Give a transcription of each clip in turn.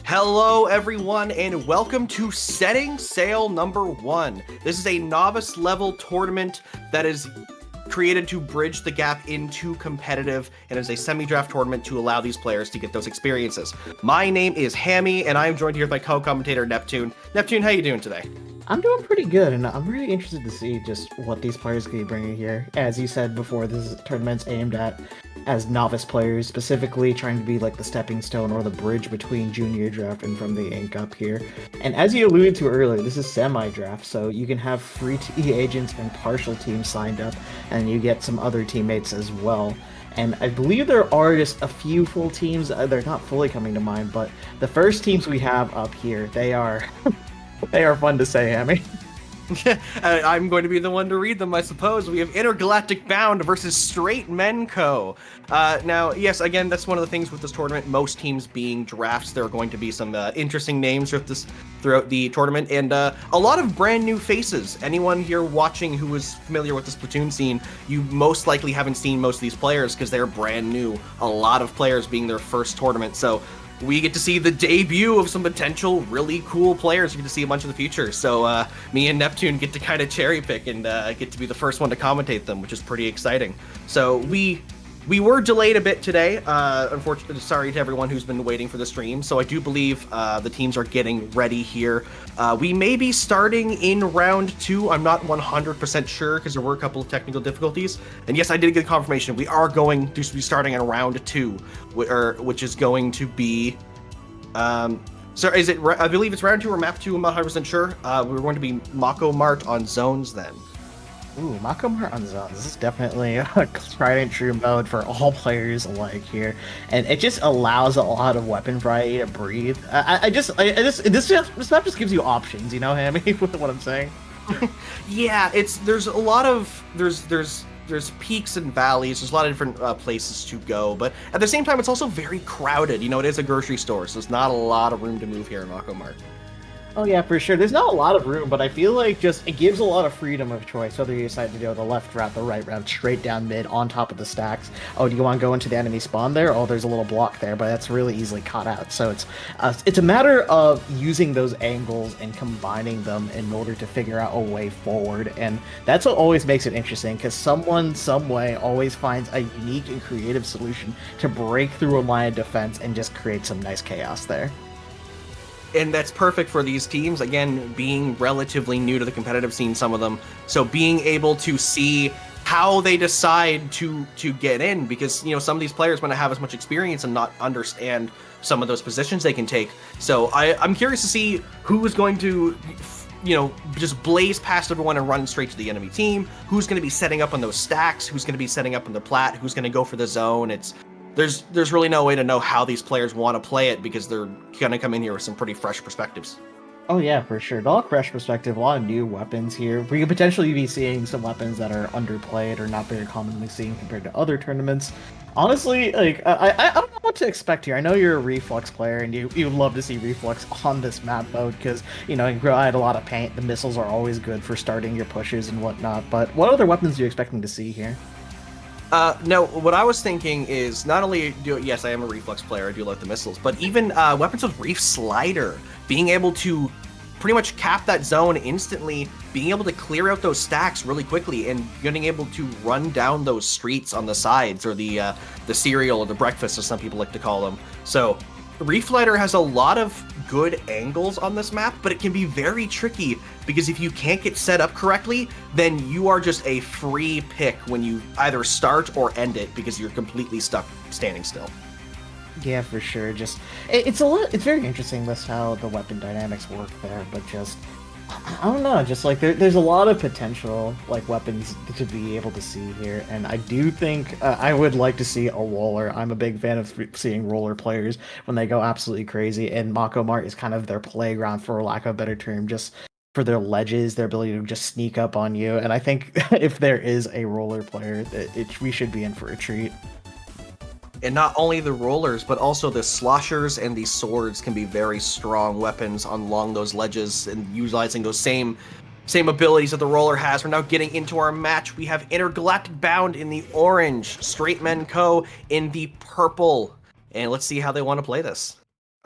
Hello, everyone, and welcome to Setting Sail number 1. This is a novice level tournament that is created to bridge the gap into competitive and is a semi-draft tournament to allow these players to get those experiences. My name is Hammy, and I am joined here by co-commentator Neptune. Neptune, how you doing today? I'm doing pretty good, and I'm really interested to see just what these players can be bringing here. As you said before, this tournament's aimed at as novice players, specifically trying to be like the stepping stone or the bridge between junior draft and from the ink up here. And as you alluded to earlier, this is semi-draft, so you can have free TE agents and partial teams signed up, and you get some other teammates as well. And I believe there are just a few full teams. They're not fully coming to mind, but the first teams we have up here, they are they are fun to say, Hammy. I'm going to be the one to read them, I suppose. We have Intergalactic Bound versus Straight Men Co. Now, yes, again, that's one of the things with this tournament. Most teams being drafts, there are going to be some interesting names throughout the tournament, and a lot of brand new faces. Anyone here watching who is familiar with the Splatoon scene, you most likely haven't seen most of these players because they're brand new. A lot of players being their first tournament, so we get to see the debut of some potential really cool players. We get to see a bunch of the future. So me and Neptune get to kind of cherry pick and get to be the first one to commentate them, which is pretty exciting. So we were delayed a bit today. Unfortunately, sorry to everyone who's been waiting for the stream. So I do believe the teams are getting ready here. We may be starting in round 2. I'm not 100% sure because there were a couple of technical difficulties. And yes, I did get confirmation. We are going to be starting in round 2, which is going to be. So is it? I believe it's round 2 or map 2. I'm not 100% sure. We're going to be Mako Mart on zones then. Ooh, Mako Mart on zones. This is definitely a tried and true mode for all players alike here, and it just allows a lot of weapon variety to breathe. This map just gives you options, you know, Hammy, with what I'm saying. Yeah, there's a lot of there's peaks and valleys. There's a lot of different places to go, but at the same time, it's also very crowded. You know, it is a grocery store, so there's not a lot of room to move here in Mako Mart. Oh yeah, for sure. There's not a lot of room, but I feel like just it gives a lot of freedom of choice, whether you decide to go the left route, the right route, straight down mid, on top of the stacks. Oh, do you want to go into the enemy spawn there? Oh, there's a little block there, but that's really easily caught out. So it's a matter of using those angles and combining them in order to figure out a way forward, and that's what always makes it interesting, because someone, some way, always finds a unique and creative solution to break through a line of defense and just create some nice chaos there. And that's perfect for these teams, again, being relatively new to the competitive scene, some of them. So being able to see how they decide to get in, because, you know, some of these players want to have as much experience and not understand some of those positions they can take. So I'm curious to see who is going to, you know, just blaze past everyone and run straight to the enemy team, who's going to be setting up on those stacks, who's going to be setting up on the plat, who's going to go for the zone. There's really no way to know how these players want to play it because they're going to come in here with some pretty fresh perspectives. Oh yeah, for sure. A lot of fresh perspective, a lot of new weapons here. We could potentially be seeing some weapons that are underplayed or not very commonly seen compared to other tournaments. Honestly, like I don't know what to expect here. I know you're a Reflux player and you love to see Reflux on this map mode because, you know, you provide a lot of paint. The missiles are always good for starting your pushes and whatnot. But what other weapons are you expecting to see here? No, what I was thinking is not only yes, I am a Reflux player, I do like the missiles, but even weapons with Reef Slider, being able to pretty much cap that zone instantly, being able to clear out those stacks really quickly, and getting able to run down those streets on the sides, or the cereal or the breakfast, as some people like to call them. So Reef Slider has a lot of good angles on this map, but it can be very tricky because if you can't get set up correctly, then you are just a free pick when you either start or end it because you're completely stuck standing still. Yeah, for sure. Just it's very interesting this how the weapon dynamics work there, but just I don't know, just like there's a lot of potential like weapons to be able to see here, and I do think I would like to see a roller. I'm a big fan of seeing roller players when they go absolutely crazy, and Mako Mart is kind of their playground, for lack of a better term, just for their ledges, their ability to just sneak up on you. And I think if there is a roller player, we should be in for a treat. And not only the rollers, but also the sloshers and the swords can be very strong weapons along those ledges, and utilizing those same abilities that the roller has. We're now getting into our match. We have Intergalactic Bound in the orange, Straight Men Co. in the purple. And let's see how they want to play this.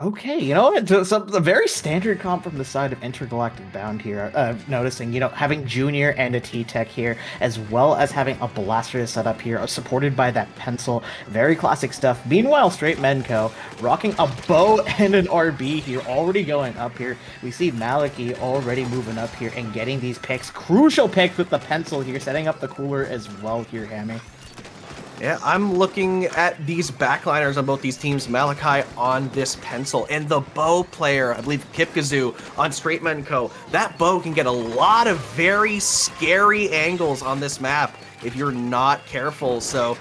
Okay, you know what? So a very standard comp from the side of Intergalactic Bound here. Noticing, having Junior and a T-Tech here, as well as having a Blaster set up here, supported by that pencil. Very classic stuff. Meanwhile, Straight Menko rocking a bow and an RB here, already going up here. We see Maliki already moving up here and getting these picks. Crucial picks with the pencil here, setting up the cooler as well here, Hammy. Yeah, I'm looking at these backliners on both these teams. Malachi on this pencil, and the bow player, I believe Kipkazoo on Straight Menko. That bow can get a lot of very scary angles on this map if you're not careful. So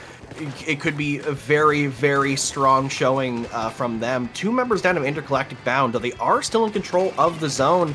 it could be a very, very strong showing from them. 2 members down of Intergalactic Bound, though they are still in control of the zone.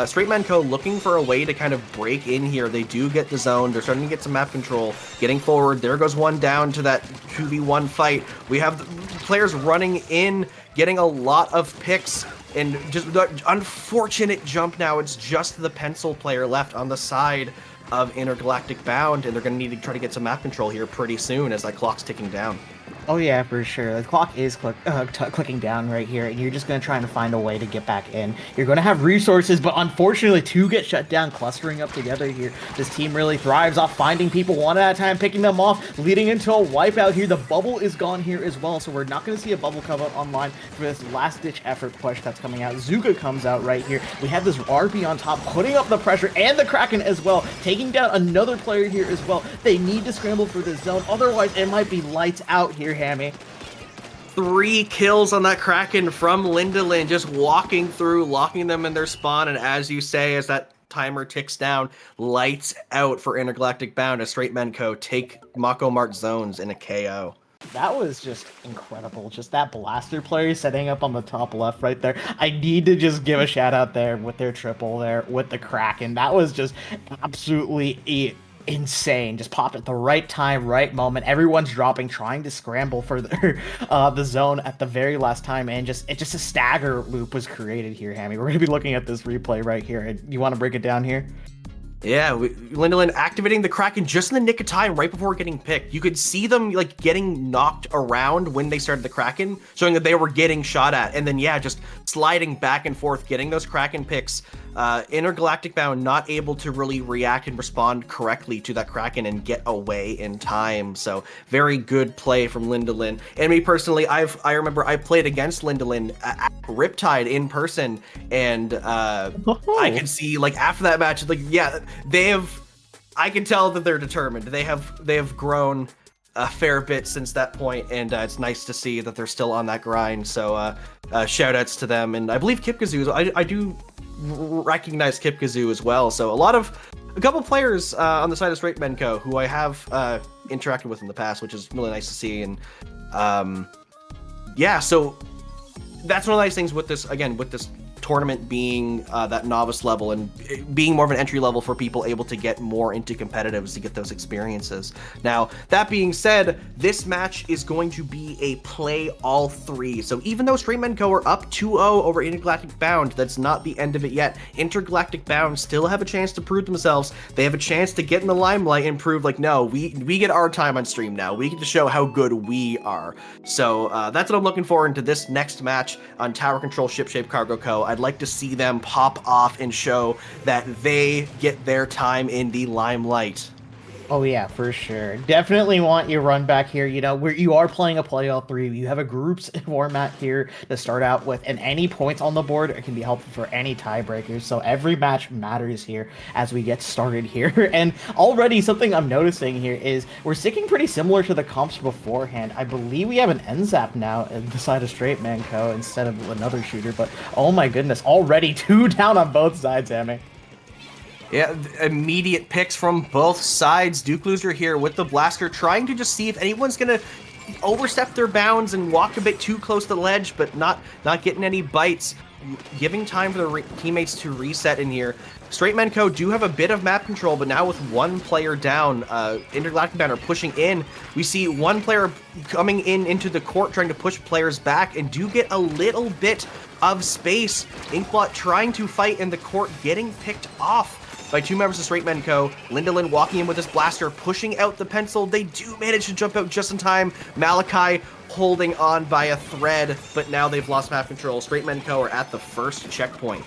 Straight Menko looking for a way to kind of break in here. They do get the zone. They're starting to get some map control. Getting forward. There goes one down to that 2v1 fight. We have the players running in, getting a lot of picks, and just the unfortunate jump now. It's just the pencil player left on the side of Intergalactic Bound, and they're going to need to try to get some map control here pretty soon as that clock's ticking down. Oh yeah, for sure. The clock is clicking down right here, and you're just going to try and find a way to get back in. You're going to have resources, but unfortunately, 2 get shut down, clustering up together here. This team really thrives off finding people one at a time, picking them off, leading into a wipeout here. The bubble is gone here as well, so we're not going to see a bubble come out online for this last-ditch effort push that's coming out. Zuka comes out right here. We have this RB on top, putting up the pressure, and the Kraken as well, taking down another player here as well. They need to scramble for the zone, otherwise it might be lights out here, Hammy. 3 kills on that Kraken from Lindolin, just walking through, locking them in their spawn, and as you say, as that timer ticks down, lights out for Intergalactic Bound as Straight Menko take Mako Mart zones in a KO. That was just incredible. Just that Blaster player setting up on the top left right there. I need to just give a shout out there with their triple there with the Kraken. That was just absolutely insane. Just popped at the right time, right moment. Everyone's dropping, trying to scramble for the zone at the very last time, and just a stagger loop was created here, Hammy. We're gonna be looking at this replay right here. And you want to break it down here? Yeah, Lindolin activating the Kraken just in the nick of time right before getting picked. You could see them like getting knocked around when they started the Kraken, showing that they were getting shot at. And then, yeah, just sliding back and forth, getting those Kraken picks. Intergalactic Bound not able to really react and respond correctly to that Kraken and get away in time. So very good play from Lindolin. And me personally, I remember I played against Lindolin at Riptide in person, and I could see like after that match, like yeah, I can tell that they're determined. They have grown a fair bit since that point, and it's nice to see that they're still on that grind. So shout outs to them, and I believe Kipkazoo, I do recognize Kipkazoo as well. So a couple players on the side of Straight Menko who I have interacted with in the past, which is really nice to see. And yeah, so that's one of the nice things with this, again, with this tournament being that novice level and being more of an entry level for people able to get more into competitives to get those experiences. Now, that being said, this match is going to be a play all 3. So even though Straight Menko are up 2-0 over Intergalactic Bound, that's not the end of it yet. Intergalactic Bound still have a chance to prove themselves. They have a chance to get in the limelight and prove like, no, we get our time on stream now. We get to show how good we are. So that's what I'm looking for into this next match on Tower Control Shipshape Cargo Co. I'd like to see them pop off and show that they get their time in the limelight. Oh yeah, for sure. Definitely want your run back here. Where you are playing a play all 3. You have a groups format here to start out with, and any points on the board can be helpful for any tiebreakers. So every match matters here as we get started here. And already something I'm noticing here is we're sticking pretty similar to the comps beforehand. I believe we have an NZAP now at the side of Straight Menko instead of another shooter. But oh my goodness, already 2 down on both sides, Hammy. Yeah, immediate picks from both sides. Duke Loser here with the Blaster, trying to just see if anyone's going to overstep their bounds and walk a bit too close to the ledge, but not getting any bites. Giving time for the teammates to reset in here. Straight Menko do have a bit of map control, but now with 1 player down, Intergalactic Bound are pushing in. We see 1 player coming into the court, trying to push players back, and do get a little bit of space. Inkblot trying to fight in the court, getting picked off by 2 members of Straight Men Co. Lindelin walking in with his blaster, pushing out the pencil. They do manage to jump out just in time. Malachi holding on by a thread, but now they've lost map control. Straight Men Co. are at the first checkpoint.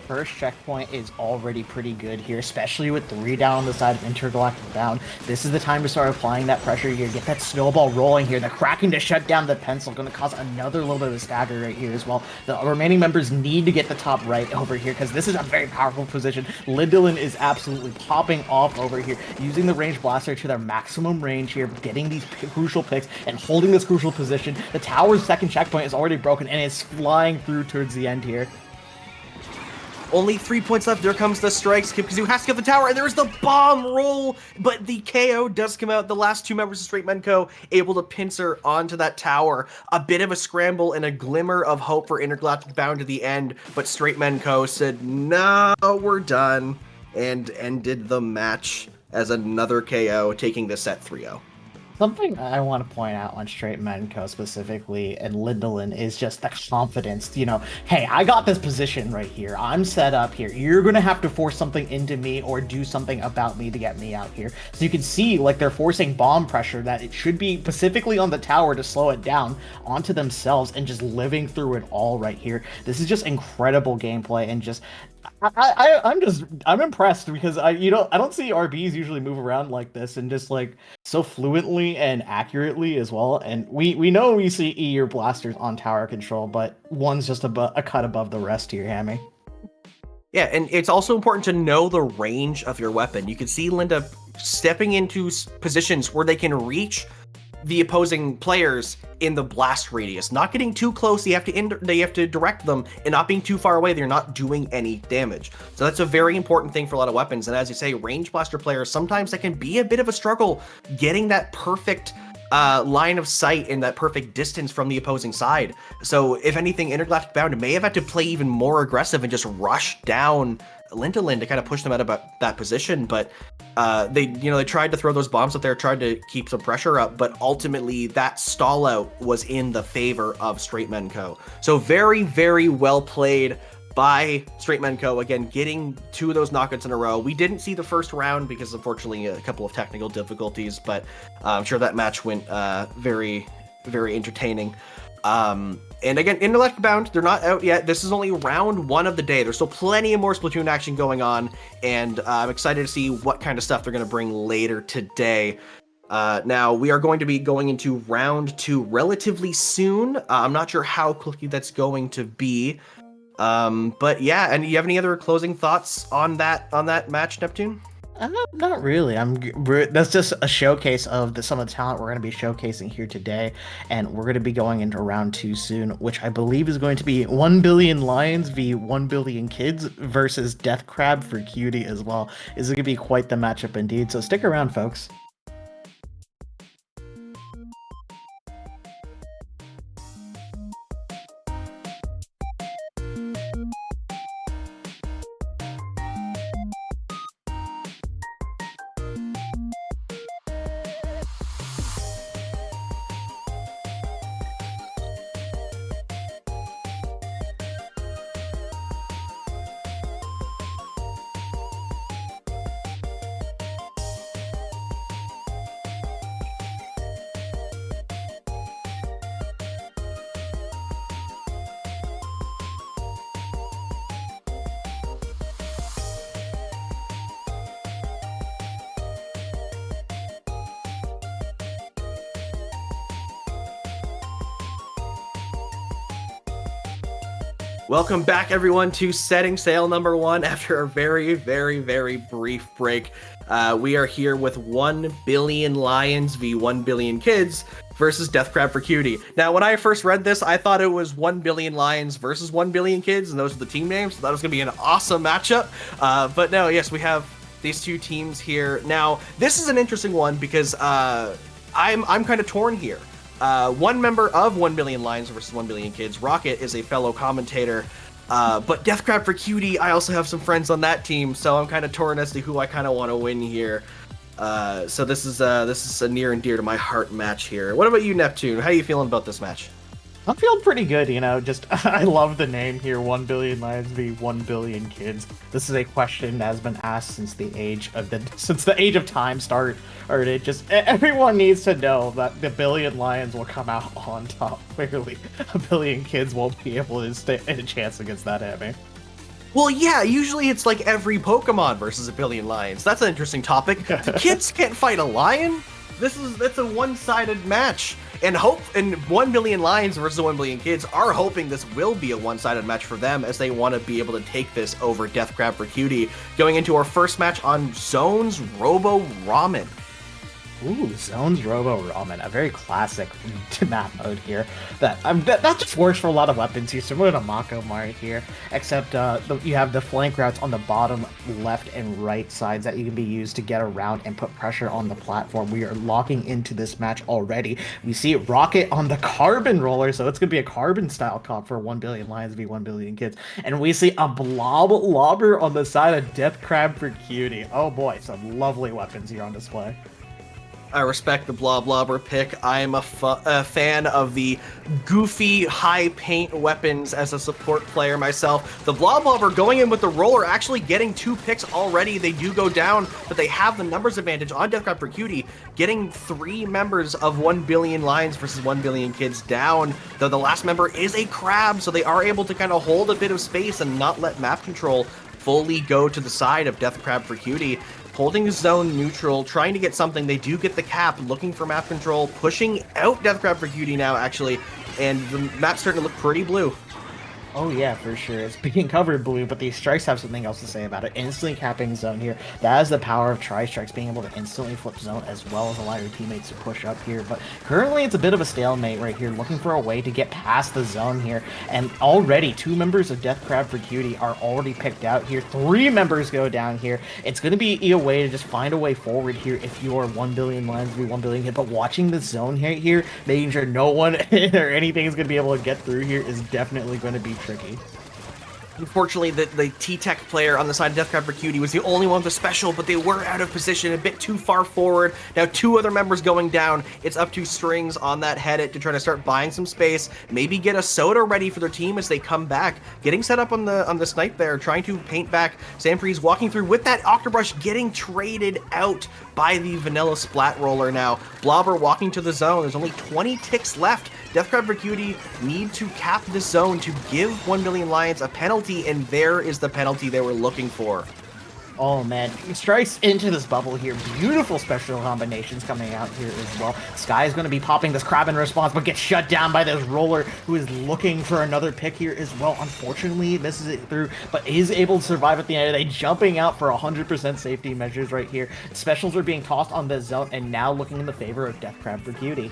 First checkpoint is already pretty good here, especially with 3 down on the side of Intergalactic Bound. This is the time to start applying that pressure here, get that snowball rolling here. The Kraken to shut down the pencil, going to cause another little bit of a stagger right here as well. The remaining members need to get the top right over here, because this is a very powerful position. Lindelin is absolutely popping off over here, using the range blaster to their maximum range here, getting these crucial picks and holding this crucial position. The tower's second checkpoint is already broken and is flying through towards the end here. Only 3 points left. There comes the strikes. Kipkazoo has to get the tower, and there's the bomb roll. But the KO does come out. The last 2 members of Straight Men Co. able to pincer onto that tower. A bit of a scramble and a glimmer of hope for Intergalactic Bound to the end. But Straight Men Co. said, no, we're done. And ended the match as another KO, taking the set 3-0. Something I want to point out on Straight Men Co. specifically and Lindelin is just the confidence. You know, hey, I got this position right here. I'm set up here. You're going to have to force something into me or do something about me to get me out here. So you can see, like, they're forcing bomb pressure that it should be specifically on the tower to slow it down onto themselves and just living through it all right here. This is just incredible gameplay and just... I'm impressed because I don't see RBs usually move around like this and just like so fluently and accurately as well. And we know we see E or blasters on tower control, but one's just a cut above the rest here, Hammy. Yeah, and it's also important to know the range of your weapon. You can see Linda stepping into positions where they can reach the opposing players in the blast radius, not getting too close. They have to direct them and not being too far away. They're not doing any damage. So that's a very important thing for a lot of weapons. And as you say, range blaster players, sometimes that can be a bit of a struggle getting that perfect line of sight and that perfect distance from the opposing side. So if anything, Intergalactic Bound may have had to play even more aggressive and just rush down Lindelin to kind of push them out of that position, but they tried to throw those bombs up there, tried to keep some pressure up, but ultimately that stall out was in the favor of Straight Men Co. So very, very well played by Straight Men Co. Again, getting 2 of those knockouts in a row. We didn't see the first round because unfortunately a couple of technical difficulties, but I'm sure that match went very, very entertaining. And again, Intergalactic Bound, they're not out yet. This is only round 1 of the day. There's still plenty of more Splatoon action going on, and I'm excited to see what kind of stuff they're going to bring later today. Now, we are going to be going into round 2 relatively soon. I'm not sure how quickly that's going to be. But yeah, and you have any other closing thoughts on that match, Neptune? Not really. That's just a showcase of some of the talent we're going to be showcasing here today, and we're going to be going into round 2 soon, which I believe is going to be 1 billion lions v 1 billion kids versus Death Crab for Cutie as well. Is going to be quite the matchup indeed. So stick around, folks. Welcome back, everyone, to Setting Sail number 1 after a very, very, very brief break. We are here with 1 billion lions v 1 billion kids versus Death Crab for Cutie. Now, when I first read this, I thought it was 1 billion lions versus 1 billion kids, and those are the team names. So that was going to be an awesome matchup. But no, yes, we have these 2 teams here. Now, this is an interesting one because I'm kind of torn here. 1 member of 1 billion lions versus 1 billion kids, Rocket, is a fellow commentator, but Death Crab for Cutie, I also have some friends on that team, so I'm kind of torn as to who I kind of want to win here. So this is a near and dear to my heart match here. What about you, Neptune? How are you feeling about this match? I'm feeling pretty good, you know. Just I love the name here. 1 billion lions v 1 billion kids. This is a question that has been asked since the age of time started. Or it just everyone needs to know that the billion lions will come out on top. Clearly, a billion kids won't be able to stand a chance against that enemy. Well, yeah, usually it's like every Pokemon versus a billion lions. That's an interesting topic. The kids can't fight a lion? That's a one-sided match. And 1 billion lions versus 1 billion kids are hoping this will be a one-sided match for them as they want to be able to take this over Death Crab for Cutie. Going into our first match on Zone's Robo Ramen. Ooh, Zone's Robo Ramen, a very classic map mode here. That just works for a lot of weapons here, similar to Mako Mari here, except you have the flank routes on the bottom left and right sides that you can be used to get around and put pressure on the platform. We are locking into this match already. We see Rocket on the Carbon Roller, so it's going to be a Carbon style comp for 1 billion lions v 1 billion kids. And we see a Blob Lobber on the side of Death Crab for Cutie. Oh boy, some lovely weapons here on display. I respect the Blob Lobber pick. I am a fan of the goofy, high paint weapons as a support player myself. The Blob Lobber going in with the roller, actually getting 2 picks already. They do go down, but they have the numbers advantage on Death Crab for Cutie, getting 3 members of 1 billion lions versus 1 billion kids down, though the last member is a crab, so they are able to kind of hold a bit of space and not let map control fully go to the side of Death Crab for Cutie. Holding zone neutral, trying to get something. They do get the cap, looking for map control, pushing out Death Crab for Cutie now, actually, and the map's starting to look pretty blue. Oh yeah, for sure. It's being covered blue, but these strikes have something else to say about it. Instantly capping zone here. That is the power of tri-strikes, being able to instantly flip zone as well as allow your teammates to push up here. But currently it's a bit of a stalemate right here, looking for a way to get past the zone here. And already 2 members of Death Crab for Cutie are already picked out here. 3 members go down here. It's going to be a way to just find a way forward here if you are 1 billion lions v 1 billion hit. But watching the zone here, making sure no one or anything is going to be able to get through here is definitely going to be tricky. Unfortunately, the T-Tech player on the side of Death Crab for Cutie was the only one with a special, but they were out of position, a bit too far forward. Now 2 other members going down. It's up to Strings on that headit to try to start buying some space, maybe get a soda ready for their team as they come back. Getting set up on the snipe there, trying to paint back. Samfreeze walking through with that Octobrush, getting traded out by the Vanilla Splat Roller now. Blobber walking to the zone. There's only 20 ticks left. Death Crab for Cutie need to cap the zone to give 1 billion lions a penalty, and there is the penalty they were looking for. Oh man, he strikes into this bubble here. Beautiful special combinations coming out here as well. Sky is going to be popping this crab in response, but gets shut down by this roller who is looking for another pick here as well. Unfortunately, misses it through, but is able to survive at the end of the day, jumping out for 100% safety measures right here. Specials are being tossed on the zone and now looking in the favor of Death Crab for Cutie.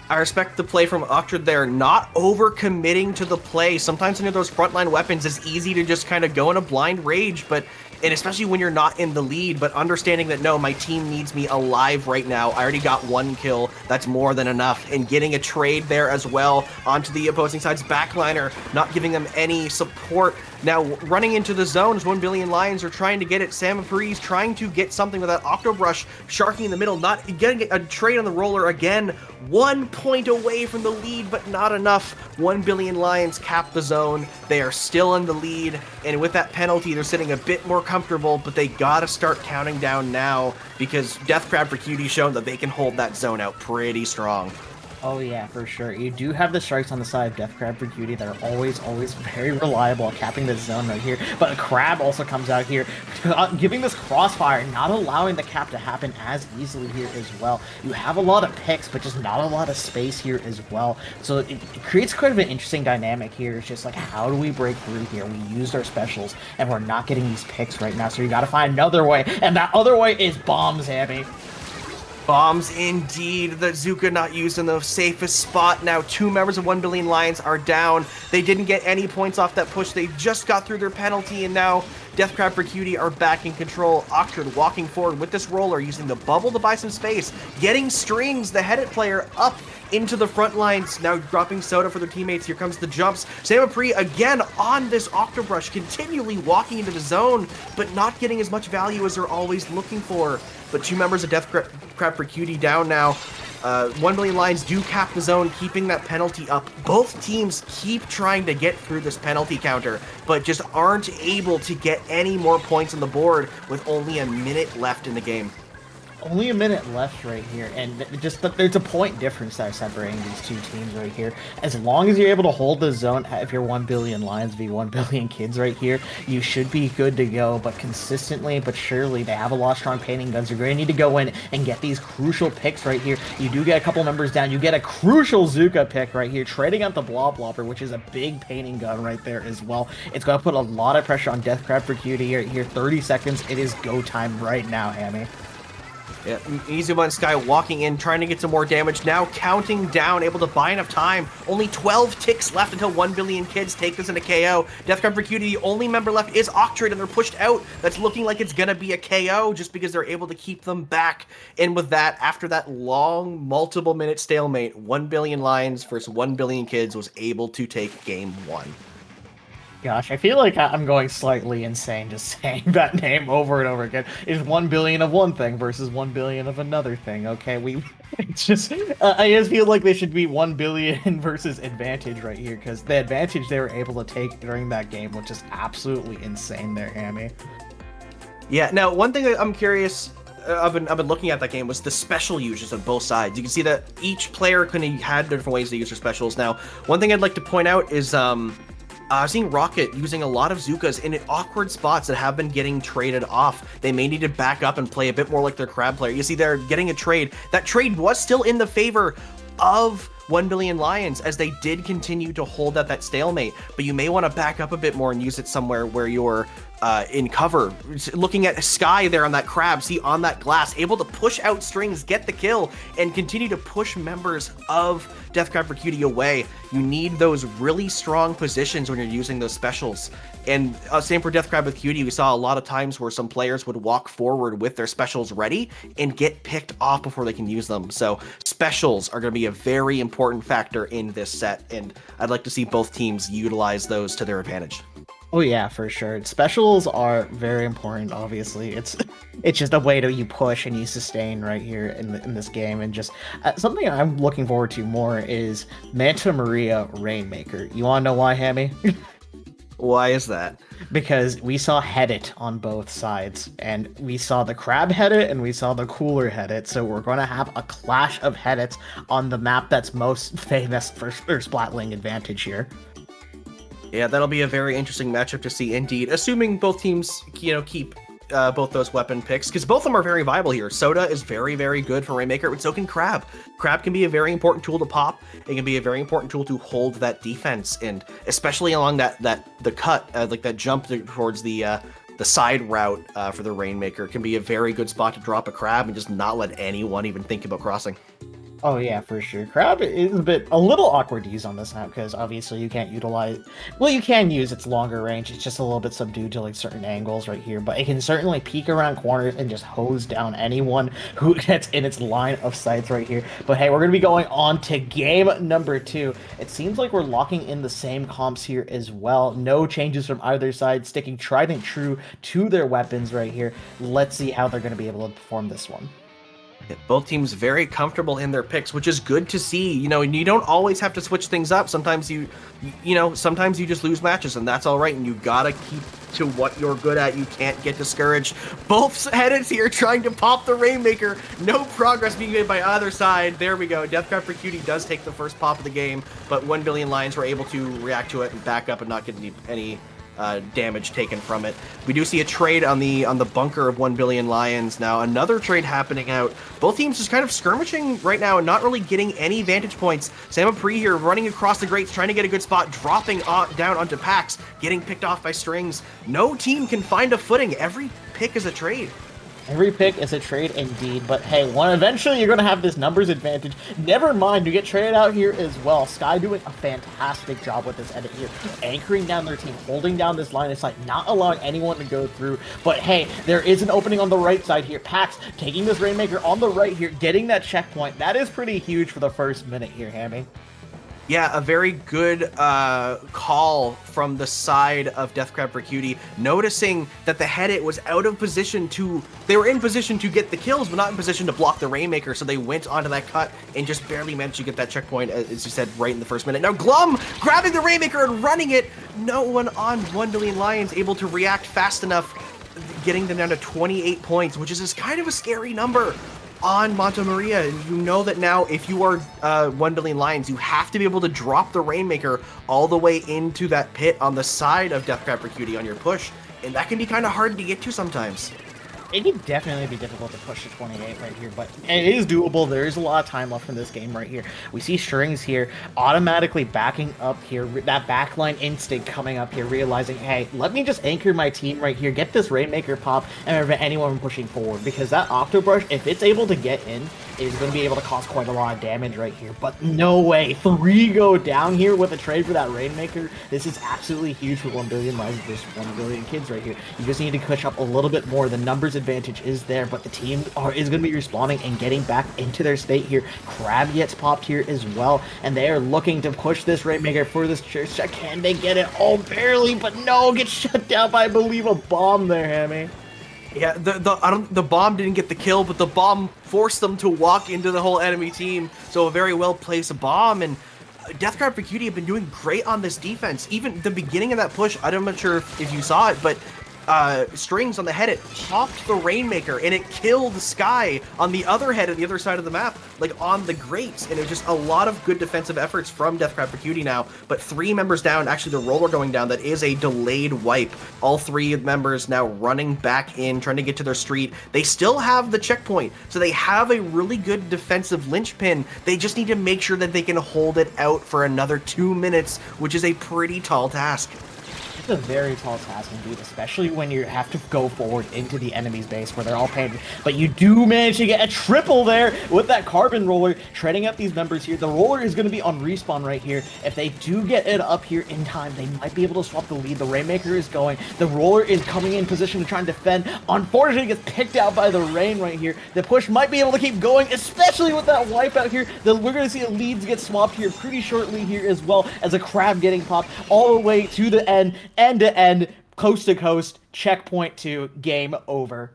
I respect the play from Octred there, not over-committing to the play. Sometimes under those frontline weapons, it's easy to just kind of go in a blind rage, and especially when you're not in the lead, but understanding that, no, my team needs me alive right now. I already got 1 kill. That's more than enough. And getting a trade there as well onto the opposing side's backliner, not giving them any support. Now, running into the zones, 1 billion lions are trying to get it. Sam Paris trying to get something with that Octobrush, Sharky in the middle, not getting a trade on the roller again. 1 point away from the lead, but not enough. 1 billion lions cap the zone. They are still in the lead, and with that penalty, they're sitting a bit more comfortable, but they gotta start counting down now because Death Crab for Cutie shown that they can hold that zone out pretty strong. Oh yeah, for sure. You do have the strikes on the side of Death Crab for Cutie that are always very reliable at capping the zone right here. But the Crab also comes out here, giving this crossfire, not allowing the cap to happen as easily here as well. You have a lot of picks, but just not a lot of space here as well. So it creates quite of an interesting dynamic here. It's just like, how do we break through here? We used our specials, and we're not getting these picks right now, so you gotta find another way, and that other way is bombs, Abby. Bombs indeed. The Zuka not used in the safest spot. Now 2 members of 1 billion lions are down. They didn't get any points off that push. They just got through their penalty, and now Death Crab for Cutie are back in control. Octred walking forward with this roller, using the bubble to buy some space. Getting Strings, the headed player, up into the front lines. Now dropping soda for their teammates. Here comes the jumps. Sam Apri again on this Octobrush, continually walking into the zone, but not getting as much value as they're always looking for. But 2 members of Death Crab for Cutie down now. 1 Billion Lions do cap the zone, keeping that penalty up. Both teams keep trying to get through this penalty counter, but just aren't able to get any more points on the board with only a minute left in the game. Only a minute left right here, and there's a point difference that are separating these two teams right here. As long as you're able to hold the zone, if you're 1 billion lions v 1 billion kids right here, you should be good to go. But consistently, but surely, they have a lot of strong painting guns. You're going to need to go in and get these crucial picks right here. You do get a couple members down. You get a crucial Zuka pick right here, trading out the Blob Blobber, which is a big painting gun right there as well. It's going to put a lot of pressure on Death Crab for Cutie right here. 30 seconds. It is go time right now, Hammy. Yeah, Easy One Sky walking in, trying to get some more damage. Now counting down, able to buy enough time. Only 12 ticks left until 1 billion kids take this in a KO. Death Crab for Cutie, the only member left is Octrid, and they're pushed out. That's looking like it's going to be a KO just because they're able to keep them back. And with that, after that long, multiple-minute stalemate, 1 billion Lions versus 1 billion kids was able to take game 1. Gosh, I feel like I'm going slightly insane just saying that name over and over again. It's 1 billion of one thing versus 1 billion of another thing, okay? It's just, I just feel like they should be 1 billion versus advantage right here, because the advantage they were able to take during that game was just absolutely insane there, Hammy. Yeah, now, one thing that I'm curious, I've been looking at that game, was the special uses on both sides. You can see that each player had different ways to use their specials. Now, one thing I'd like to point out is, I've seen Rocket using a lot of Zukas in awkward spots that have been getting traded off. They may need to back up and play a bit more like their Crab player. You see they're getting a trade. That trade was still in the favor of 1 billion Lions, as they did continue to hold at that stalemate, but you may want to back up a bit more and use it somewhere where you're in cover. Looking at Sky there on that Crab, see on that glass, able to push out strings, get the kill, and continue to push members of Death Crab for Cutie away. You need those really strong positions when you're using those specials. And same for Death Crab with Cutie, we saw a lot of times where some players would walk forward with their specials ready and get picked off before they can use them. So specials are going to be a very important factor in this set, and I'd like to see both teams utilize those to their advantage. Oh yeah, for sure. Specials are very important, obviously. It's just a way to you push and you sustain right here in this game. And just something I'm looking forward to more is Manta Maria Rainmaker. You want to know why, Hammy? Why is that? Because we saw Head It on both sides, and we saw the Crab Head It and we saw the Cooler Head It, so we're going to have a clash of Head Its on the map that's most famous for Splatling advantage here. Yeah, that'll be a very interesting matchup to see indeed, assuming both teams, keep both those weapon picks, because both of them are very viable here. Soda is very, very good for Rainmaker, but so can Crab. Crab can be a very important tool to pop. It can be a very important tool to hold that defense, and especially along the cut, like that jump towards the side route for the Rainmaker can be a very good spot to drop a Crab and just not let anyone even think about crossing. Oh yeah, for sure. Crab is a little awkward to use on this map because obviously you can't utilize. Well, you can use its longer range. It's just a little bit subdued to like certain angles right here, but it can certainly peek around corners and just hose down anyone who gets in its line of sights right here. But hey, we're gonna be going on to game number 2. It seems like we're locking in the same comps here as well. No changes from either side, sticking tried and true to their weapons right here. Let's see how they're gonna be able to perform this one. Both teams very comfortable in their picks, which is good to see. You don't always have to switch things up. Sometimes sometimes you just lose matches, and that's all right. And you gotta keep to what you're good at. You can't get discouraged. Both headeds here trying to pop the Rainmaker. No progress being made by either side. There we go. Death Crab for Cutie does take the first pop of the game, but 1 billion Lions were able to react to it and back up and not get any damage taken from it. We do see a trade on the bunker of 1 billion Lions now. Another trade happening out. Both teams just kind of skirmishing right now and not really getting any vantage points. Sam Apri here running across the grates, trying to get a good spot, dropping down onto Pax, getting picked off by strings. No team can find a footing. Every pick is a trade. Every pick is a trade indeed, but hey, eventually you're going to have this numbers advantage. Never mind, you get traded out here as well. Sky doing a fantastic job with this edit here, anchoring down their team, holding down this line of sight, not allowing anyone to go through. But hey, there is an opening on the right side here. Pax taking this Rainmaker on the right here, getting that checkpoint. That is pretty huge for the first minute here, Hammy. Yeah, a very good call from the side of Deathcrab for Cutie, noticing that the Headit was out of position to. They were in position to get the kills, but not in position to block the Rainmaker, so they went onto that cut and just barely managed to get that checkpoint, as you said, right in the first minute. Now, Glum grabbing the Rainmaker and running it. No one on 1 Billion Lions able to react fast enough, getting them down to 28 points, which is kind of a scary number on Monta Maria. And you know that now if you are 1 Billion Lions, you have to be able to drop the Rainmaker all the way into that pit on the side of Deathcrab for Cutie on your push, and that can be kind of hard to get to sometimes. It can definitely be difficult to push to 28 right here, but it is doable. There is a lot of time left in this game right here. We see Strings here automatically backing up here, that backline instinct coming up here, realizing, hey, let me just anchor my team right here, get this Rainmaker pop, and prevent anyone from pushing forward, because that Octobrush, if it's able to get in, is going to be able to cause quite a lot of damage right here. But no way, 3 go down here with a trade for that Rainmaker. This is absolutely huge for 1 Billion Lives versus 1 Billion Kids right here. You just need to push up a little bit more. The numbers advantage is there, but the team is going to be responding and getting back into their state here. Crab gets popped here as well, and they are looking to push this Rainmaker for this church check. Can they get it? Oh, barely, but no, gets shut down by, I believe, a bomb there, Hammy. Yeah, the bomb didn't get the kill, but the bomb forced them to walk into the whole enemy team. So a very well placed bomb, and Deathcrab for Cutie have been doing great on this defense. Even the beginning of that push, I'm not sure if you saw it, but Strings on the head, it popped the Rainmaker and it killed Sky on the other head at the other side of the map, like on the grates. And it was just a lot of good defensive efforts from Deathcrab for Cutie now. But 3 members down, actually the roller going down, that is a delayed wipe. All 3 members now running back in, trying to get to their street. They still have the checkpoint, so they have a really good defensive linchpin. They just need to make sure that they can hold it out for another 2 minutes, which is a pretty tall task. It's a very tall task indeed, especially when you have to go forward into the enemy's base where they're all painted. But you do manage to get a triple there with that carbon roller, shredding up these members here. The roller is going to be on respawn right here. If they do get it up here in time, they might be able to swap the lead. The Rainmaker is going. The roller is coming in position to try and defend. Unfortunately, gets picked out by the rain right here. The push might be able to keep going, especially with that wipeout here. We're going to see the leads get swapped here pretty shortly here, as well as a crab getting popped all the way to the end to end, coast to coast, checkpoint 2, game over.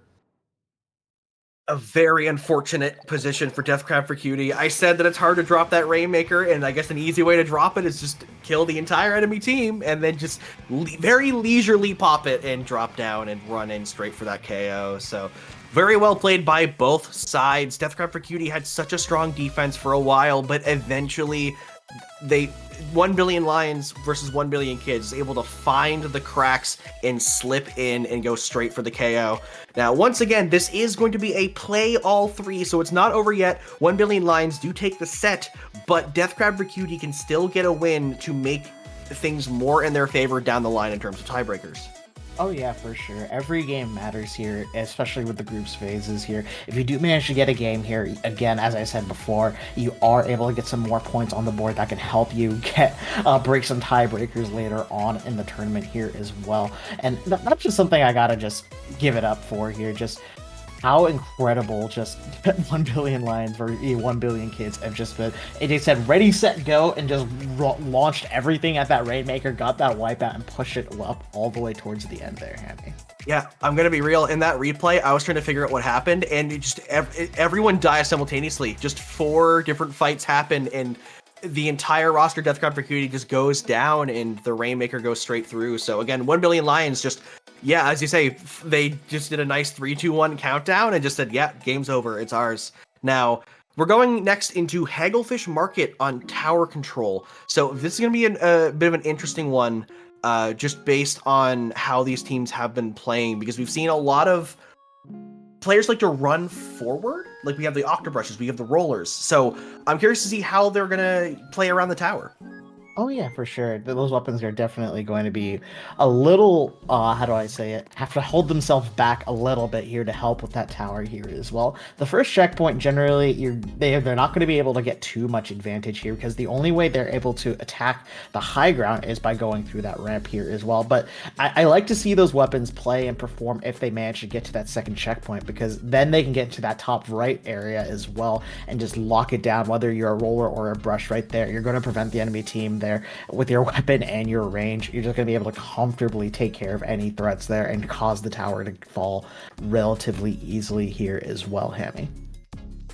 A very unfortunate position for Deathcrab for Cutie. I said that it's hard to drop that Rainmaker, and I guess an easy way to drop it is just kill the entire enemy team and then just very leisurely pop it and drop down and run in straight for that KO. So very well played by both sides. Deathcrab for Cutie had such a strong defense for a while, but eventually 1 Billion Lions versus 1 Billion Kids able to find the cracks and slip in and go straight for the KO. Now, once again, this is going to be a play all 3, so it's not over yet. 1 Billion Lions do take the set, but Deathcrab for Cutie can still get a win to make things more in their favor down the line in terms of tiebreakers. Oh yeah, for sure. Every game matters here, especially with the groups phases here. If you do manage to get a game here, again, as I said before, you are able to get some more points on the board that can help you get break some tiebreakers later on in the tournament here as well. And that's just something I gotta just give it up for here. Just how incredible just 1 Billion Lions for 1 Billion Kids have just been. They said ready, set, go, and just launched everything at that Rainmaker, got that wipeout, and pushed it up all the way towards the end there, Hammy. Yeah, I'm gonna be real. In that replay, I was trying to figure out what happened, and it just everyone dies simultaneously. Just 4 different fights happen, and the entire roster Deathcrab for Cutie just goes down, and the Rainmaker goes straight through. So again, 1 Billion Lions just, yeah, as you say, they just did a nice 3-2-1 countdown and just said, yeah, game's over, it's ours. Now, we're going next into Hagglefish Market on tower control. So this is going to be a bit of an interesting one, just based on how these teams have been playing, because we've seen a lot of players like to run forward. Like, we have the Octobrushes, we have the Rollers. So I'm curious to see how they're going to play around the tower. Oh yeah, for sure. Those weapons are definitely going to be a little, how do I say it? Have to hold themselves back a little bit here to help with that tower here as well. The first checkpoint, generally, they're not going to be able to get too much advantage here because the only way they're able to attack the high ground is by going through that ramp here as well. But I like to see those weapons play and perform if they manage to get to that second checkpoint, because then they can get to that top right area as well and just lock it down. Whether you're a roller or a brush right there, you're going to prevent the enemy team there with your weapon and your range. You're just going to be able to comfortably take care of any threats there and cause the tower to fall relatively easily here as well, Hammy.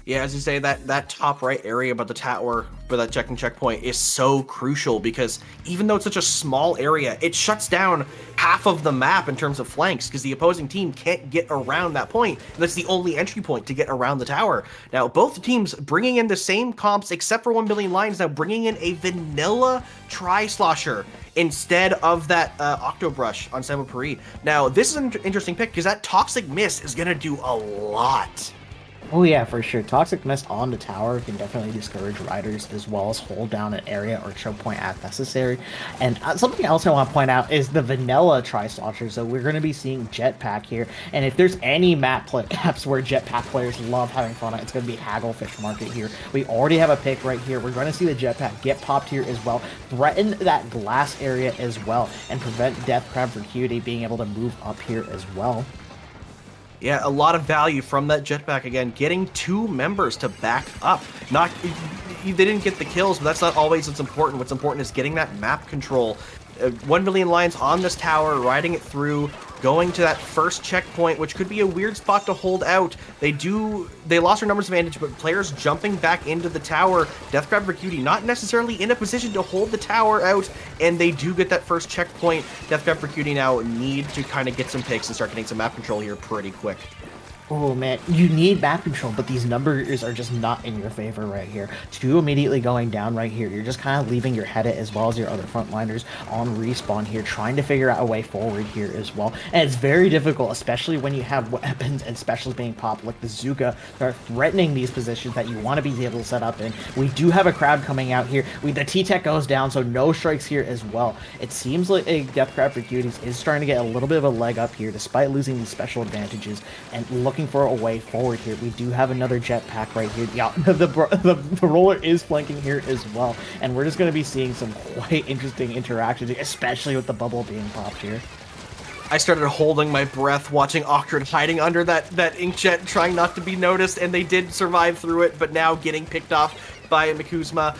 Yeah, as you say, that top right area by the tower, for that checkpoint, is so crucial because even though it's such a small area, it shuts down half of the map in terms of flanks because the opposing team can't get around that point. And that's the only entry point to get around the tower. Now, both teams bringing in the same comps except for 1 billion lions, now bringing in a vanilla Tri-Slosher instead of that Octobrush on Sail VOD. Now, this is an interesting pick because that Toxic Mist is going to do a lot. Oh yeah, for sure. Toxic Mist on the tower can definitely discourage riders as well as hold down an area or choke point as necessary. And something else I want to point out is the vanilla Tri-Slosher. So we're going to be seeing Jetpack here. And if there's any maps where Jetpack players love having fun on, it's going to be Hagglefish Market here. We already have a pick right here. We're going to see the Jetpack get popped here as well, threaten that glass area as well, and prevent Death Crab for Cutie being able to move up here as well. Yeah, a lot of value from that Jetpack again, getting 2 members to back up. They didn't get the kills, but that's not always what's important. What's important is getting that map control. 1 million lions on this tower, riding it through, going to that first checkpoint, which could be a weird spot to hold out. They lost their numbers advantage, but players jumping back into the tower. Death Crab for Cutie not necessarily in a position to hold the tower out, and they do get that first checkpoint. Death Crab for Cutie now need to kind of get some picks and start getting some map control here pretty quick. Oh man, you need map control, but these numbers are just not in your favor right here. 2 immediately going down right here. You're just kind of leaving your Hedit as well as your other frontliners on respawn here, trying to figure out a way forward here as well. And it's very difficult, especially when you have weapons and specials being popped like the Zuka that are threatening these positions that you want to be able to set up in. We do have a crowd coming out here. The T-Tech goes down, so no strikes here as well. It seems like a Death Crab for Cuties is starting to get a little bit of a leg up here despite losing these special advantages and looking for a way forward here. We do have another Jetpack right here. Yeah, the roller is flanking here as well, and we're just going to be seeing some quite interesting interactions, especially with the bubble being popped here. I started holding my breath watching Octrid hiding under that inkjet, trying not to be noticed, and they did survive through it, but now getting picked off by Mikuzma,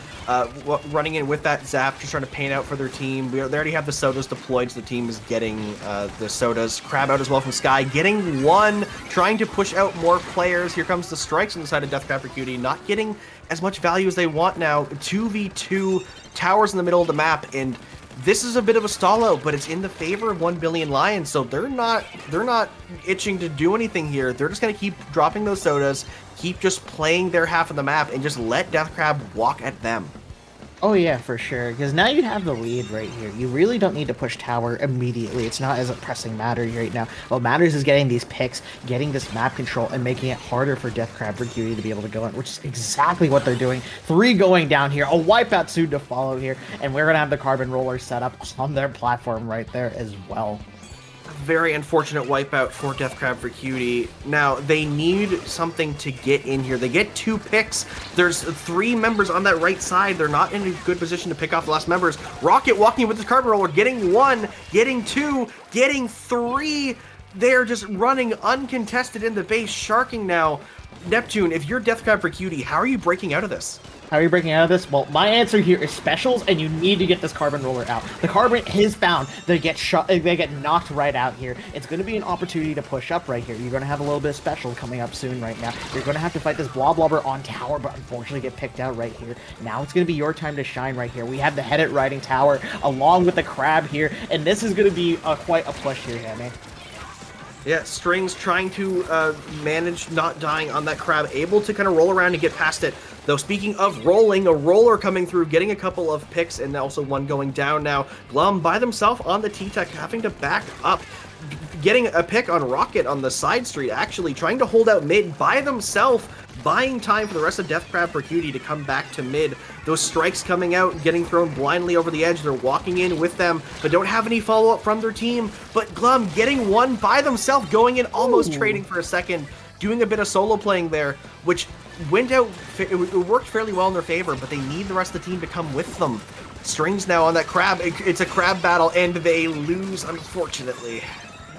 running in with that Zap, just trying to paint out for their team. They already have the sodas deployed, so the team is getting the sodas. Crab out as well from Sky, getting 1, trying to push out more players. Here comes the strikes on the side of Death Crab for Cutie, not getting as much value as they want now. 2v2, towers in the middle of the map, and this is a bit of a stall out, but it's in the favor of 1 billion lions, so they're not itching to do anything here. They're just gonna keep dropping those sodas, keep just playing their half of the map, and just let Death Crab walk at them. Oh yeah, for sure, because now you have the lead right here. You really don't need to push tower immediately. It's not as a pressing matter right now. What matters is getting these picks, getting this map control, and making it harder for Death Crab for Cutie to be able to go in, which is exactly what they're doing. 3 going down here, a wipeout soon to follow here, and we're gonna have the Carbon Roller set up on their platform right there as well. Very unfortunate wipeout for Death Crab for Cutie. Now, they need something to get in here. They get 2 picks. There's 3 members on that right side. They're not in a good position to pick off the last members. Rocket walking with the Carbon Roller, getting 1, getting 2, getting 3. They're just running uncontested in the base, sharking now. Neptune, if you're Death Crab for Cutie, how are you breaking out of this? How are you breaking out of this? Well, my answer here is specials, and you need to get this Carbon Roller out. The Carbon is found. They get shot. They get knocked right out here. It's going to be an opportunity to push up right here. You're going to have a little bit of special coming up soon right now. You're going to have to fight this Bloblobber on tower, but unfortunately get picked out right here. Now it's going to be your time to shine right here. We have the Hedit riding tower along with the Crab here, and this is going to be quite a push here, Hammy. Yeah, Strings trying to manage not dying on that Crab, able to kind of roll around and get past it. Though speaking of rolling, a roller coming through, getting a couple of picks, and also 1 going down now. Glum by themselves on the T-Tech, having to back up. Getting a pick on Rocket on the side street, actually trying to hold out mid by themselves. buying time for the rest of Death Crab for Cutie to come back to mid. Those strikes coming out, getting thrown blindly over the edge. They're walking in with them, but don't have any follow-up from their team. But Glum getting one by themselves, going in, almost trading for a second, doing a bit of solo playing there, which went out, it worked fairly well in their favor, but they need the rest of the team to come with them. Strings now on that crab. It's a crab battle, and they lose, unfortunately.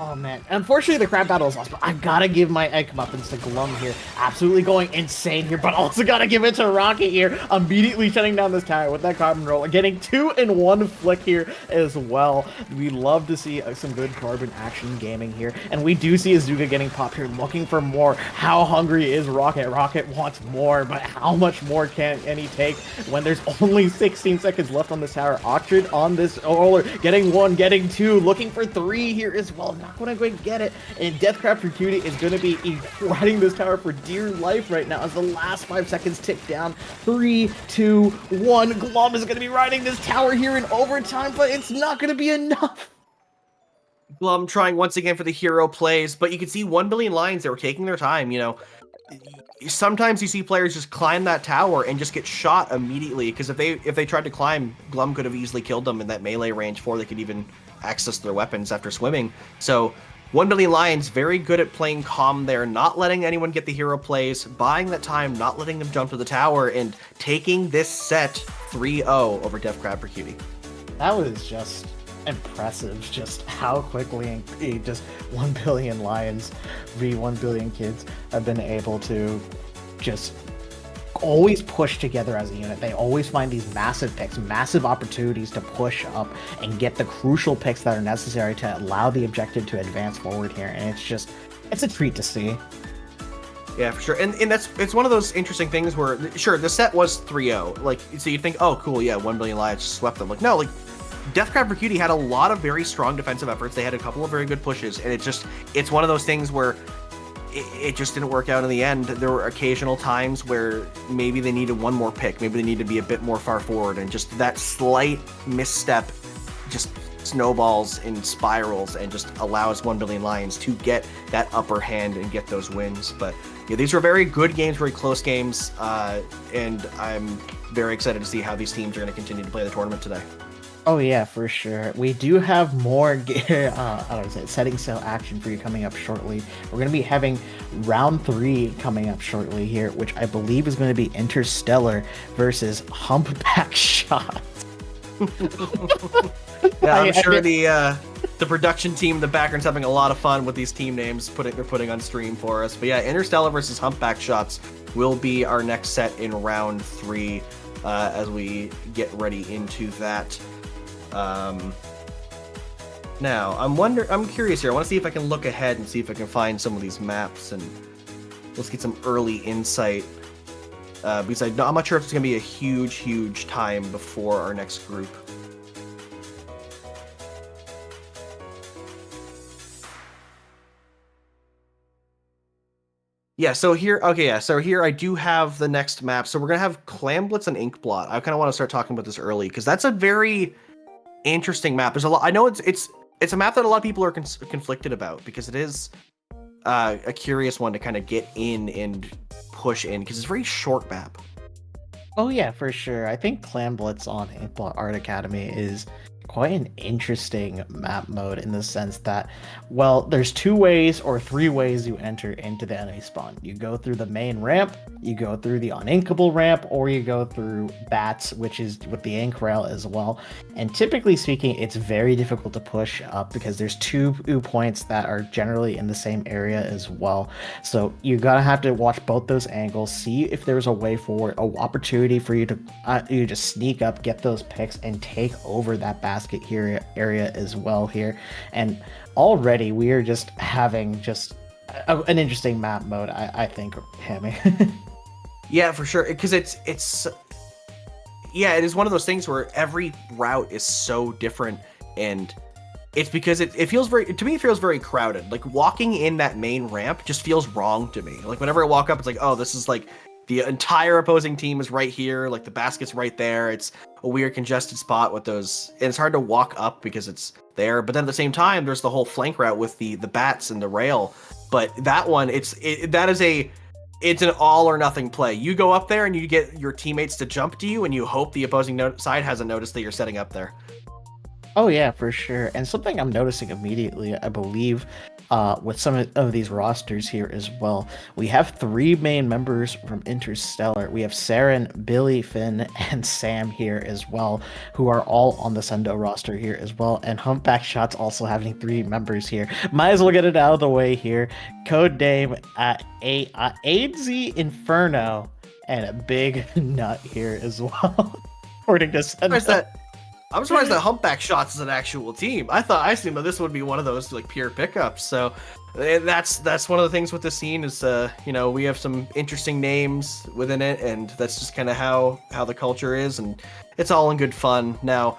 Oh man, unfortunately the crab battle is lost, but I gotta give my egg comeuppance to Glum here. Absolutely going insane here, but also gotta give it to Rocket here. Immediately shutting down this tower with that carbon roll, getting 2 in 1 flick here as well. We love to see some good carbon action gaming here, and we do see Azuga getting popped here, looking for more. How hungry is Rocket? Rocket wants more, but how much more can he take when there's only 16 seconds left on this tower? Oxford on this roller, getting 1, getting 2, looking for 3 here as well. Not going to go and get it, and Death Crab for Cutie is going to be riding this tower for dear life right now as the last 5 seconds tick down. 3, 2, 1. Glum is going to be riding this tower here in overtime, but it's not going to be enough. Glum trying once again for the hero plays, but you can see 1 billion Lions, they were taking their time, you know. Sometimes you see players just climb that tower and just get shot immediately, because if they tried to climb, Glum could have easily killed them in that melee range before they could even access their weapons after swimming. So 1 billion Lions very good at playing calm there, not letting anyone get the hero plays, buying that time, not letting them jump to the tower, and taking this set 3-0 over Death Crab for Cutie. That was just impressive, just how quickly just 1 billion Lions v 1 billion kids have been able to just always push together as a unit. They always find these massive picks, massive opportunities to push up and get the crucial picks that are necessary to allow the objective to advance forward here, and it's a treat to see. Yeah, for sure. And it's one of those interesting things where, sure, the set was 3-0. Like, so you'd think, oh, cool, yeah, 1 billion Lions swept them. Like, no, like, Death Crab for Cutie had a lot of very strong defensive efforts. They had a couple of very good pushes, and it's one of those things where it just didn't work out in the end. There were occasional times where maybe they needed one more pick, maybe they needed to be a bit more far forward, and just that slight misstep just snowballs and spirals and just allows 1 billion Lions to get that upper hand and get those wins. But yeah, these were very good games, very close games, and I'm very excited to see how these teams are going to continue to play the tournament today. Oh yeah, for sure. We do have more setting sail action for you coming up shortly. We're going to be having round 3 coming up shortly here, which I believe is going to be Interstellar versus Humpback Shot. Yeah, I'm sure the production team in the background's having a lot of fun with these team names they're putting on stream for us. But yeah, Interstellar versus Humpback Shots will be our next set in round 3 as we get ready into that. Now I'm curious here. I want to see if I can look ahead and see if I can find some of these maps, and let's get some early insight. Because I'm not sure if it's gonna be a huge time before our next group. Yeah, so here I do have the next map. So we're gonna have Clamblitz and Inkblot. I kind of want to start talking about this early because that's a very interesting map. There's a lot. I know it's a map that a lot of people are conflicted about because it is a curious one to kind of get in and push in because it's a very short map. Oh yeah, for sure. I think Clamblitz on Inkblot Art Academy is quite an interesting map mode in the sense that, well, there's 2 ways or 3 ways you enter into the enemy spawn. You go through the main ramp, you go through the uninkable ramp, or you go through bats, which is with the ink rail as well. And typically speaking, it's very difficult to push up because there's 2 points that are generally in the same area as well. So you gotta have to watch both those angles, see if there's a way forward, an opportunity for you to just sneak up, get those picks, and take over that basket here area as well here. And already we are just having an interesting map mode, I think, Hammy. Yeah, for sure, because it is one of those things where every route is so different, and it's because it feels very crowded. Like walking in that main ramp just feels wrong to me. Like whenever I walk up, it's like, oh, this is like the entire opposing team is right here, like the basket's right there. It's a weird congested spot with those, and it's hard to walk up because it's there. But then at the same time, there's the whole flank route with the bats and the rail. But that one, that is a it's an all or nothing play. You go up there and you get your teammates to jump to you, and you hope the opposing side hasn't noticed that you're setting up there. Oh yeah, for sure. And something I'm noticing immediately, I believe, with some of these rosters here as well, we have three main members from Interstellar. We have Saren, Billy, Finn, and Sam here as well, who are all on the Sendo roster here as well. And Humpback Shots also having three members here. Might as well get it out of the way here. Code name AZ Inferno and a big nut here as well, according to Sendo. I'm surprised that Humpback Shots is an actual team. I assumed that this would be one of those like pure pickups. So that's one of the things with the scene is we have some interesting names within it, and that's just kind of how the culture is, and it's all in good fun. Now,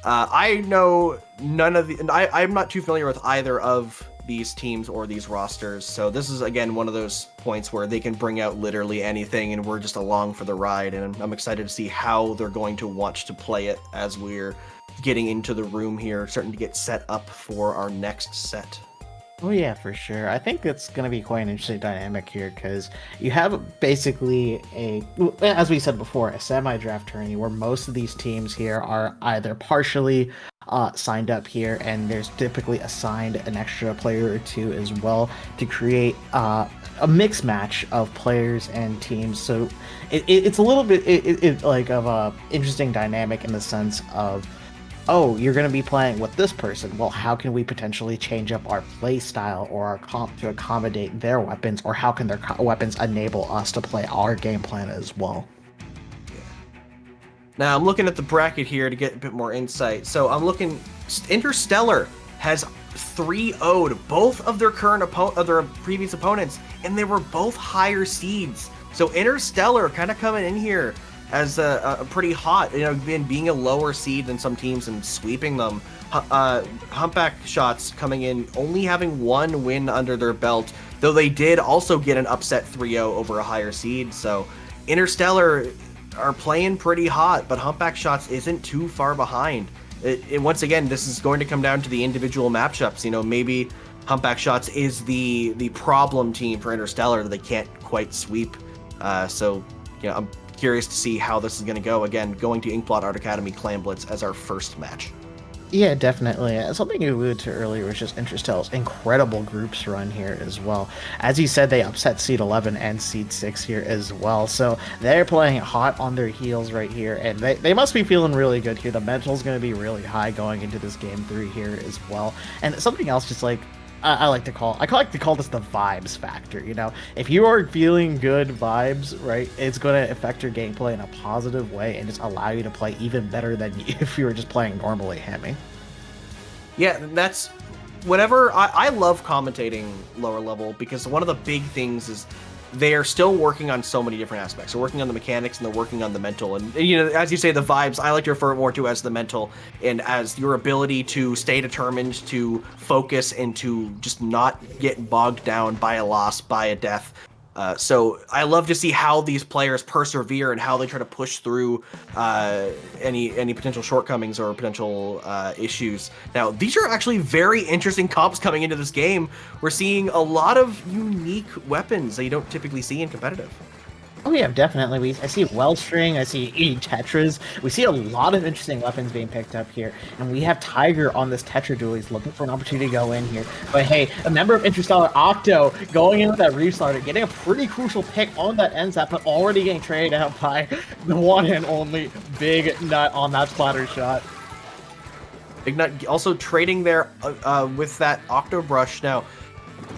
I know none of the. I'm not too familiar with either of these teams or these rosters, so this is again one of those points where they can bring out literally anything, and we're just along for the ride. And I'm excited to see how they're going to want to play it as we're getting into the room here, starting to get set up for our next set. Oh yeah, for sure. I think it's going to be quite an interesting dynamic here because you have basically as we said before, a semi-draft tourney where most of these teams here are either partially signed up here, and there's typically assigned an extra player or two as well to create a mixed match of players and teams. So it's a little bit like of a interesting dynamic in the sense of, oh, you're going to be playing with this person. Well, how can we potentially change up our play style or our comp to accommodate their weapons, or how can their weapons enable us to play our game plan as well? Now, I'm looking at the bracket here to get a bit more insight. So I'm looking, Interstellar has 3-0'd both of their their previous opponents, and they were both higher seeds. So Interstellar kind of coming in here as a pretty hot, being a lower seed than some teams and sweeping them. Humpback Shots coming in only having one win under their belt, though they did also get an upset 3-0 over a higher seed. So Interstellar are playing pretty hot, but Humpback Shots isn't too far behind. Once again, this is going to come down to the individual matchups. Maybe Humpback Shots is the problem team for Interstellar that they can't quite sweep. I'm curious to see how this is going to go. Again, going to Inkblot Art Academy Clan Blitz as our first match. Yeah, definitely. Something you alluded to earlier was just Interstellar's incredible groups run here as well. As you said, they upset Seed 11 and Seed 6 here as well. So they're playing hot on their heels right here, and they must be feeling really good here. The mental's going to be really high going into this Game 3 here as well. And something else just like I like to call this the vibes factor. If you are feeling good vibes, right, it's going to affect your gameplay in a positive way and just allow you to play even better than if you were just playing normally, Hemi. Yeah, that's whenever I love commentating lower level, because one of the big things is they are still working on so many different aspects. They're working on the mechanics and they're working on the mental. And, as you say, the vibes, I like to refer more to as the mental and as your ability to stay determined, to focus, and to just not get bogged down by a loss, by a death. So I love to see how these players persevere and how they try to push through any potential shortcomings or potential issues. Now, these are actually very interesting comps coming into this game. We're seeing a lot of unique weapons that you don't typically see in competitive. Oh yeah, definitely. I see Wellstring, I see Tetras. We see a lot of interesting weapons being picked up here. And we have Tiger on this Tetra duel. He's looking for an opportunity to go in here. But hey, a member of Interstellar, Octo, going in with that Reef Slider, getting a pretty crucial pick on that NZAP, but already getting traded out by the one and only Big Nut on that splatter shot. Big Nut also trading there with that Octo Brush. Now,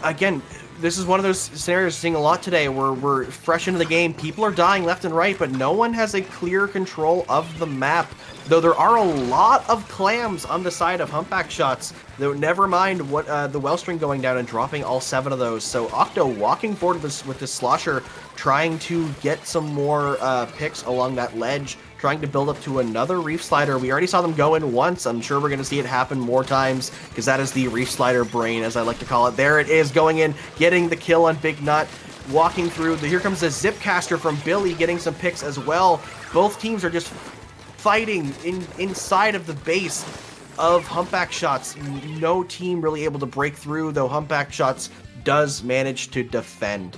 again, this is one of those scenarios seeing a lot today where we're fresh into the game. People are dying left and right, but no one has a clear control of the map. Though there are a lot of clams on the side of Humpback Shots. Though never mind what the Wellstring going down and dropping all 7 of those. So Octo walking forward with this Slosher, trying to get some more picks along that ledge, trying to build up to another Reef Slider. We already saw them go in once. I'm sure we're going to see it happen more times, because that is the Reef Slider brain, as I like to call it. There it is, going in, getting the kill on Big Nut, walking through. Here comes the Zipcaster from Billy, getting some picks as well. Both teams are just fighting inside of the base of Humpback Shots. No team really able to break through, though Humpback Shots does manage to defend.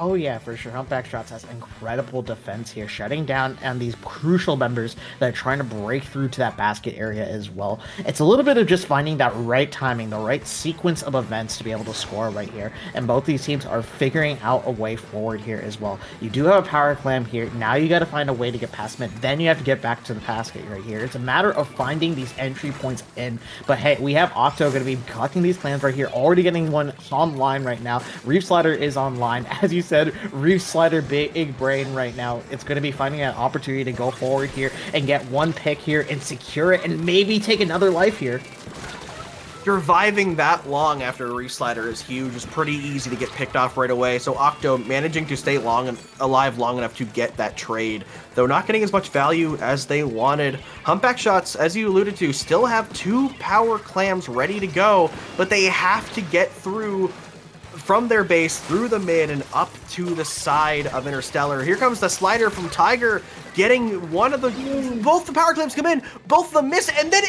Oh yeah, for sure. Humpback Shots has incredible defense here, shutting down and these crucial members that are trying to break through to that basket area as well. It's a little bit of just finding that right timing, the right sequence of events to be able to score right here. And both these teams are figuring out a way forward here as well. You do have a power clam here. Now you got to find a way to get past mid. Then you have to get back to the basket right here. It's a matter of finding these entry points in. But hey, we have Octo going to be collecting these clams right here, already getting one online right now. Reef Slider is online. As you said, Reef Slider big brain right now. It's going to be finding an opportunity to go forward here and get one pick here and secure it and maybe take another life here. Surviving that long after a Reef Slider is huge. It's pretty easy to get picked off right away. So Octo managing to stay alive long enough to get that trade, though not getting as much value as they wanted. Humpback Shots, as you alluded to, still have 2 power clams ready to go, but they have to get through from their base through the mid and up to the side of Interstellar. Here comes the slider from Tiger, getting one of the... Both the power clams come in, both of them miss, and then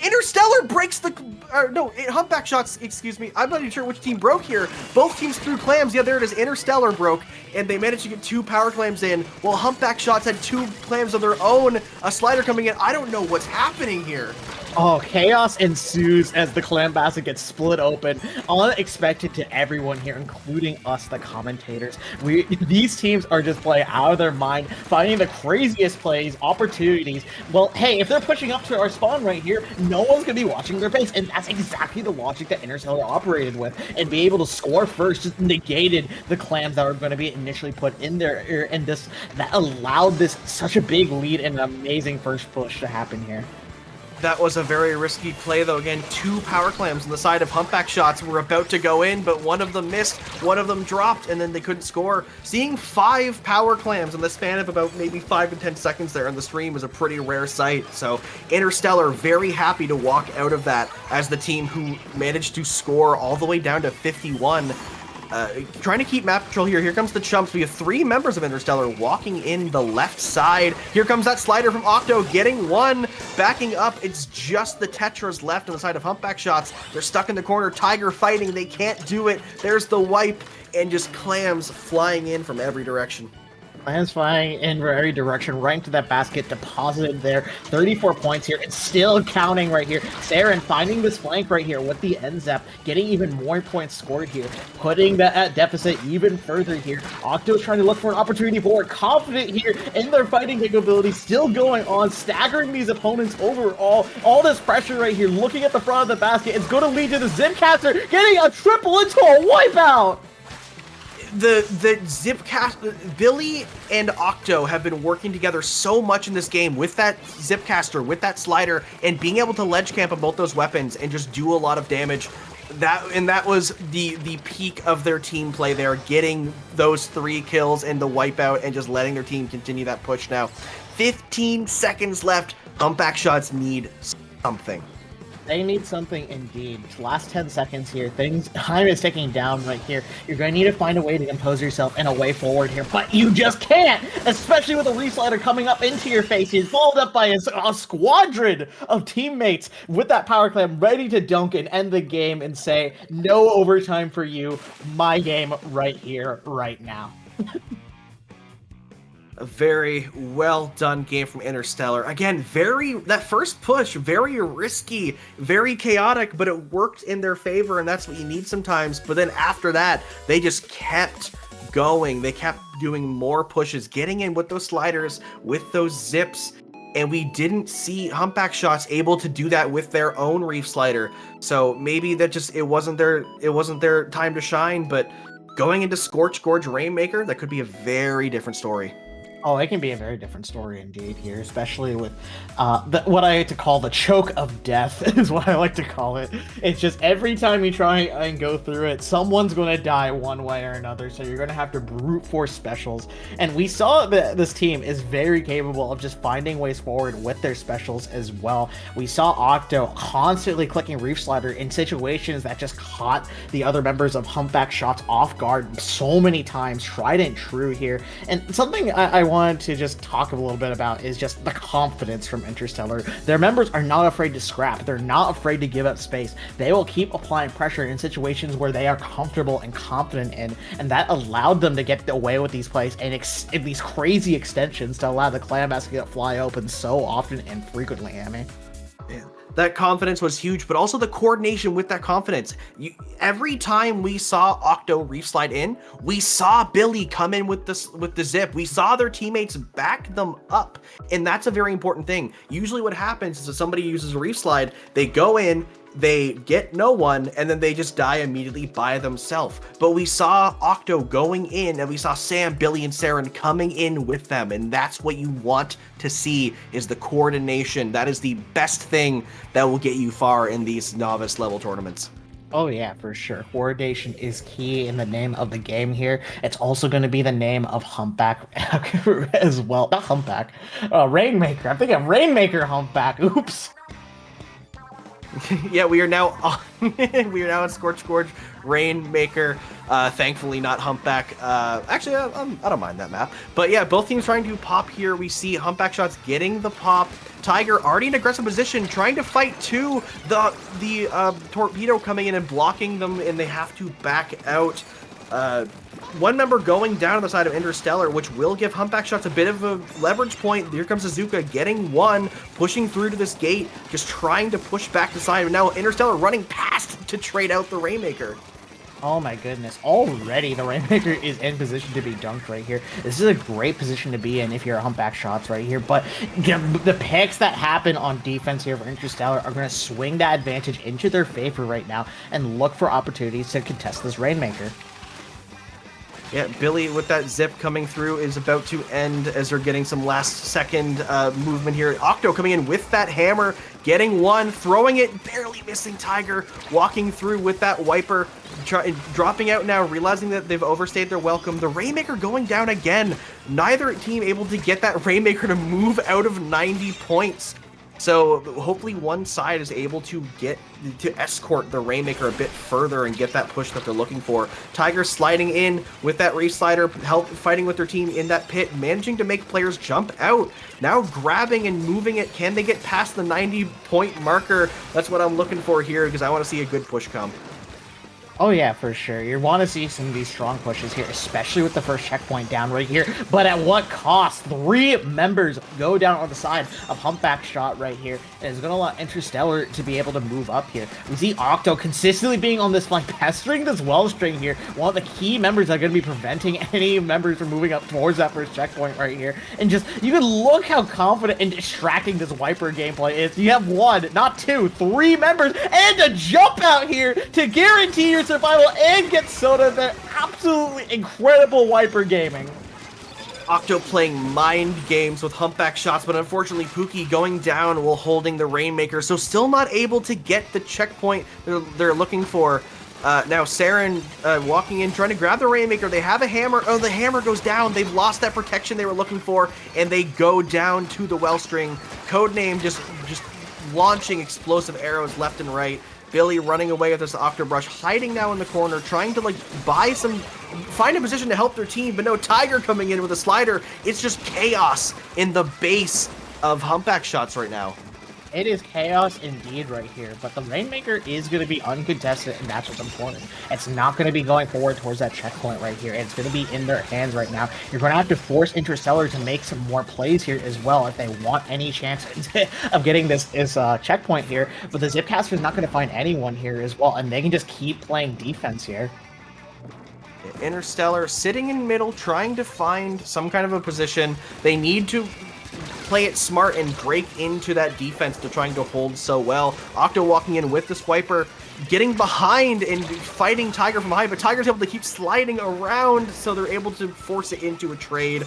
Interstellar breaks the... Humpback Shots, excuse me. I'm not even sure which team broke here. Both teams threw clams. Yeah, there it is. Interstellar broke, and they managed to get 2 power clams in, while Humpback Shots had 2 clams of their own. A slider coming in. I don't know what's happening here. Oh, chaos ensues as the clam basket gets split open, unexpected to everyone here, including us, the commentators. These teams are just playing out of their mind, finding the craziest plays, opportunities. Well, hey, if they're pushing up to our spawn right here, no one's going to be watching their base, and that's exactly the logic that Interstellar operated with, and be able to score first just negated the clams that were going to be initially put in there, and that allowed this such a big lead and an amazing first push to happen here. That was a very risky play, though. Again, 2 power clams on the side of Humpback Shots were about to go in, but one of them missed, one of them dropped, and then they couldn't score. Seeing 5 power clams in the span of about maybe 5 to 10 seconds there on the stream was a pretty rare sight. So Interstellar very happy to walk out of that as the team who managed to score all the way down to 51. Trying to keep map control here. Here comes the Chumps. We have 3 members of Interstellar walking in the left side. Here comes that slider from Octo, getting one. Backing up, it's just the Tetras left on the side of Humpback Shots. They're stuck in the corner. Tiger fighting. They can't do it. There's the wipe, and just clams flying in from every direction. Clams flying in every direction, right into that basket, deposited there. 34 points here, and still counting right here. Saren finding this flank right here with the end zap, getting even more points scored here, putting that deficit even further here. Octo's trying to look for an opportunity for it, confident here in their fighting capability, still going on, staggering these opponents overall. All this pressure right here, looking at the front of the basket, it's going to lead to the Zipcaster getting a triple into a wipeout! The Zipcaster, Billy and Octo have been working together so much in this game with that Zipcaster, with that slider, and being able to ledge camp on both those weapons and just do a lot of damage. That was the peak of their team play there, getting those 3 kills and the wipeout and just letting their team continue that push now. 15 seconds left. Humpback Shots need something. They need something indeed. Last 10 seconds here. Time is ticking down right here. You're going to need to find a way to compose yourself and a way forward here, but you just can't, especially with a Reef Slider coming up into your face. He's followed up by a squadron of teammates with that power clam ready to dunk and end the game and say, no overtime for you. My game right here, right now. A very well done game from Interstellar. Again, that first push, very risky, very chaotic, but it worked in their favor, and that's what you need sometimes. But then after that, they just kept going. They kept doing more pushes, getting in with those sliders, with those zips, and we didn't see Humpback Shots able to do that with their own Reef Slider. So maybe that just it wasn't their time to shine, but going into Scorch Gorge Rainmaker, that could be a very different story. Oh, it can be a very different story indeed here, especially with what I like to call the choke of death is what I like to call it. It's just every time you try and go through it, someone's going to die one way or another, so you're going to have to brute force specials. And we saw that this team is very capable of just finding ways forward with their specials as well. We saw Octo constantly clicking Reef Slider in situations that just caught the other members of Humpback Shots off guard so many times, tried and true here. And something I wanted to just talk a little bit about is just the confidence from Interstellar. Their members are not afraid to scrap. They're not afraid to give up space. They will keep applying pressure in situations where they are comfortable and confident in, and that allowed them to get away with these plays and in these crazy extensions to allow the clan mask to get fly open so often and frequently, Amy. Yeah. That confidence was huge, but also the coordination with that confidence. Every time we saw Octo reef slide in, we saw Billy come in with the zip. We saw their teammates back them up, and that's a very important thing. Usually what happens is if somebody uses a reef slide, they go in, they get no one, and then they just die immediately by themselves. But we saw Octo going in, and we saw Sam, Billy, and Saren coming in with them, and that's what you want to see, is the coordination. That is the best thing that will get you far in these novice level tournaments. Oh yeah, for sure. Coordination is key in the name of the game here. It's also going to be the name of Humpback as well. Not Humpback. Rainmaker. I'm thinking Rainmaker Humpback. Oops. Yeah, we are now on Scorch Gorge, Rainmaker. Thankfully, not Humpback. Actually, I don't mind that map. But yeah, both teams trying to pop here. We see Humpback Shots getting the pop. Tiger already in aggressive position, trying to fight to the torpedo coming in and blocking them, and they have to back out. One member going down on the side of Interstellar, which will give Humpback Shots a bit of a leverage point. Here comes Azuka getting one, pushing through to this gate, just trying to push back the side. And now Interstellar running past to trade out the Rainmaker. Oh my goodness, already the Rainmaker is in position to be dunked right here. This is a great position to be in if you're a Humpback Shots right here, but the picks that happen on defense here for Interstellar are going to swing that advantage into their favor right now and look for opportunities to contest this Rainmaker. Yeah, Billy with that zip coming through is about to end as they're getting some last second movement here. Octo coming in with that hammer, getting one, throwing it, barely missing Tiger, walking through with that wiper, dropping out now, realizing that they've overstayed their welcome. The Rainmaker going down again. Neither team able to get that Rainmaker to move out of 90 points. So hopefully one side is able to escort the Rainmaker a bit further and get that push that they're looking for. Tiger sliding in with that reef slider, fighting with their team in that pit, managing to make players jump out. Now grabbing and moving it. Can they get past the 90-point marker? That's what I'm looking for here, because I want to see a good push come. Oh yeah, for sure. You want to see some of these strong pushes here, especially with the first checkpoint down right here. But at what cost? 3 members go down on the side of Humpback Shot right here, and it's going to allow Interstellar to be able to move up here. We see Octo consistently being on this flank, pestering this well string here. One of the key members that are going to be preventing any members from moving up towards that first checkpoint right here. And just, you can look how confident and distracting this wiper gameplay is. You have 1, not 2, 3 members, and a jump out here to guarantee your survival and get Soda there. Absolutely incredible wiper gaming. Octo playing mind games with Humpback Shots, but unfortunately Pookie going down while holding the Rainmaker, so still not able to get the checkpoint they're looking for. Now Saren walking in, trying to grab the Rainmaker. They have a hammer. Oh, the hammer goes down. They've lost that protection they were looking for, and they go down to the Wellstring. Codename just launching explosive arrows left and right. Billy running away with this Octobrush, hiding now in the corner, trying to find a position to help their team, but no, Tiger coming in with a slider. It's just chaos in the base of Humpback Shots right now. It is chaos indeed right here, but the Rainmaker is going to be uncontested, and that's what's important. It's not going to be going forward towards that checkpoint right here, and it's going to be in their hands right now. You're going to have to force Interstellar to make some more plays here as well if they want any chance of getting this checkpoint here, but the Zipcaster is not going to find anyone here as well, and they can just keep playing defense here. Interstellar sitting in middle, trying to find some kind of a position. They need to play it smart and break into that defense they're trying to hold so well. Octo walking in with the Swiper, getting behind and fighting Tiger from behind, but Tiger's able to keep sliding around, so they're able to force it into a trade.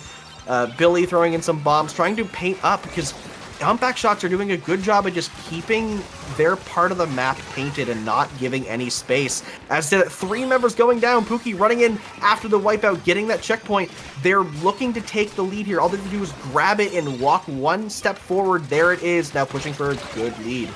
Billy throwing in some bombs, trying to paint up, because Humpback Shots are doing a good job of just keeping their part of the map painted and not giving any space. As the 3 members going down, Pookie running in after the wipeout, getting that checkpoint. They're looking to take the lead here. All they have to do is grab it and walk 1 step forward. There it is, now pushing for a good lead.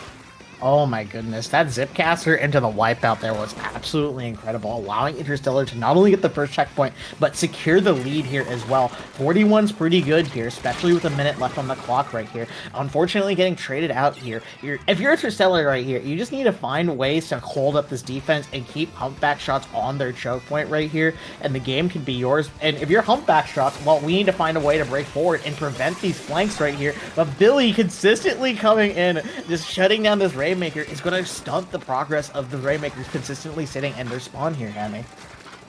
Oh my goodness, that Zipcaster into the wipeout there was absolutely incredible, allowing Interstellar to not only get the first checkpoint, but secure the lead here as well. 41's pretty good here, especially with a minute left on the clock right here. Unfortunately, getting traded out here. If you're Interstellar right here, you just need to find ways to hold up this defense and keep humpback shots on their choke point right here, and the game can be yours. And if you're humpback shots, well, we need to find a way to break forward and prevent these flanks right here. But Billy consistently coming in, just shutting down this Rainmaker is going to stunt the progress of the Rainmakers consistently sitting in their spawn here, Hammy.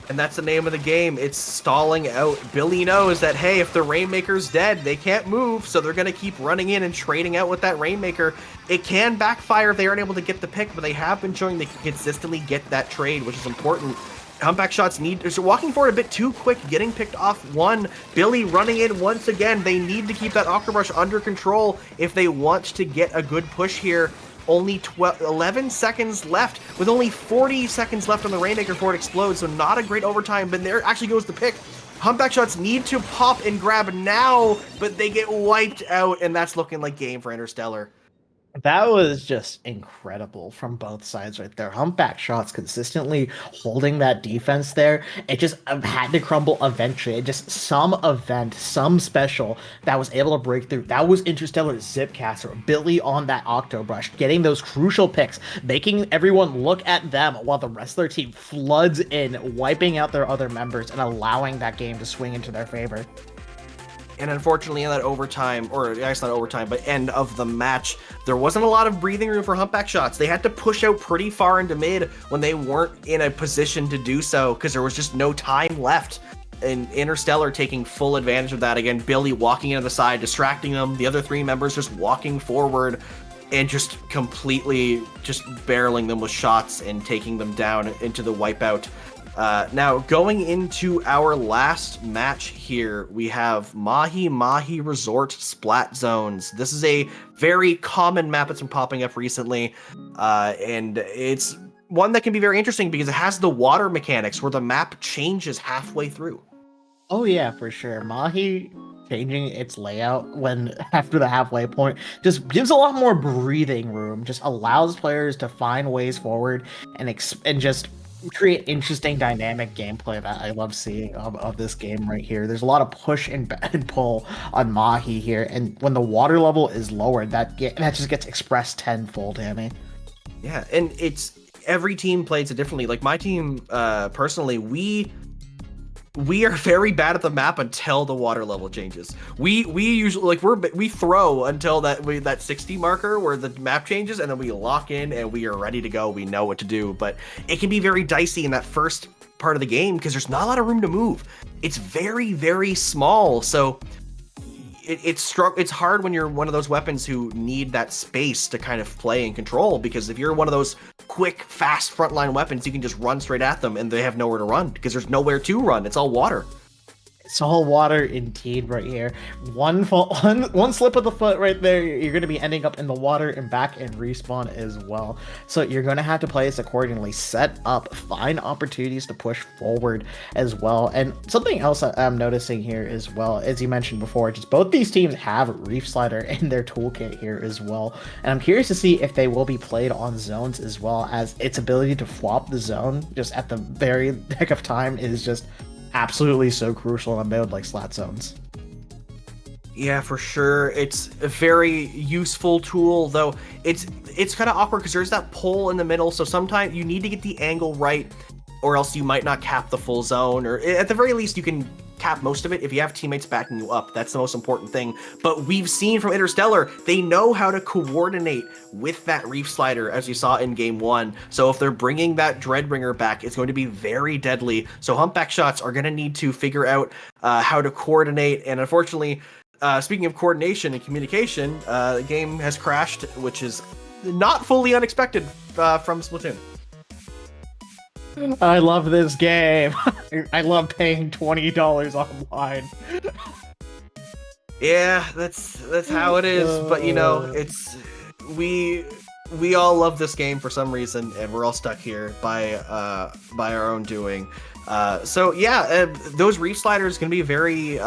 And that's the name of the game. It's stalling out. Billy knows that, hey, if the Rainmaker's dead, they can't move, so they're going to keep running in and trading out with that Rainmaker. It can backfire if they aren't able to get the pick, but they have been showing they can consistently get that trade, which is important. Humpback shots so walking forward a bit too quick, getting picked off one. Billy running in once again. They need to keep that Octo Rush under control if they want to get a good push here. Only 11 seconds left, with only 40 seconds left on the Rainmaker before it explodes, so not a great overtime, but there actually goes the pick. Humpback shots need to pop and grab now, but they get wiped out, and that's looking like game for Interstellar. That was just incredible from both sides right there. Humpback shots consistently holding that defense there. It just had to crumble eventually. It just some event, some special that was able to break through. That was Interstellar Zipcaster, Billy on that Octobrush, getting those crucial picks, making everyone look at them while the rest of their team floods in, wiping out their other members and allowing that game to swing into their favor. And unfortunately, in that overtime, or I guess not overtime, but end of the match, there wasn't a lot of breathing room for humpback shots. They had to push out pretty far into mid when they weren't in a position to do so because there was just no time left. And Interstellar taking full advantage of that. Again, Billy walking into the side, distracting them. The other three members just walking forward and just completely just barreling them with shots and taking them down into the wipeout. Now, going into our last match here, we have Mahi Mahi Resort Splat Zones. This is a very common map that's been popping up recently, and it's one that can be very interesting because it has the water mechanics where the map changes halfway through. Oh yeah, for sure. Mahi changing its layout when after the halfway point just gives a lot more breathing room, just allows players to find ways forward and just create interesting dynamic gameplay that I love seeing of this game right here. There's a lot of push and pull on Mahi here, and when the water level is lowered, that just gets expressed tenfold, Hammy. Yeah, and it's every team plays it differently. Like my team, personally, we are very bad at the map until the water level changes. We usually we throw until that 60 marker where the map changes, and then we lock in and we are ready to go. We know what to do, but it can be very dicey in that first part of the game because there's not a lot of room to move. It's very, very small, so it's hard when you're one of those weapons who need that space to kind of play and control, because if you're one of those quick, fast frontline weapons, you can just run straight at them and they have nowhere to run because there's nowhere to run. It's all water. It's all water indeed right here. One slip of the foot right there, you're going to be ending up in the water and back and respawn as well. So you're going to have to play this accordingly, set up, find opportunities to push forward as well. And something else I'm noticing here as well, as you mentioned before, just both these teams have Reef Slider in their toolkit here as well. And I'm curious to see if they will be played on zones as well, as its ability to flop the zone just at the very nick of time is just absolutely so crucial on a build like Slat Zones. Yeah, for sure. It's a very useful tool, though it's kind of awkward because there's that pole in the middle, so sometimes you need to get the angle right, or else you might not cap the full zone, or at the very least you can cap most of it if you have teammates backing you up. That's the most important thing. But we've seen from Interstellar, they know how to coordinate with that Reef Slider, as you saw in game 1. So if they're bringing that Dreadbringer back, it's going to be very deadly. So humpback shots are going to need to figure out how to coordinate. And unfortunately, speaking of coordination and communication, the game has crashed, which is not fully unexpected from Splatoon. I love this game. I love paying $20 online. Yeah, that's how it is. But you know, it's we all love this game for some reason, and we're all stuck here by our own doing. So yeah, those Reef Sliders can be very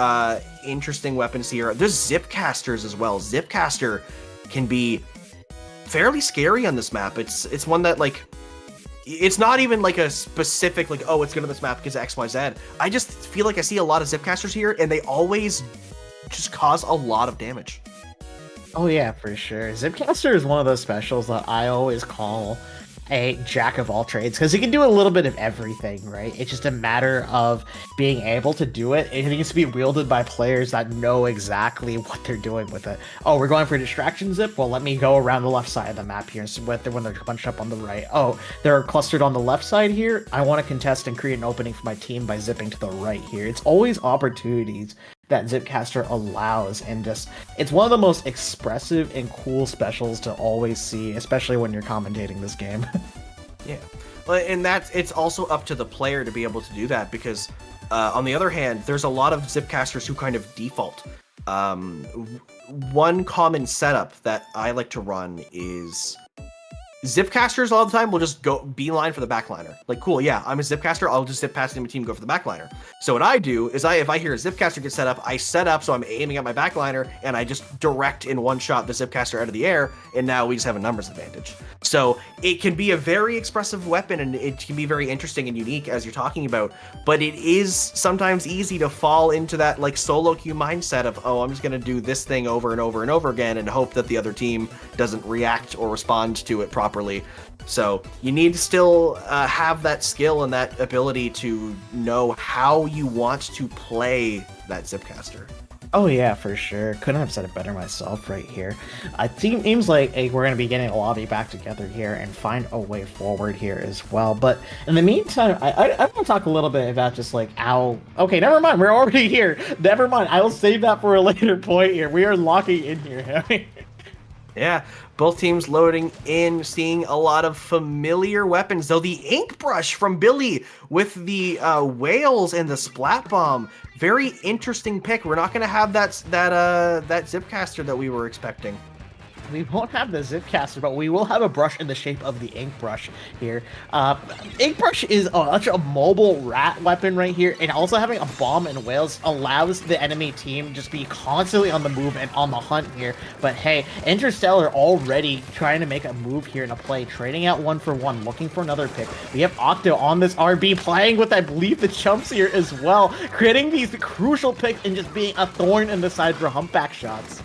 interesting weapons here. There's Zipcasters as well. Zipcaster can be fairly scary on this map. It's one that, like, it's not even like a specific, like, oh, it's good on this map because XYZ. I just feel like I see a lot of Zipcasters here, and they always just cause a lot of damage. Oh yeah, for sure. Zipcaster is one of those specials that I always call a jack of all trades, because he can do a little bit of everything, right? It's just a matter of being able to do it. It needs to be wielded by players that know exactly what they're doing with it. Oh, we're going for a distraction zip? Well, let me go around the left side of the map here when they're bunched up on the right. Oh, they're clustered on the left side here? I want to contest and create an opening for my team by zipping to the right here. It's always opportunities that Zipcaster allows, and just it's one of the most expressive and cool specials to always see, especially when you're commentating this game. Yeah, and it's also up to the player to be able to do that, because on the other hand, there's a lot of Zipcasters who kind of default. One common setup that I like to run is Zipcasters all the time will just go beeline for the backliner. Like, cool, yeah, I'm a Zipcaster, I'll just zip past my team and go for the backliner. So what I do is if I hear a Zipcaster get set up, I set up so I'm aiming at my backliner, and I just direct in one shot the Zipcaster out of the air, and now we just have a numbers advantage. So it can be a very expressive weapon, and it can be very interesting and unique, as you're talking about, but it is sometimes easy to fall into that, like, solo queue mindset of, oh, I'm just gonna do this thing over and over and over again and hope that the other team doesn't react or respond to it properly. So you need to still have that skill and that ability to know how you want to play that Zipcaster. Oh yeah, for sure. Couldn't have said it better myself right here. I think it seems like we're going to be getting a lobby back together here and find a way forward here as well. But in the meantime, I want to talk a little bit about just like how... Okay, never mind. We're already here. Never mind. I will save that for a later point here. We are locking in here. Yeah, both teams loading in, seeing a lot of familiar weapons, though the ink brush from Billy with the whales and the splat bomb, very interesting pick. We're not going to have that Zipcaster that we were expecting. We won't have the Zipcaster, but we will have a brush in the shape of the ink brush here. Ink brush is such a mobile rat weapon right here, and also having a bomb and whales allows the enemy team just be constantly on the move and on the hunt here. But hey, Interstellar already trying to make a move here in a play, trading out 1-for-1, looking for another pick. We have Octo on this RB, playing with, I believe, the chumps here as well, creating these crucial picks and just being a thorn in the side for humpback shots.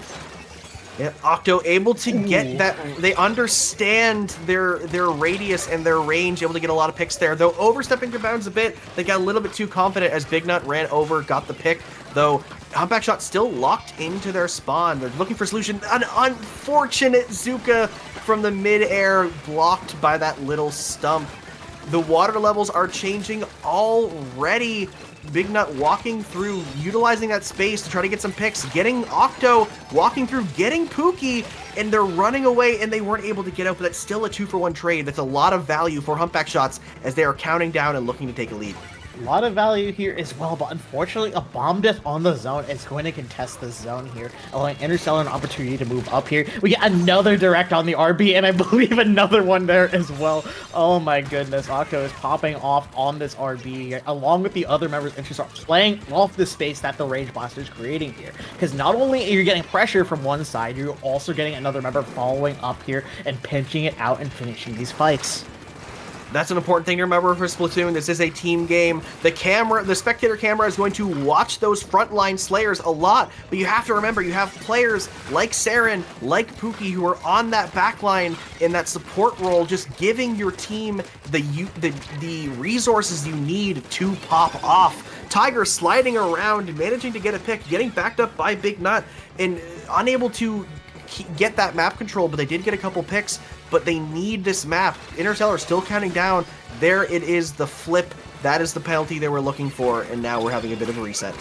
Yeah, Octo able to get that. They understand their radius and their range, able to get a lot of picks there. Though overstepping their bounds a bit, they got a little bit too confident as Big Nut ran over, got the pick. Though Humpback Shot still locked into their spawn. They're looking for a solution. An unfortunate Zuka from the mid-air, blocked by that little stump. The water levels are changing already. Big Nut walking through, utilizing that space to try to get some picks, getting Octo, walking through, getting Pookie, and they're running away, and they weren't able to get out, but that's still a 2-for-1 trade. That's a lot of value for Humpback Shots as they are counting down and looking to take a lead. A lot of value here as well, but unfortunately a bomb death on the zone is going to contest the zone here, allowing Interstellar an opportunity to move up here. We get another direct on the RB, and I believe another one there as well. Oh my goodness, Octo is popping off on this RB here, along with the other members of Interstellar, playing off the space that the Rage Blaster is creating here. Because not only are you getting pressure from one side, you're also getting another member following up here and pinching it out and finishing these fights. That's an important thing to remember for Splatoon. This is a team game. The spectator camera is going to watch those frontline Slayers a lot, but you have to remember you have players like Saren, like Pookie, who are on that backline in that support role, just giving your team the resources you need to pop off. Tiger sliding around, managing to get a pick, getting backed up by Big Nut, and unable to get that map control, but they did get a couple picks. But they need this map. Interstellar still counting down. There it is, the flip. That is the penalty they were looking for, and now we're having a bit of a reset.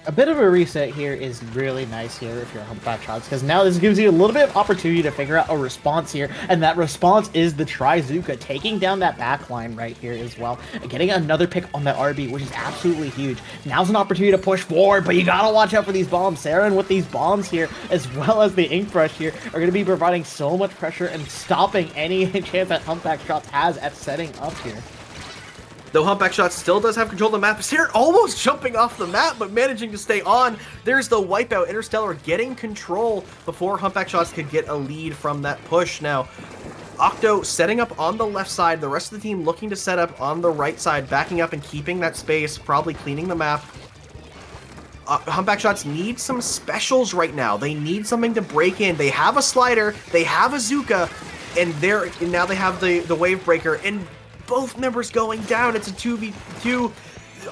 A bit of a reset here is really nice here if you're Humpback Shots, because now this gives you a little bit of opportunity to figure out a response here, and that response is the Trizuka, taking down that backline right here as well, and getting another pick on that RB, which is absolutely huge. Now's an opportunity to push forward, but you gotta watch out for these bombs. Saren with these bombs here, as well as the ink brush here, are gonna be providing so much pressure and stopping any chance that Humpback Shots has at setting up here. Though Humpback Shot still does have control of the map. Sarin almost jumping off the map, but managing to stay on. There's the wipeout. Interstellar getting control before Humpback Shots could get a lead from that push. Now, Octo setting up on the left side. The rest of the team looking to set up on the right side, backing up and keeping that space, probably cleaning the map. Humpback Shots need some specials right now. They need something to break in. They have a slider, they have a Zuka, and now they have the Wave Breaker, and both members going down. It's a 2v2.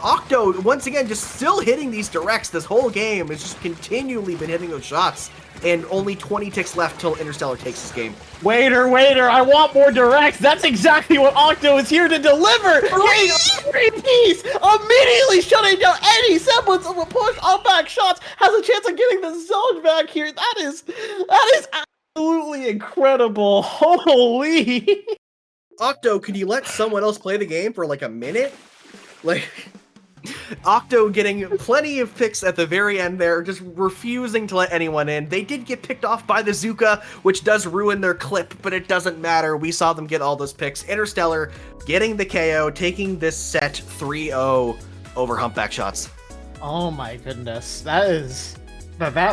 Octo, once again, just still hitting these directs this whole game. It's just continually been hitting those shots. And only 20 ticks left till Interstellar takes this game. Waiter, I want more directs. That's exactly what Octo is here to deliver. Getting a free piece, immediately shutting down any semblance of a push. Humpback Shots has a chance of getting the zone back here. That is absolutely incredible. Holy. Octo, could you let someone else play the game for like a minute? Like, Octo getting plenty of picks at the very end there, just refusing to let anyone in. They did get picked off by the Zuka, which does ruin their clip, but it doesn't matter. We saw them get all those picks. Interstellar getting the KO, taking this set 3-0 over Humpback Shots. Oh my goodness, that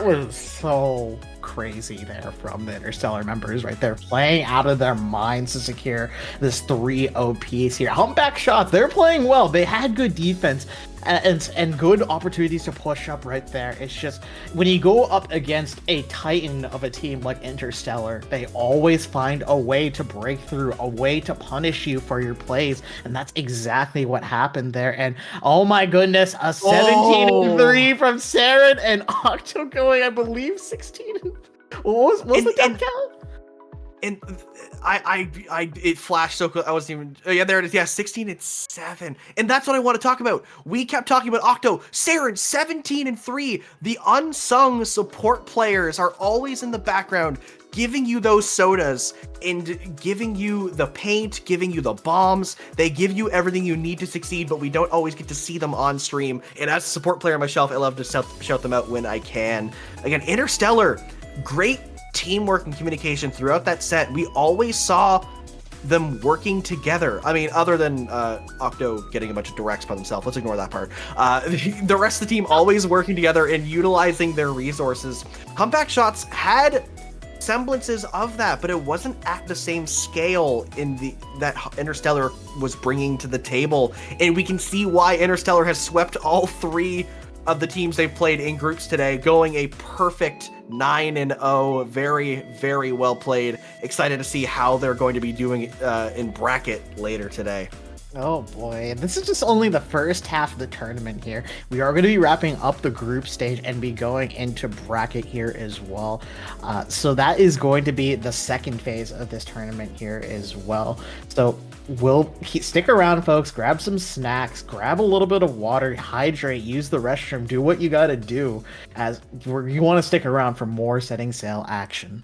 was so crazy there from the Interstellar members right there, playing out of their minds to secure this 3-0 piece here. Humpback Shots, they're playing well. They had good defense and good opportunities to push up right there. It's just when you go up against a titan of a team like Interstellar, they always find a way to break through, a way to punish you for your plays, and that's exactly what happened there. And oh my goodness, a 17-3 from Sarin, and Octo going, I believe, 16. What was the death count? And it flashed so quick. I wasn't even. Yeah, there it is. Yeah, 16-7, and that's what I want to talk about. We kept talking about Octo, Sarin, 17-3. The unsung support players are always in the background, giving you those sodas and giving you the paint, giving you the bombs. They give you everything you need to succeed, but we don't always get to see them on stream. And as a support player myself, I love to shout them out when I can. Again, Interstellar, great teamwork and communication throughout that set. We always saw them working together. I mean, other than Octo getting a bunch of directs by themselves, let's ignore that part. The rest of the team always working together and utilizing their resources. Humpback Shots had semblances of that, but it wasn't at the same scale that Interstellar was bringing to the table. And we can see why Interstellar has swept all three of the teams they've played in groups today, going a perfect 9-0. Very, very well played. Excited to see how they're going to be doing in bracket later today. Oh boy, this is just only the first half of the tournament here. We are going to be wrapping up the group stage and be going into bracket here as well. So that is going to be the second phase of this tournament here as well. So stick around, folks. Grab some snacks, grab a little bit of water, hydrate, use the restroom, do what you got to do, as you want to stick around for more Setting Sail action.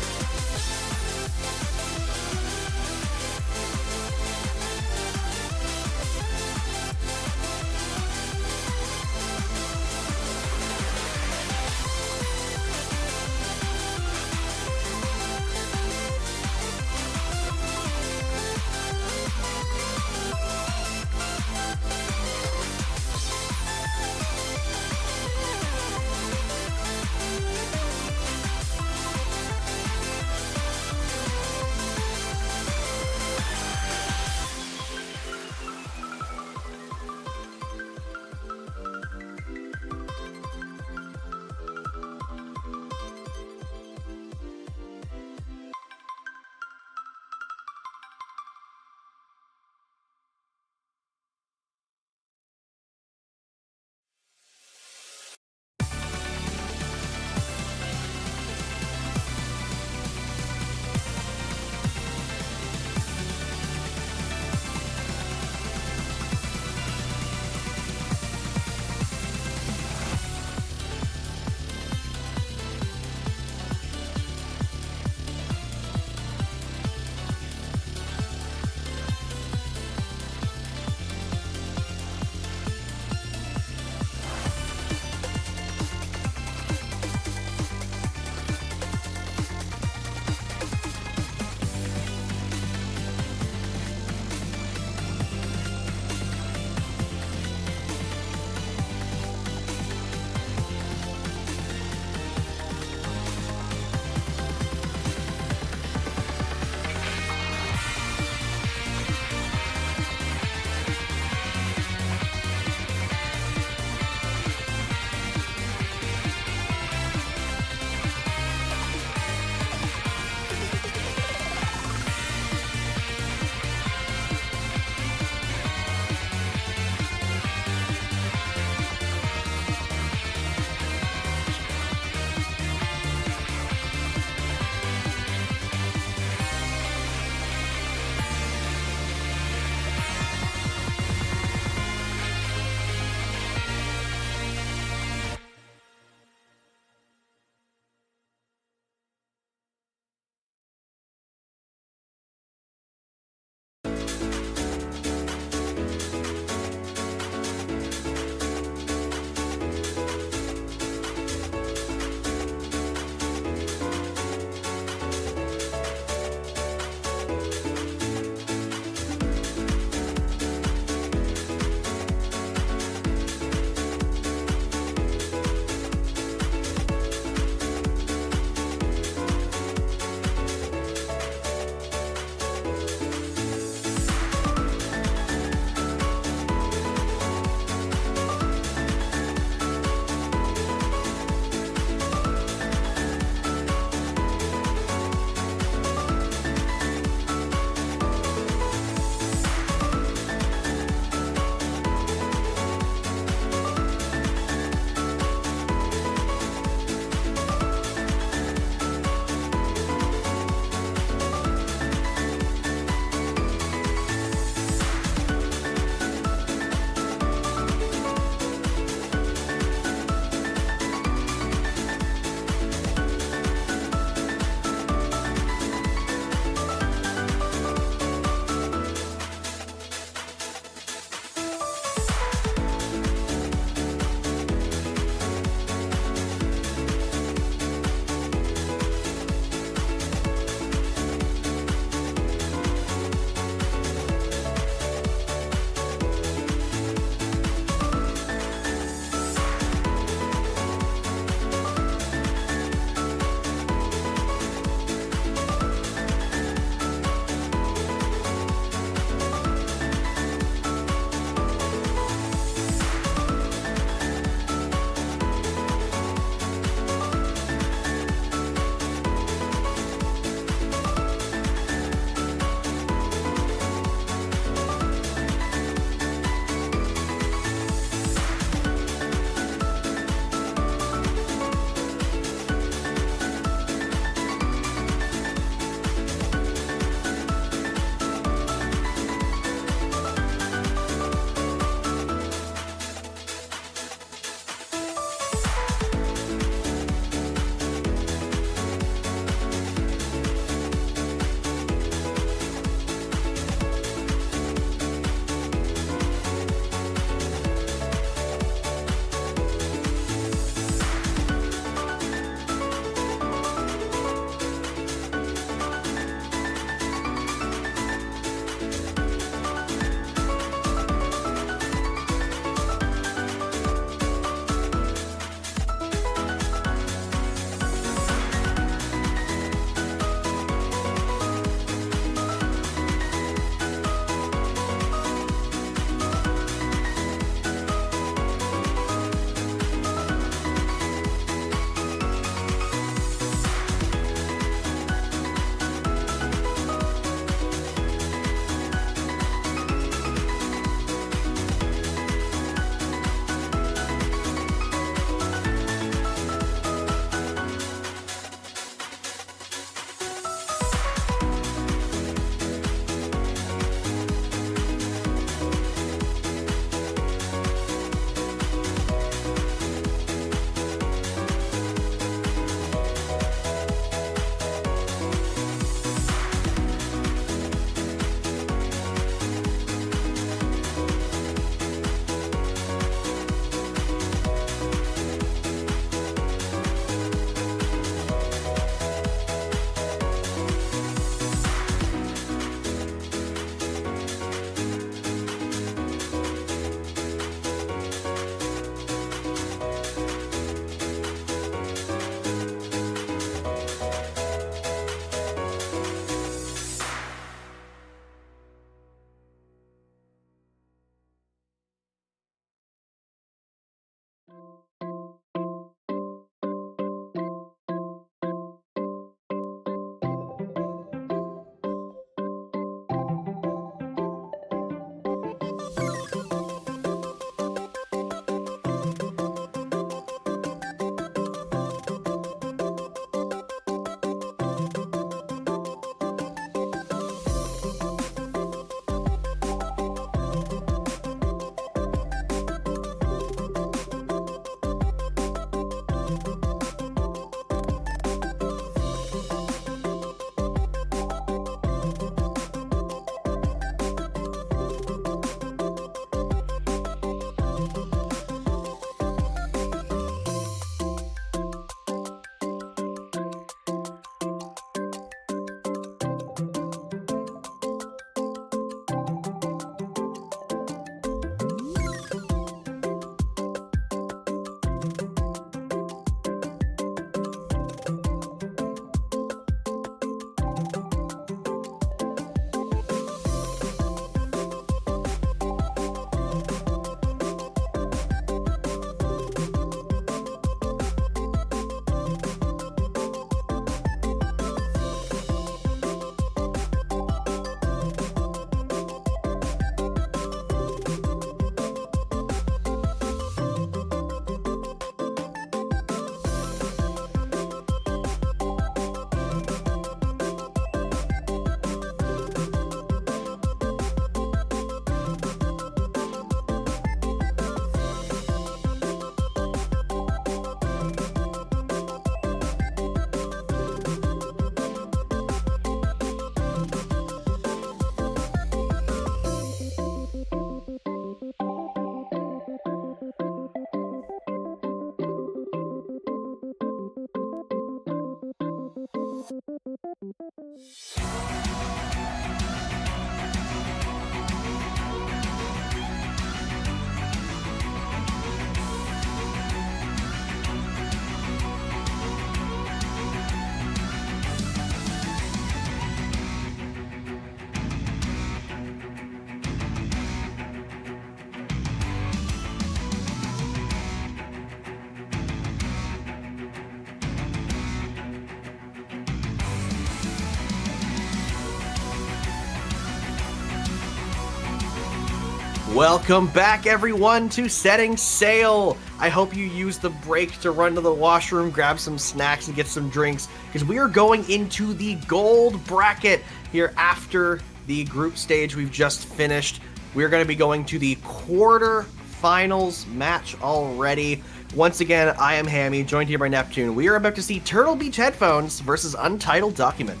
Welcome back, everyone, to Setting Sail. I hope you use the break to run to the washroom, grab some snacks, and get some drinks, because we are going into the gold bracket here after the group stage we've just finished. We're going to be going to the quarter-finals match already. Once again, I am Hammy, joined here by Neptune. We are about to see Turtle Beach Headphones versus Untitled Document.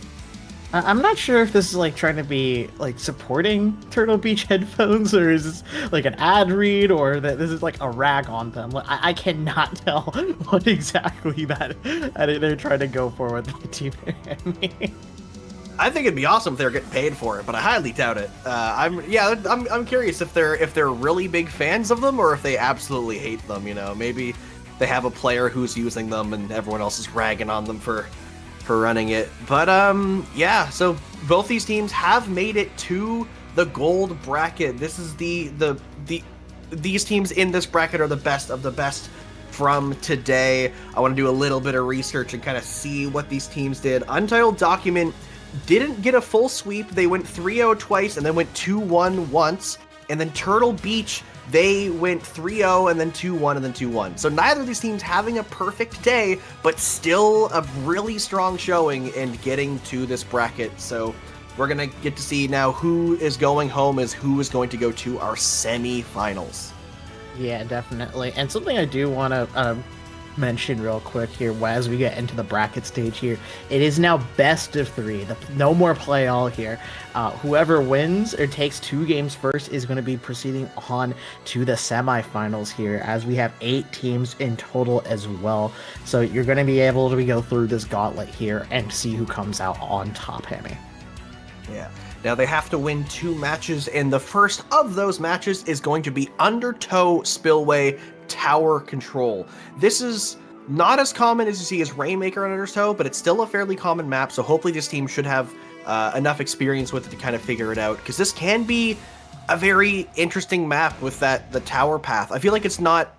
I'm not sure if this is like trying to be like supporting Turtle Beach Headphones, or is this like an ad read, or that this is like a rag on them. I cannot tell what exactly that they're trying to go for with the team. I think it'd be awesome if they're getting paid for it, but I highly doubt it. I'm curious if they're really big fans of them or if they absolutely hate them. You know, maybe they have a player who's using them and everyone else is ragging on them for running it. But yeah, so both these teams have made it to the gold bracket. This is these teams in this bracket are the best of the best from today. I want to do a little bit of research and kind of see what these teams did. Untitled Document didn't get a full sweep. They went 3-0 twice and then went 2-1 once. And then Turtle Beach, they went 3-0 and then 2-1 and then 2-1. So neither of these teams having a perfect day, but still a really strong showing and getting to this bracket. So we're going to get to see now who is going home as who is going to go to our semi-finals. Yeah, definitely. And something I do want to mention real quick here as we get into the bracket stage here, it is now best of 3. No more play all here. Whoever wins or takes 2 games first is going to be proceeding on to the semifinals here, as we have 8 teams in total as well. So you're going to be able to go through this gauntlet here and see who comes out on top, Hammy. Yeah. Now they have to win 2 matches, and the first of those matches is going to be Undertow Spillway Tower Control. This is not as common as you see as Rainmaker on Undertow, but it's still a fairly common map, so hopefully this team should have enough experience with it to kind of figure it out, because this can be a very interesting map with the tower path. I feel like it's not...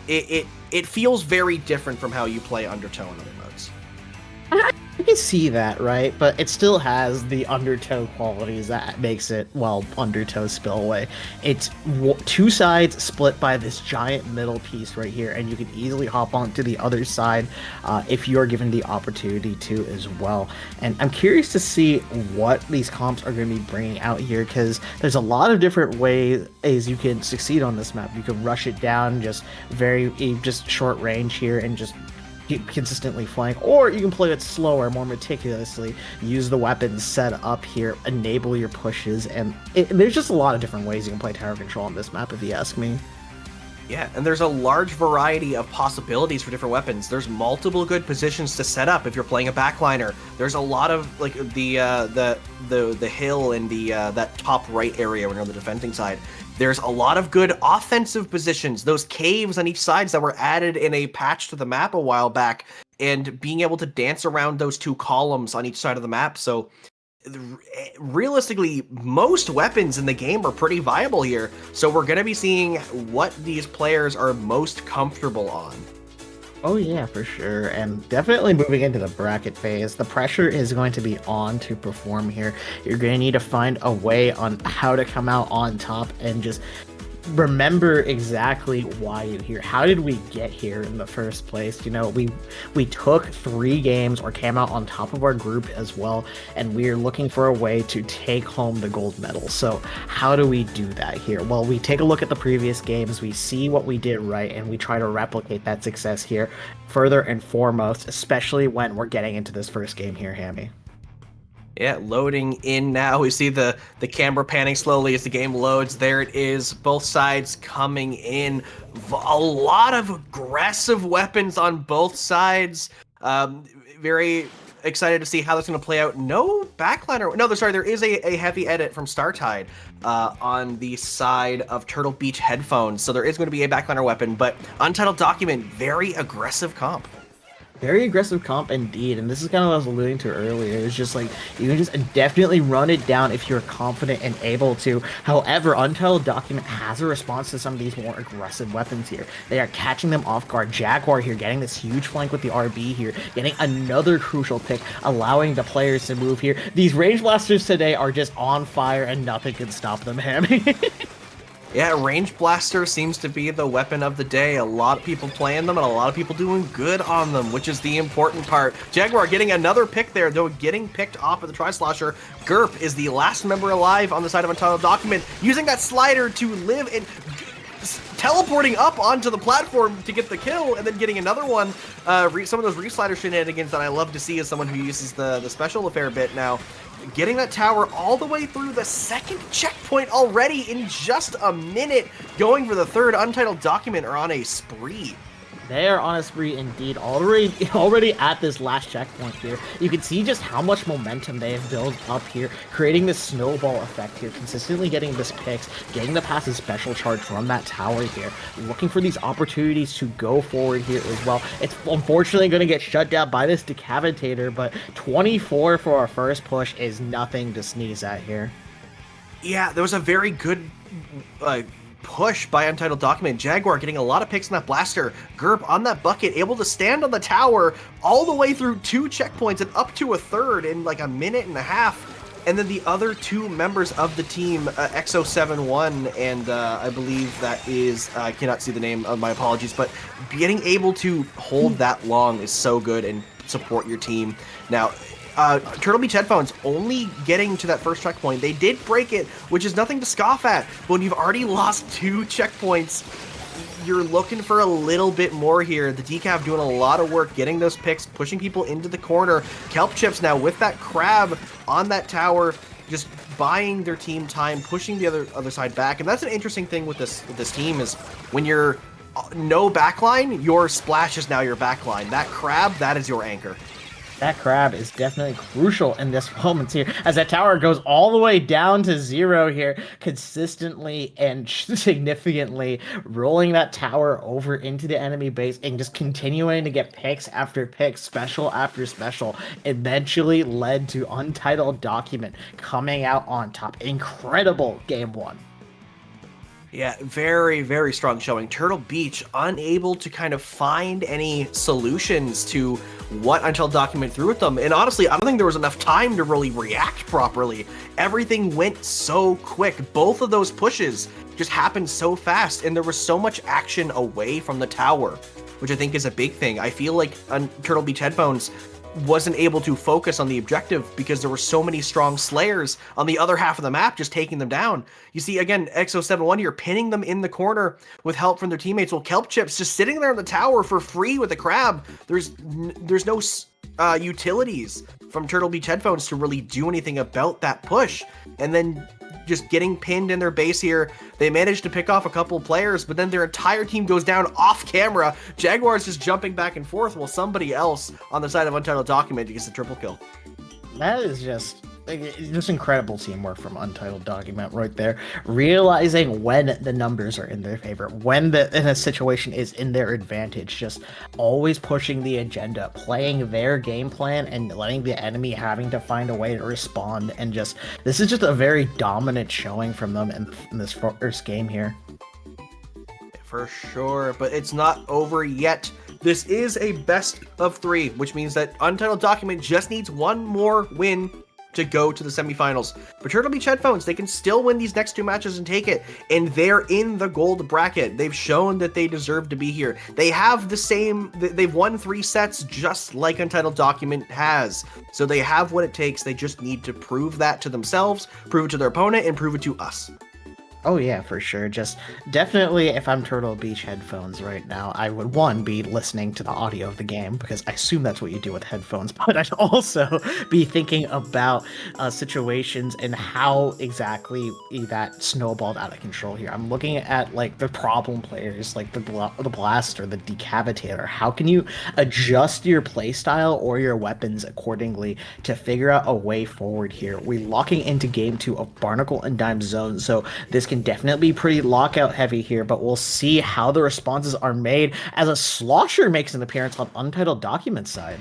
It feels very different from how you play Undertow in other modes. I can see that, right? But it still has the Undertow qualities that makes it, well, Undertow Spillway. It's 2 sides split by this giant middle piece right here, and you can easily hop onto the other side if you're given the opportunity to as well. And I'm curious to see what these comps are going to be bringing out here, because there's a lot of different ways you can succeed on this map. You can rush it down just short range here and just consistently flank, or you can play it slower, more meticulously, use the weapons set up here, enable your pushes, and there's just a lot of different ways you can play tower control on this map, if you ask me. Yeah, and there's a large variety of possibilities for different weapons. There's multiple good positions to set up if you're playing a backliner. There's a lot of like the hill and that top right area when you're on the defending side. There's a lot of good offensive positions. Those caves on each side that were added in a patch to the map a while back, and being able to dance around those 2 columns on each side of the map. So realistically, most weapons in the game are pretty viable here. So we're going to be seeing what these players are most comfortable on. Oh yeah, for sure. And definitely moving into the bracket phase, the pressure is going to be on to perform here. You're going to need to find a way on how to come out on top and just remember exactly why you're here. How did we get here in the first place? You know, we took 3 games or came out on top of our group as well, and we're looking for a way to take home the gold medal. So how do we do that here? Well, we take a look at the previous games, we see what we did right, and we try to replicate that success here further and foremost, especially when we're getting into this first game here, Hammy. Yeah, loading in now. We see the camera panning slowly as the game loads. There it is, both sides coming in. A lot of aggressive weapons on both sides. Very excited to see how that's going to play out. No backliner. No, there is a heavy edit from Startide on the side of Turtle Beach Headphones. So there is going to be a backliner weapon, but Untitled Document, very aggressive comp. Very aggressive comp indeed, and this is kind of what I was alluding to earlier. It's just like, you can just definitely run it down if you're confident and able to. However, Untitled Document has a response to some of these more aggressive weapons here. They are catching them off guard. Jaguar here getting this huge flank with the RB here, getting another crucial pick, allowing the players to move here. These Range Blasters today are just on fire and nothing can stop them, Hammy. Yeah, range blaster seems to be the weapon of the day. A lot of people playing them and a lot of people doing good on them, which is the important part. Jaguar getting another pick there, though getting picked off of the Tri-Slosher. Gerp is the last member alive on the side of Untitled Document, using that slider to live and teleporting up onto the platform to get the kill, and then getting another one. Some of those re-slider shenanigans that I love to see as someone who uses the special a fair bit now. Getting that tower all the way through the second checkpoint already in just a minute. Going for the third. Untitled Document are on a spree. They are on a spree indeed, already at this last checkpoint here. You can see just how much momentum they have built up here, creating this snowball effect here, consistently getting this picks, getting the passive special charge from that tower here, looking for these opportunities to go forward here as well. It's unfortunately going to get shut down by this decapitator, but 24 for our first push is nothing to sneeze at here. Yeah, there was a very good push by Untitled Document. Jaguar getting a lot of picks on that blaster. Gerp on that bucket, able to stand on the tower all the way through 2 checkpoints and up to a third in like a minute and a half. And then the other 2 members of the team, Exo71, and I believe that is, I cannot see the name, my apologies, but getting able to hold that long is so good and support your team. Now, Turtle Beach Headphones only getting to that first checkpoint. They did break it, which is nothing to scoff at. But when you've already lost 2 checkpoints, you're looking for a little bit more here. The decaf doing a lot of work, getting those picks, pushing people into the corner. Kelp Chips now with that crab on that tower, just buying their team time, pushing the other side back. And that's an interesting thing with this team is when you're no backline, your splash is now your backline. That crab, that is your anchor. That crab is definitely crucial in this moment here, as that tower goes all the way down to 0 here, consistently and significantly rolling that tower over into the enemy base and just continuing to get picks after picks, special after special, eventually led to Untitled Document coming out on top. Incredible game 1. Yeah, very, very strong showing. Turtle Beach unable to kind of find any solutions to what Untitled Document threw at them. And honestly, I don't think there was enough time to really react properly. Everything went so quick. Both of those pushes just happened so fast, and there was so much action away from the tower, which I think is a big thing. I feel like Turtle Beach Headphones wasn't able to focus on the objective because there were so many strong slayers on the other half of the map just taking them down. You see, again, Exo71 here pinning them in the corner with help from their teammates, while Kelp Chips just sitting there in the tower for free with a crab. There's no utilities from Turtle Beach Headphones to really do anything about that push. And then just getting pinned in their base here. They managed to pick off a couple players, but then their entire team goes down off camera. Jaguars just jumping back and forth while somebody else on the side of Untitled Document gets the triple kill. That is just incredible teamwork from Untitled Document right there. Realizing when the numbers are in their favor, when in a situation is in their advantage, just always pushing the agenda, playing their game plan, and letting the enemy having to find a way to respond. And just, this is just a very dominant showing from them in this first game here. For sure, but it's not over yet. This is a best of 3, which means that Untitled Document just needs one more win to go to the semifinals. For Turtle Beach Headphones, they can still win these next 2 matches and take it, and they're in the gold bracket. They've shown that they deserve to be here. They have they've won 3 sets just like Untitled Document has. So they have what it takes. They just need to prove that to themselves, prove it to their opponent, and prove it to us. Oh yeah, for sure. Just definitely, if I'm Turtle Beach Headphones right now, I would, 1, be listening to the audio of the game, because I assume that's what you do with headphones, but I'd also be thinking about situations and how exactly that snowballed out of control here. I'm looking at like the problem players, like the Blaster, the Decapitator. How can you adjust your playstyle or your weapons accordingly to figure out a way forward here? We're locking into game 2 of Barnacle and Dime Zone, so this can definitely be pretty lockout heavy here, but we'll see how the responses are made as a Slosher makes an appearance on Untitled Document side.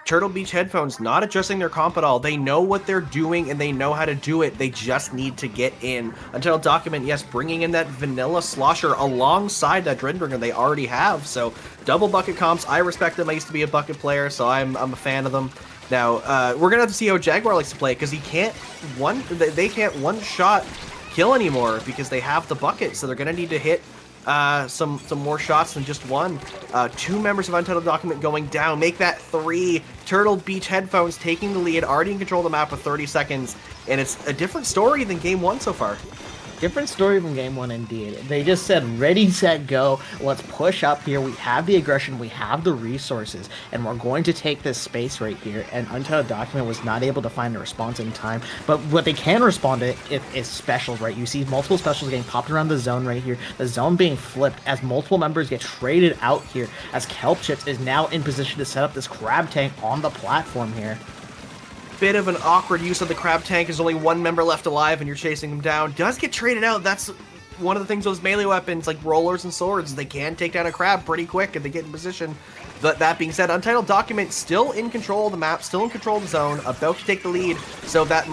Turtle Beach Headphones not adjusting their comp at all. They know what they're doing and they know how to do it. They just need to get in. Untitled Document, yes, bringing in that vanilla Slosher alongside that Dreadbringer they already have. So double bucket comps. I respect them. I used to be a bucket player, so I'm a fan of them. Now, we're going to have to see how Jaguar likes to play, because they can't one-shot kill anymore because they have the bucket, so they're going to need to hit some more shots than just one. 2 members of Untitled Document going down, make that 3. Turtle Beach Headphones taking the lead, already in control of the map with 30 seconds, and it's a different story than game 1 so far. Different story from game 1 indeed. They just said, ready, set, go. Let's push up here. We have the aggression. We have the resources. And we're going to take this space right here. And Untitled Document was not able to find a response in time. But what they can respond to is specials, right? You see multiple specials getting popped around the zone right here. The zone being flipped as multiple members get traded out here. As Kelpchips is now in position to set up this crab tank on the platform here. Bit of an awkward use of the crab tank. There's only 1 member left alive and you're chasing them down. Does get traded out. That's one of the things, those melee weapons like rollers and swords, they can take down a crab pretty quick if they get in position. But that being said, Untitled Document still in control of the map, still in control of the zone, about to take the lead. So that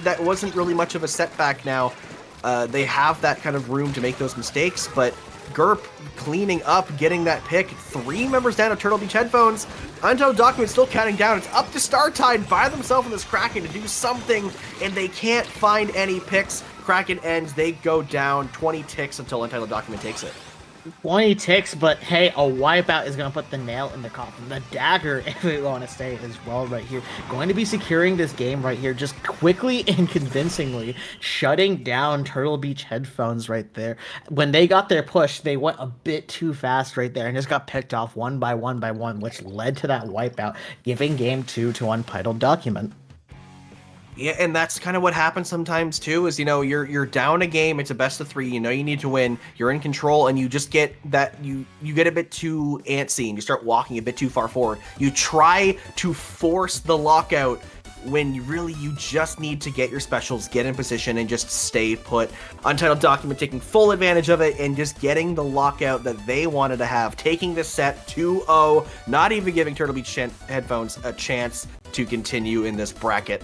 that wasn't really much of a setback now. They have that kind of room to make those mistakes, but Gerp cleaning up, getting that pick. 3 members down of Turtle Beach Headphones. Untitled Document still counting down. It's up to Startide by themselves in this Kraken to do something, and they can't find any picks. Kraken ends. They go down 20 ticks until Untitled Document takes it. 20 ticks, but hey, a wipeout is going to put the nail in the coffin. The dagger, if we want to say as well right here, going to be securing this game right here, just quickly and convincingly shutting down Turtle Beach Headphones right there. When they got their push, they went a bit too fast right there and just got picked off one by one, which led to that wipeout, giving game 2 to Untitled Document. Yeah, and that's kind of what happens sometimes too, is, you know, you're down a game, it's a best of 3, you know you need to win, you're in control, and you just get that, you get a bit too antsy, and you start walking a bit too far forward. You try to force the lockout when you just need to get your specials, get in position, and just stay put. Untitled Document taking full advantage of it and just getting the lockout that they wanted to have, taking this set 2-0, not even giving Turtle Beach Headphones a chance to continue in this bracket.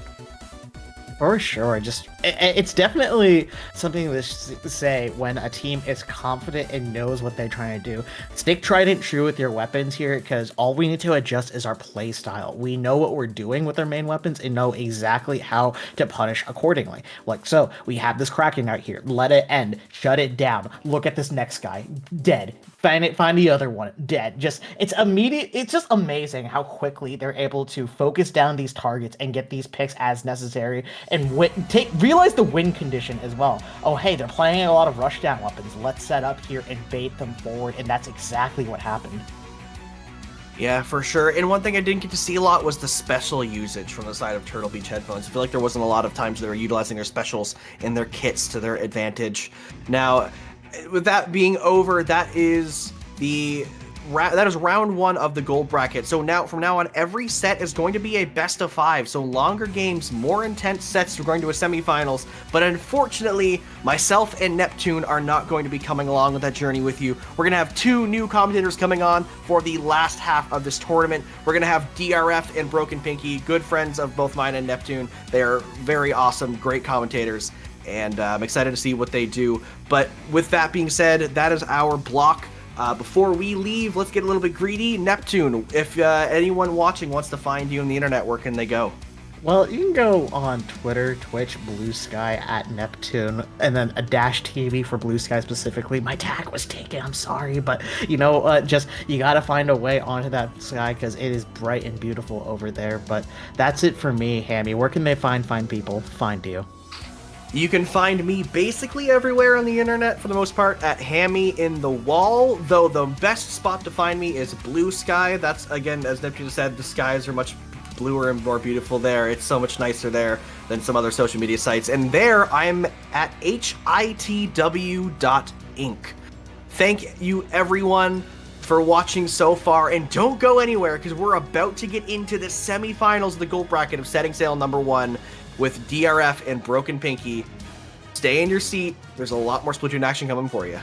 For sure, it's definitely something to say when a team is confident and knows what they're trying to do. Stick tried and true with your weapons here, because all we need to adjust is our play style. We know what we're doing with our main weapons and know exactly how to punish accordingly. Like, so we have this Kraken out here. Let it end. Shut it down. Look at this next guy. Dead. Find the other one. Dead. It's immediate. It's just amazing how quickly they're able to focus down these targets and get these picks as necessary, and realize the win condition as well. Oh, hey, they're playing a lot of rushdown weapons. Let's set up here and bait them forward, and that's exactly what happened. Yeah, for sure. And one thing I didn't get to see a lot was the special usage from the side of Turtle Beach Headphones. I feel like there wasn't a lot of times they were utilizing their specials and their kits to their advantage. Now, with that being over, that is round 1 of the gold bracket. So now, from now on, every set is going to be a best of 5. So longer games, more intense sets. We're going to a semifinals. But unfortunately, myself and Neptune are not going to be coming along with that journey with you. We're going to have 2 new commentators coming on for the last half of this tournament. We're going to have DRF and Broken Pinky, good friends of both mine and Neptune. They are very awesome, great commentators, and I'm excited to see what they do. But with that being said, that is our block. Before we leave, let's get a little bit greedy. Neptune, if anyone watching wants to find you on the internet, where can they go? Well, you can go on Twitter, Twitch, Blue Sky at Neptune, and then a dash TV for Blue Sky specifically. My tag was taken, I'm sorry, but you know, you gotta find a way onto that sky because it is bright and beautiful over there. But that's it for me, Hammy. Where can they find people? Find you. You can find me basically everywhere on the internet for the most part at Hammy in the Wall, though the best spot to find me is Blue Sky. That's, again, as Neptune said, the skies are much bluer and more beautiful there. It's so much nicer there than some other social media sites. And there I'm at hitw.inc. Thank you, everyone, for watching so far, and don't go anywhere because we're about to get into the semifinals of the gold bracket of Setting Sail number 1 with DRF and Broken Pinky. Stay in your seat. There's a lot more Splatoon action coming for you.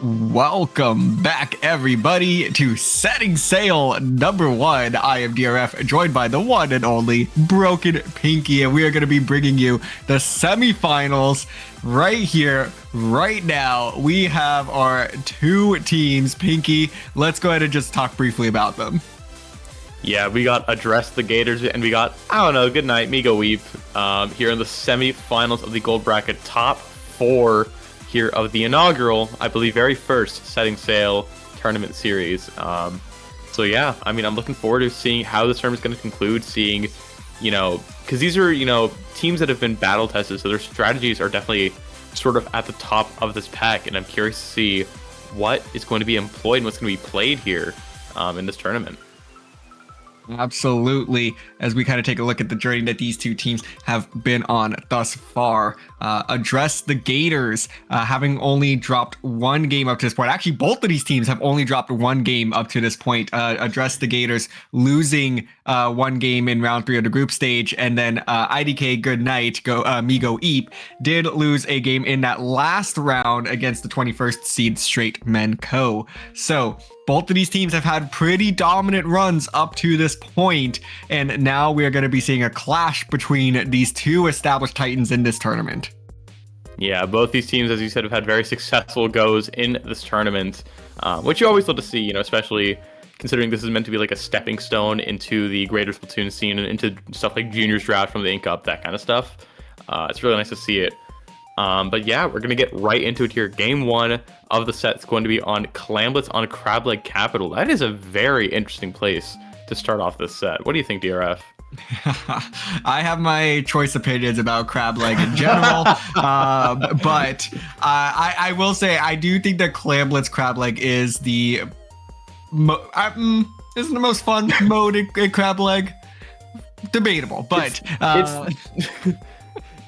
Welcome back, everybody, to Setting Sail #1. I am DRF, joined by the one and only Broken Pinky, and we are going to be bringing you the semifinals right here, right now. We have our two teams. Pinky, let's go ahead and just talk briefly about them. Yeah, we got Address the Gators, and we got, I don't know, good night, Migo Weep, here in the semifinals of the Gold Bracket top 4 here of the inaugural, I believe, very first Setting Sail tournament series. So yeah, I mean, I'm looking forward to seeing how this tournament's going to conclude, seeing, you know, because these are, you know, teams that have been battle tested, so their strategies are definitely sort of at the top of this pack, and I'm curious to see what is going to be employed and what's going to be played here in this tournament. Absolutely. As we kind of take a look at the journey that these two teams have been on thus far. Address the Gators, having only dropped one game up to this point. Actually, both of these teams have only dropped one game up to this point. Address the Gators losing one game in round 3 of the group stage, and then IDK Goodnight, Migo Eep, did lose a game in that last round against the 21st seed Straight Men Co. So both of these teams have had pretty dominant runs up to this point, and now we are going to be seeing a clash between these two established titans in this tournament. Yeah, both these teams, as you said, have had very successful goes in this tournament, which you always love to see, you know, especially considering this is meant to be like a stepping stone into the greater Splatoon scene and into stuff like Juniors Draft from the Ink Up, that kind of stuff. It's really nice to see it. But yeah, we're going to get right into it here. Game 1 of the set is going to be on Clamblets on Crableg Capital. That is a very interesting place to start off this set. What do you think, DRF? I have my choice opinions about Crableg in general, but I will say I do think that Clamblets Crableg is the most fun mode in Crableg. Debatable, but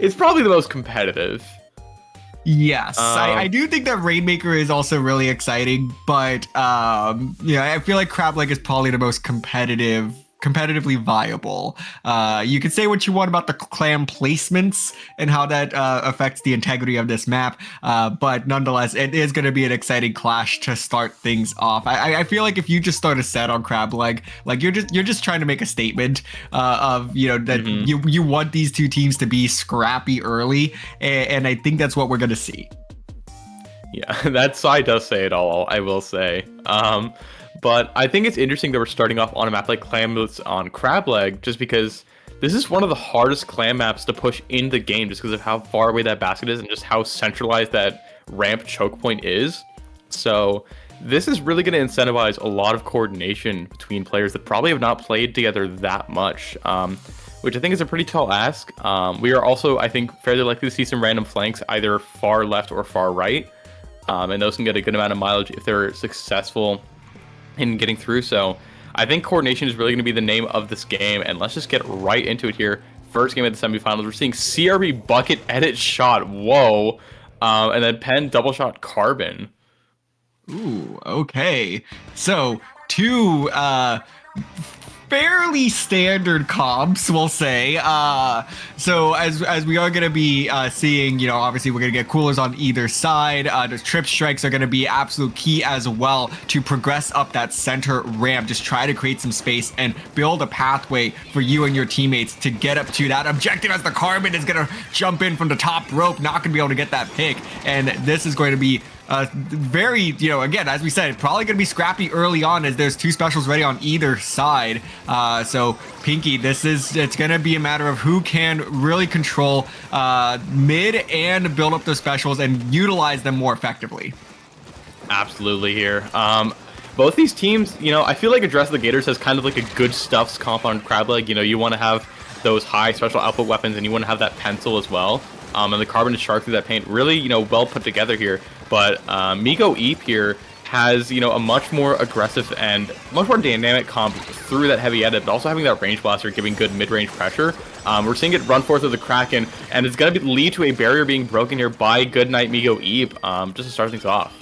it's probably the most competitive. Yes, I do think that Rainmaker is also really exciting, but yeah, I feel like Crableg is probably the most competitively viable. You can say what you want about the clam placements and how that affects the integrity of this map, but nonetheless, it is going to be an exciting clash to start things off. I feel like if you just start a set on Crableg, like you're just trying to make a statement of, you know, that you want these two teams to be scrappy early, and I think that's what we're going to see. Yeah, that side does say it all, I will say. But I think it's interesting that we're starting off on a map like Clamblets on Crableg, just because this is one of the hardest clam maps to push in the game, just because of how far away that basket is and just how centralized that ramp choke point is. So this is really going to incentivize a lot of coordination between players that probably have not played together that much, which I think is a pretty tall ask. We are also, I think, fairly likely to see some random flanks, either far left or far right, and those can get a good amount of mileage if they're successful in getting through. So I think coordination is really going to be the name of this game, and let's just get right into it here. First game of the semifinals, we're seeing CRB bucket edit shot, whoa, and then Pen double shot Carbon. Ooh, okay. So two fairly standard comps, we'll say. So as we are going to be seeing, you know, obviously we're going to get coolers on either side. The trip strikes are going to be absolute key as well to progress up that center ramp. Just try to create some space and build a pathway for you and your teammates to get up to that objective, as the Carbon is going to jump in from the top rope, not going to be able to get that pick. And this is going to be very, you know, again, as we said, probably going to be scrappy early on, as there's two specials ready on either side. So Pinky, it's going to be a matter of who can really control mid and build up those specials and utilize them more effectively. Absolutely here. Both these teams, you know, I feel like Address the Gators has kind of like a good stuffs comp on Crableg. You know, you want to have those high special output weapons, and you want to have that pencil as well. And the Carbon to shark through that paint, really, you know, well put together here. But Migo Eep here has, you know, a much more aggressive and much more dynamic comp through that heavy edit, but also having that range blaster giving good mid-range pressure. We're seeing it run forth of the Kraken, and it's going to lead to a barrier being broken here by Goodnight Migo Eep, just to start things off.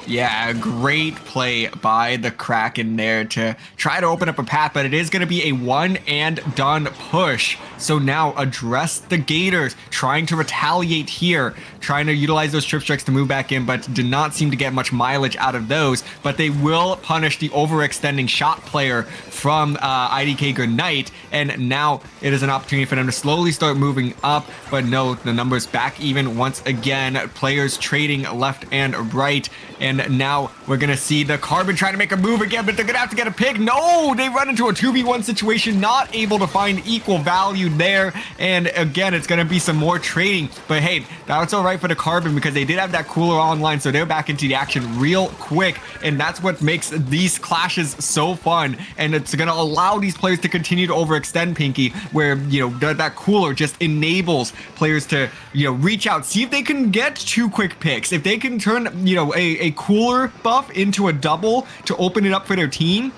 Yeah, great play by the Kraken there to try to open up a path, but it is going to be a one and done push So now address the Gators, trying to retaliate here, trying to utilize those trip strikes to move back in, but did not seem to get much mileage out of those. But they will punish the overextending shot player from IDK Goodnight, and now it is an opportunity for them to slowly start moving up. But no, the numbers back even once again. Players trading left and right, and now we're gonna see the Carbon trying to make a move again, but they're gonna have to get a pick. No, they run into a 2v1 situation, not able to find equal value there, and again it's gonna be some more trading. But hey, that's all right for the Carbon because they did have that cooler online, so they're back into the action real quick, and that's what makes these clashes so fun. And it's gonna allow these players to continue to overextend, Pinky, where that cooler just enables players to reach out, see if they can get 2 quick picks, if they can turn a cooler buff into a double to open it up for their team.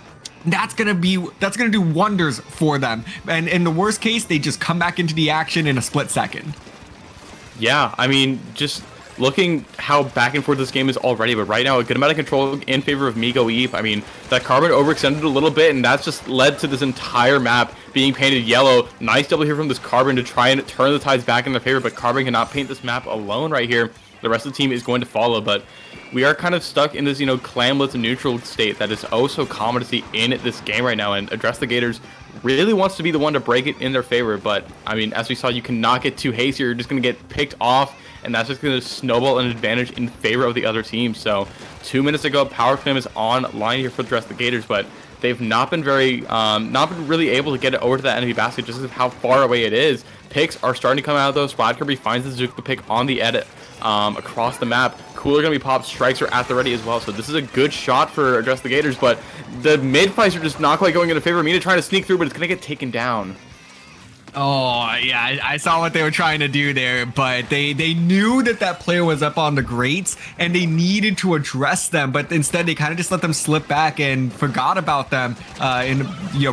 That's gonna do wonders for them. And in the worst case, they just come back into the action in a split second. Yeah, I mean, just looking how back and forth this game is already, but right now a good amount of control in favor of Migo Eve. I mean, that Carbon overextended a little bit, and that's just led to this entire map being painted yellow. Nice double here from this Carbon to try and turn the tides back in their favor, but Carbon cannot paint this map alone right here. The rest of the team is going to follow, but we are kind of stuck in this, clamless neutral state that is oh so common to see in this game right now, and Address the Gators really wants to be the one to break it in their favor. But I mean, as we saw, you cannot get too hasty. You're just going to get picked off, and that's just going to snowball an advantage in favor of the other team. So 2 minutes ago, Power Clam is online here for the Address the Gators, but they've not been really able to get it over to that enemy basket just because of how far away it is. Picks are starting to come out of those. Splat Kirby finds the Zuka pick on the edit across the map. Cooler gonna be popped. Strikes are at the ready as well. So this is a good shot for Address the Gators, but the mid fights are just not quite going in the favor. Mina trying to sneak through, but it's gonna get taken down. Oh, yeah, I saw what they were trying to do there, but they knew that player was up on the grates, and they needed to address them, but instead they kind of just let them slip back and forgot about them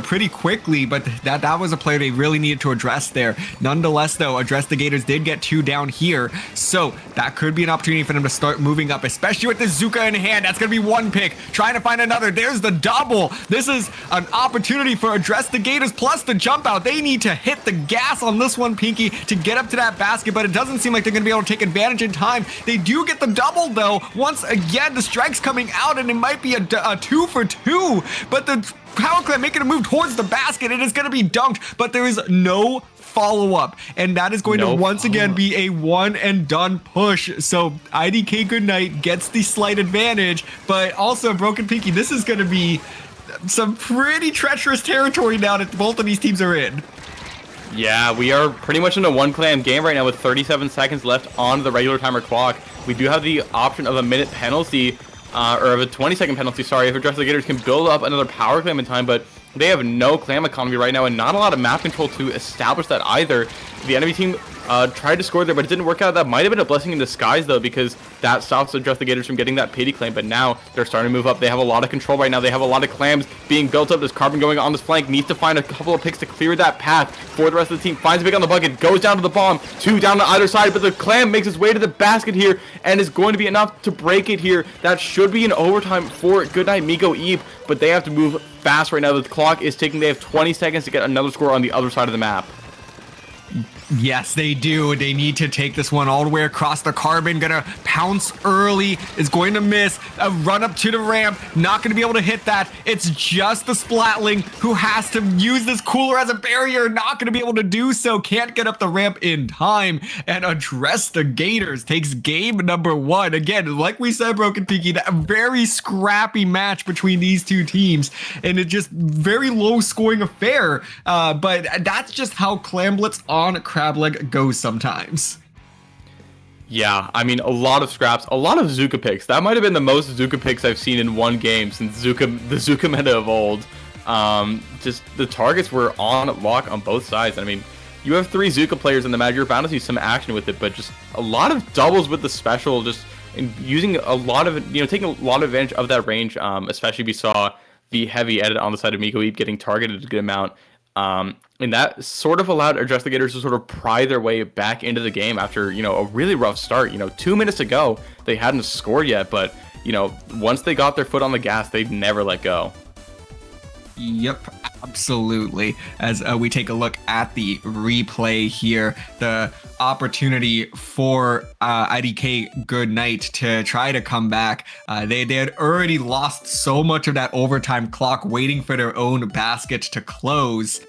pretty quickly. But that was a player they really needed to address there. Nonetheless, though, Address the Gators did get 2 down here, so that could be an opportunity for them to start moving up, especially with the Zuka in hand. That's going to be 1 pick, trying to find another. There's the double. This is an opportunity for Address the Gators, plus the jump out. They need to hit the gas on this one, Pinky, to get up to that basket, but it doesn't seem like they're going to be able to take advantage in time. They do get the double, though. Once again, the strike's coming out, and it might be a 2 for 2, but the Power Clan making a move towards the basket. It is going to be dunked, but there is no follow-up, and that is going to once again be a one-and-done push. So IDK Goodnight gets the slight advantage, but also Broken Pinky, this is going to be some pretty treacherous territory now that both of these teams are in. Yeah, we are pretty much in a 1-clan game right now with 37 seconds left on the regular timer clock. We do have the option of a minute penalty, or of a 20-second penalty, sorry, if Address the Gators can build up another Power Clam in time, but they have no clam economy right now and not a lot of map control to establish that either. The enemy team tried to score there, but it didn't work out. That might have been a blessing in disguise, though, because that stops Address the Gators from getting that pity claim. But now they're starting to move up. They have a lot of control right now. They have a lot of clams being built up. There's Carbon going on this flank. Needs to find a couple of picks to clear that path for the rest of the team. Finds a pick on the bucket. Goes down to the bomb. 2 down to either side. But the clam makes its way to the basket here and is going to be enough to break it here. That should be an overtime for Goodnight Migo Eve, but they have to move fast right now. The clock is ticking. They have 20 seconds to get another score on the other side of the map. Yes, they do. They need to take this one all the way across. The Carbon gonna pounce early, is going to miss. A run up to the ramp, not gonna be able to hit that. It's just the Splatling who has to use this cooler as a barrier, not gonna be able to do so. Can't get up the ramp in time, and Address the Gators takes game number 1. Again, like we said, Broken Pinky, that very scrappy match between these two teams, and it just very low scoring affair. But that's just how Clamblitz on Crab Leg goes sometimes. Yeah, I mean, a lot of scraps, a lot of Zuka picks. That might have been the most Zuka picks I've seen in one game since the Zuka meta of old. Just the targets were on lock on both sides. I mean, you have 3 Zuka players in the match. You're bound to see some action with it, but just a lot of doubles with the special, just using a lot of, taking a lot of advantage of that range. Especially we saw the heavy edit on the side of Migo Eve getting targeted a good amount. And that sort of allowed Address the Gators to sort of pry their way back into the game after, a really rough start. 2 minutes ago, they hadn't scored yet, but, once they got their foot on the gas, they'd never let go. Yep, Absolutely. As we take a look at the replay here, the opportunity for IDK Goodnight to try to come back. They had already lost so much of that overtime clock waiting for their own basket to close.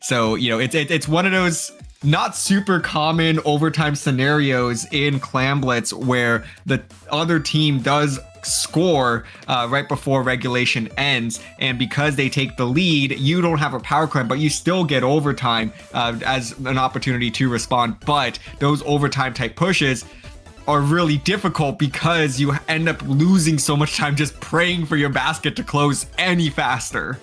So, you know, it's one of those not super common overtime scenarios in Clamblitz where the other team does score right before regulation ends, and because they take the lead, you don't have a power climb, but you still get overtime as an opportunity to respond. But those overtime type pushes are really difficult because you end up losing so much time just praying for your basket to close any faster.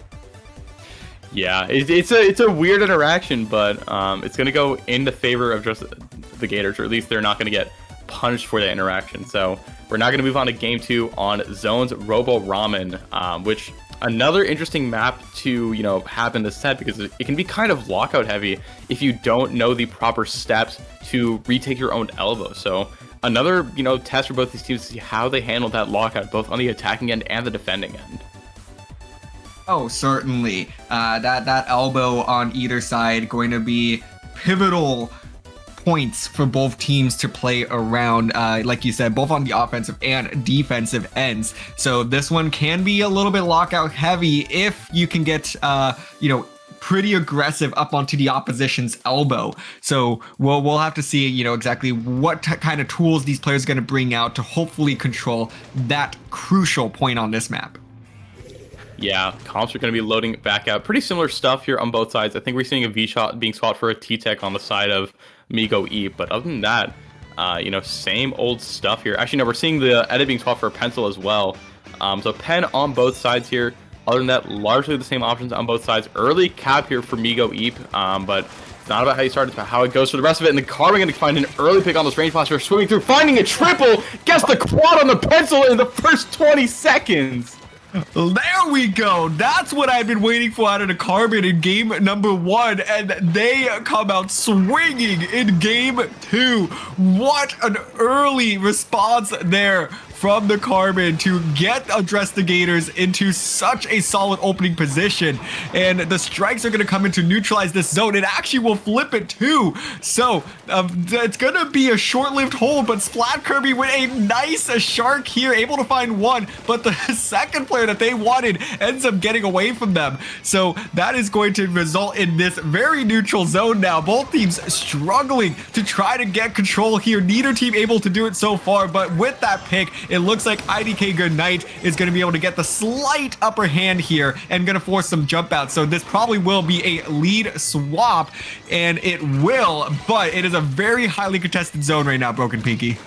Yeah, it's a weird interaction, but it's going to go in the favor of just the Gators, or at least they're not going to get punished for that interaction. So we're now going to move on to game 2 on Zone's Robo Ramen, which another interesting map to, you know, have in the set, because it can be kind of lockout heavy if you don't know the proper steps to retake your own elbow. So another, you know, test for both these teams to see how they handle that lockout, both on the attacking end and the defending end. Oh, certainly. That elbow on either side going to be pivotal points for both teams to play around, like you said, both on the offensive and defensive ends. So this one can be a little bit lockout heavy if you can get, you know, pretty aggressive up onto the opposition's elbow. So we'll have to see, you know, exactly what kind of tools these players are going to bring out to hopefully control that crucial point on this map. Yeah, comps are going to be loading back out. Pretty similar stuff here on both sides. I think we're seeing a V-shot being swapped for a T-Tech on the side of Migo Eep. But other than that, you know, same old stuff here. Actually, no, we're seeing the edit being swapped for a pencil as well. So pen on both sides here. Other than that, largely the same options on both sides. Early cap here for Migo Eep, but it's not about how you start, it's about how it goes for the rest of it. And the Carbon going to find an early pick on this range flash. Swimming through, finding a triple, gets the quad on the pencil in the first 20 seconds. There we go. That's what I've been waiting for out of the Carbon in game number 1, and they come out swinging in game 2. What an early response there from the Carbon to address the Gators into such a solid opening position. And the strikes are going to come in to neutralize this zone. It actually will flip it too. So it's going to be a short-lived hold, but Splat Kirby with a nice shark here, able to find one, but the second player that they wanted ends up getting away from them. So that is going to result in this very neutral zone now. Both teams struggling to try to get control here. Neither team able to do it so far, but with that pick, it looks like IDK Goodnight is going to be able to get the slight upper hand here and going to force some jump outs. So this probably will be a lead swap, and it will, but it is a very highly contested zone right now, Broken Pinky.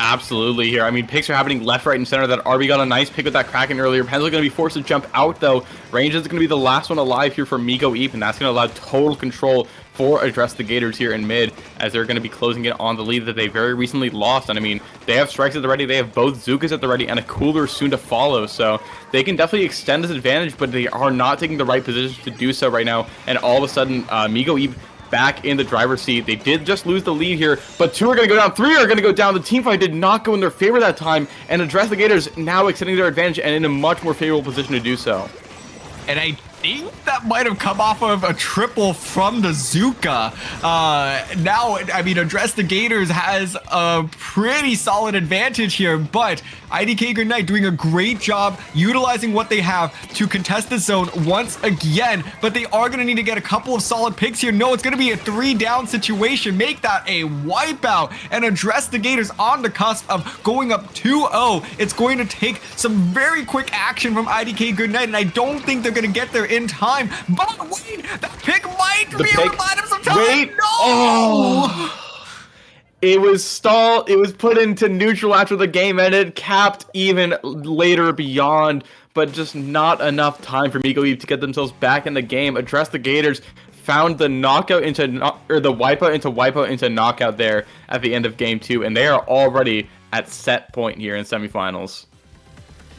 Absolutely here. I mean, picks are happening left, right, and center. That RB got a nice pick with that Kraken earlier. Pen's going to be forced to jump out, though. Range is going to be the last one alive here for Migo Eep, and that's going to allow total control for Address the Gators here in mid, as they're going to be closing it on the lead that they very recently lost. And I mean, they have strikes at the ready, they have both Zukas at the ready, and a cooler soon to follow. So they can definitely extend this advantage, but they are not taking the right position to do so right now. And all of a sudden, Migo Eep back in the driver's seat. They did just lose the lead here, but 2 are going to go down, 3 are going to go down. The team fight did not go in their favor that time, and Address the Gators now extending their advantage and in a much more favorable position to do so. And I think that might have come off of a triple from the Zuka. Now, I mean, Address the Gators has a pretty solid advantage here, but IDK Goodnight doing a great job utilizing what they have to contest the zone once again, but they are going to need to get a couple of solid picks here. No, it's going to be a 3-down situation. Make that a wipeout and Address the Gators on the cusp of going up 2-0. It's going to take some very quick action from IDK Goodnight, and I don't think they're going to get there in time. But wait, that pick might be able to buy them some time. Wait. No! Oh. It was stalled. It was put into neutral after the game ended, capped even later beyond, but just not enough time for Migo Eep to get themselves back in the game. Address the Gators found the knockout into, or the wipeout into knockout there at the end of game 2, and they are already at set point here in semifinals.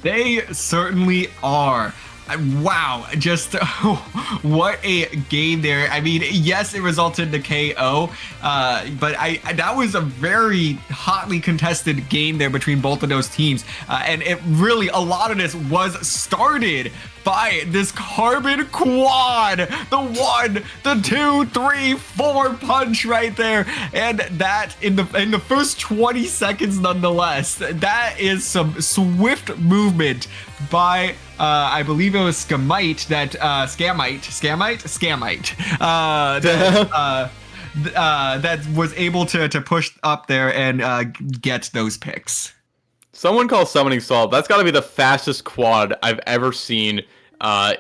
They certainly are. Wow, just what a game there. I mean, yes, it resulted in the KO, but that was a very hotly contested game there between both of those teams. And it really, a lot of this was started by this carbon quad. The 1, the 2, 3, 4 punch right there. And that in the first 20 seconds nonetheless, that is some swift movement by I believe it was Scamite that that was able to push up there and get those picks. Someone call Summoning Salt. That's got to be the fastest quad I've ever seen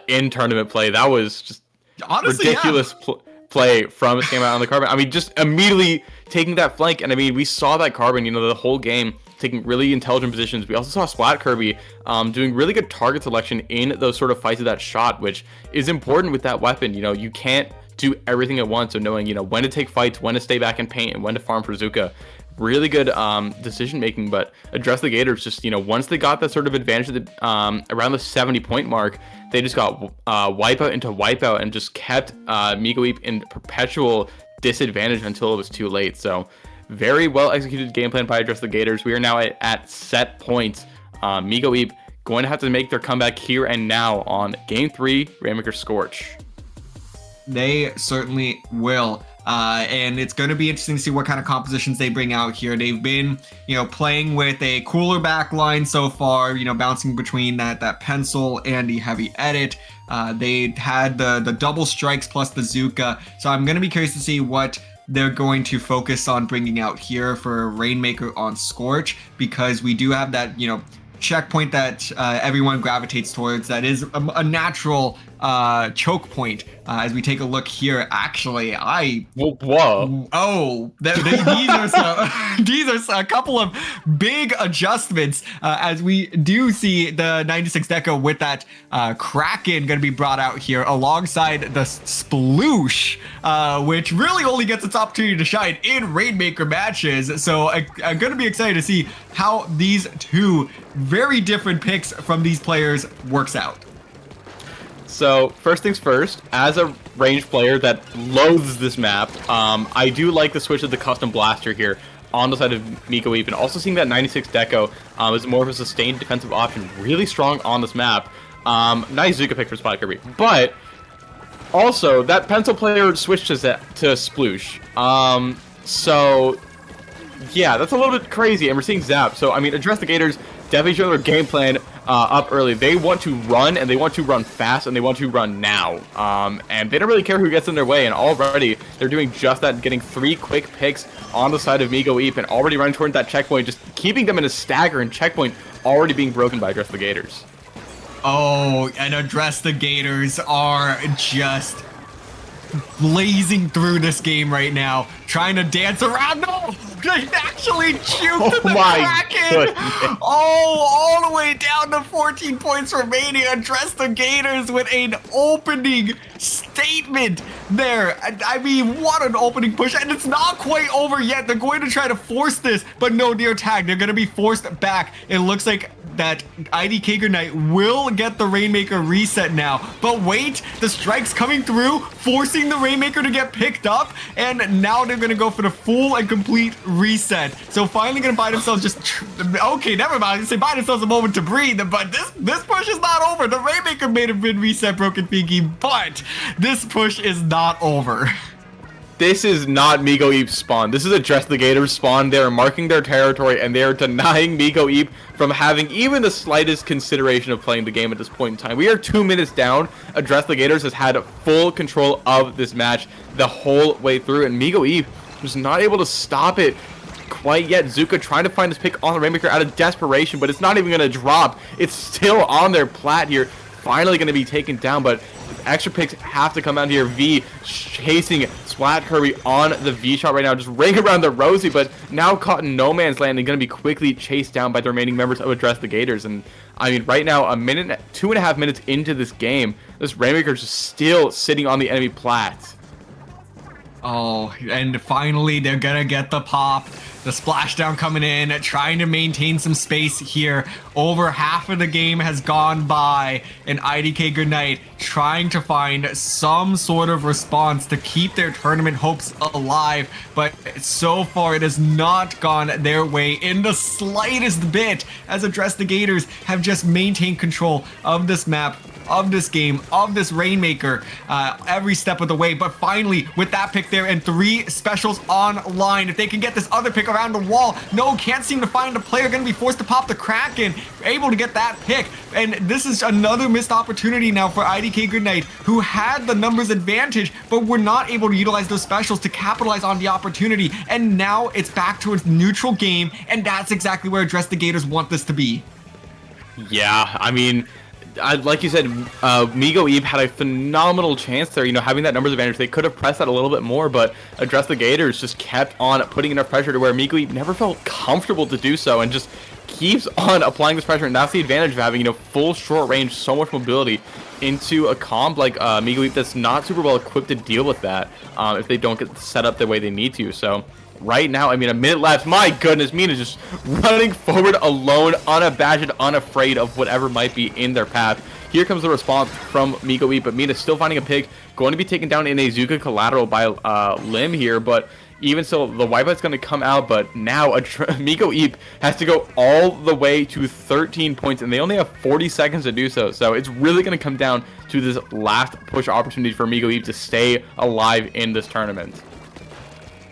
in tournament play. That was just honestly ridiculous play from Scamite on the Carbon. I mean, just immediately taking that flank. And I mean, we saw that Carbon, the whole game, taking really intelligent positions. We also saw Splat Kirby doing really good target selection in those sort of fights of that shot, which is important with that weapon. You can't do everything at once. So knowing, when to take fights, when to stay back in paint, and when to farm for Zuka. Really good decision making, but Address the Gators just, once they got that sort of advantage at the, around the 70-point mark, they just got wipeout into wipeout and just kept Migoip in perpetual disadvantage until it was too late. So very well executed game plan by Address the Gators. We are now at set points. Migoip going to have to make their comeback here and now on Game 3, Rainmaker Scorch. They certainly will. And it's going to be interesting to see what kind of compositions they bring out here. They've been, playing with a cooler back line so far, bouncing between that pencil and the heavy edit. They had the double strikes plus the Zuka. So I'm going to be curious to see what they're going to focus on bringing out here for Rainmaker on Scorch, because we do have that, checkpoint that everyone gravitates towards. That is a natural choke point. As we take a look here, actually, these are a couple of big adjustments as we do see the 96 Deco with that Kraken going to be brought out here alongside the Sploosh, which really only gets its opportunity to shine in Rainmaker matches. So I'm going to be excited to see how these two very different picks from these players works out. So first things first, as a range player that loathes this map, I do like the switch of the custom blaster here on the side of Migoip, and also seeing that 96 Deco is more of a sustained defensive option, really strong on this map. Nice Zuka pick for Spot Kirby, but also that pencil player switched to Sploosh. So yeah, that's a little bit crazy, and we're seeing Zap. So I mean, Address the Gators definitely show their game plan up early. They want to run, and they want to run fast, and they want to run now. And they don't really care who gets in their way, and already they're doing just that, getting 3 quick picks on the side of Migoip, and already running toward that checkpoint, just keeping them in a stagger, and checkpoint already being broken by Address the Gators. Oh, and Address the Gators are just blazing through this game right now, trying to dance around. No, they actually juked the Kraken. All the way down to 14 points remaining. Address the Gators with an opening statement there. I mean, what an opening push, and it's not quite over yet. They're going to try to force this, but no, they're tagged. They're going to be forced back. It looks like that IDK Knight will get the Rainmaker reset now. But wait, the strike's coming through, forcing the Rainmaker to get picked up, and now they're gonna go for the full and complete reset. So finally gonna buy themselves okay, never mind. I was gonna say buy themselves a moment to breathe, but this push is not over. The Rainmaker may have been reset, Broken Pinky, but this push is not over. This is not Migoip's spawn. This is Address the Gators spawn. They are marking their territory, and they are denying Migoip from having even the slightest consideration of playing the game at this point in time. We are 2 minutes down. Address the Gators has had full control of this match the whole way through, and Migoip was not able to stop it quite yet. Zuka trying to find his pick on the Rainmaker out of desperation, but it's not even going to drop. It's still on their plat here. Finally going to be taken down, but extra picks have to come out here. V chasing Splat Kirby on the V shot right now, just ring around the Rosie, but now caught in no man's land and going to be quickly chased down by the remaining members of Address the Gators. And I mean, right now, 2.5 minutes into this game, this Rainmaker is just still sitting on the enemy plat. Oh, and finally they're gonna get the pop. The splashdown coming in, trying to maintain some space here. Over half of the game has gone by, and IDK Goodnight trying to find some sort of response to keep their tournament hopes alive, but so far it has not gone their way in the slightest bit, as Address the Gators have just maintained control of this map, of this game, of this Rainmaker, every step of the way. But finally, with that pick there and 3 specials online, if they can get this other pick around the wall, no, can't seem to find a player, gonna be forced to pop the Kraken, able to get that pick. And this is another missed opportunity now for IDK Goodnight, who had the numbers advantage, but were not able to utilize those specials to capitalize on the opportunity. And now it's back to a neutral game, and that's exactly where Address the Gators want this to be. Yeah, I mean, like you said, Migo Eve had a phenomenal chance there, having that numbers advantage. They could have pressed that a little bit more, but Address the Gators just kept on putting enough pressure to where Migo Eve never felt comfortable to do so, and just keeps on applying this pressure. And that's the advantage of having, full short range, so much mobility into a comp like Migo Eve that's not super well equipped to deal with that if they don't get set up the way they need to. So right now, I mean, a minute left. My goodness, Mina just running forward alone, unabashed, unafraid of whatever might be in their path. Here comes the response from Migo Eve, but Mina still finding a pick, going to be taken down in a Zuka collateral by Lim here, but even so, the wipeout's going to come out, but now Migo Eve has to go all the way to 13 points, and they only have 40 seconds to do so. So it's really going to come down to this last push opportunity for Migo Eve to stay alive in this tournament.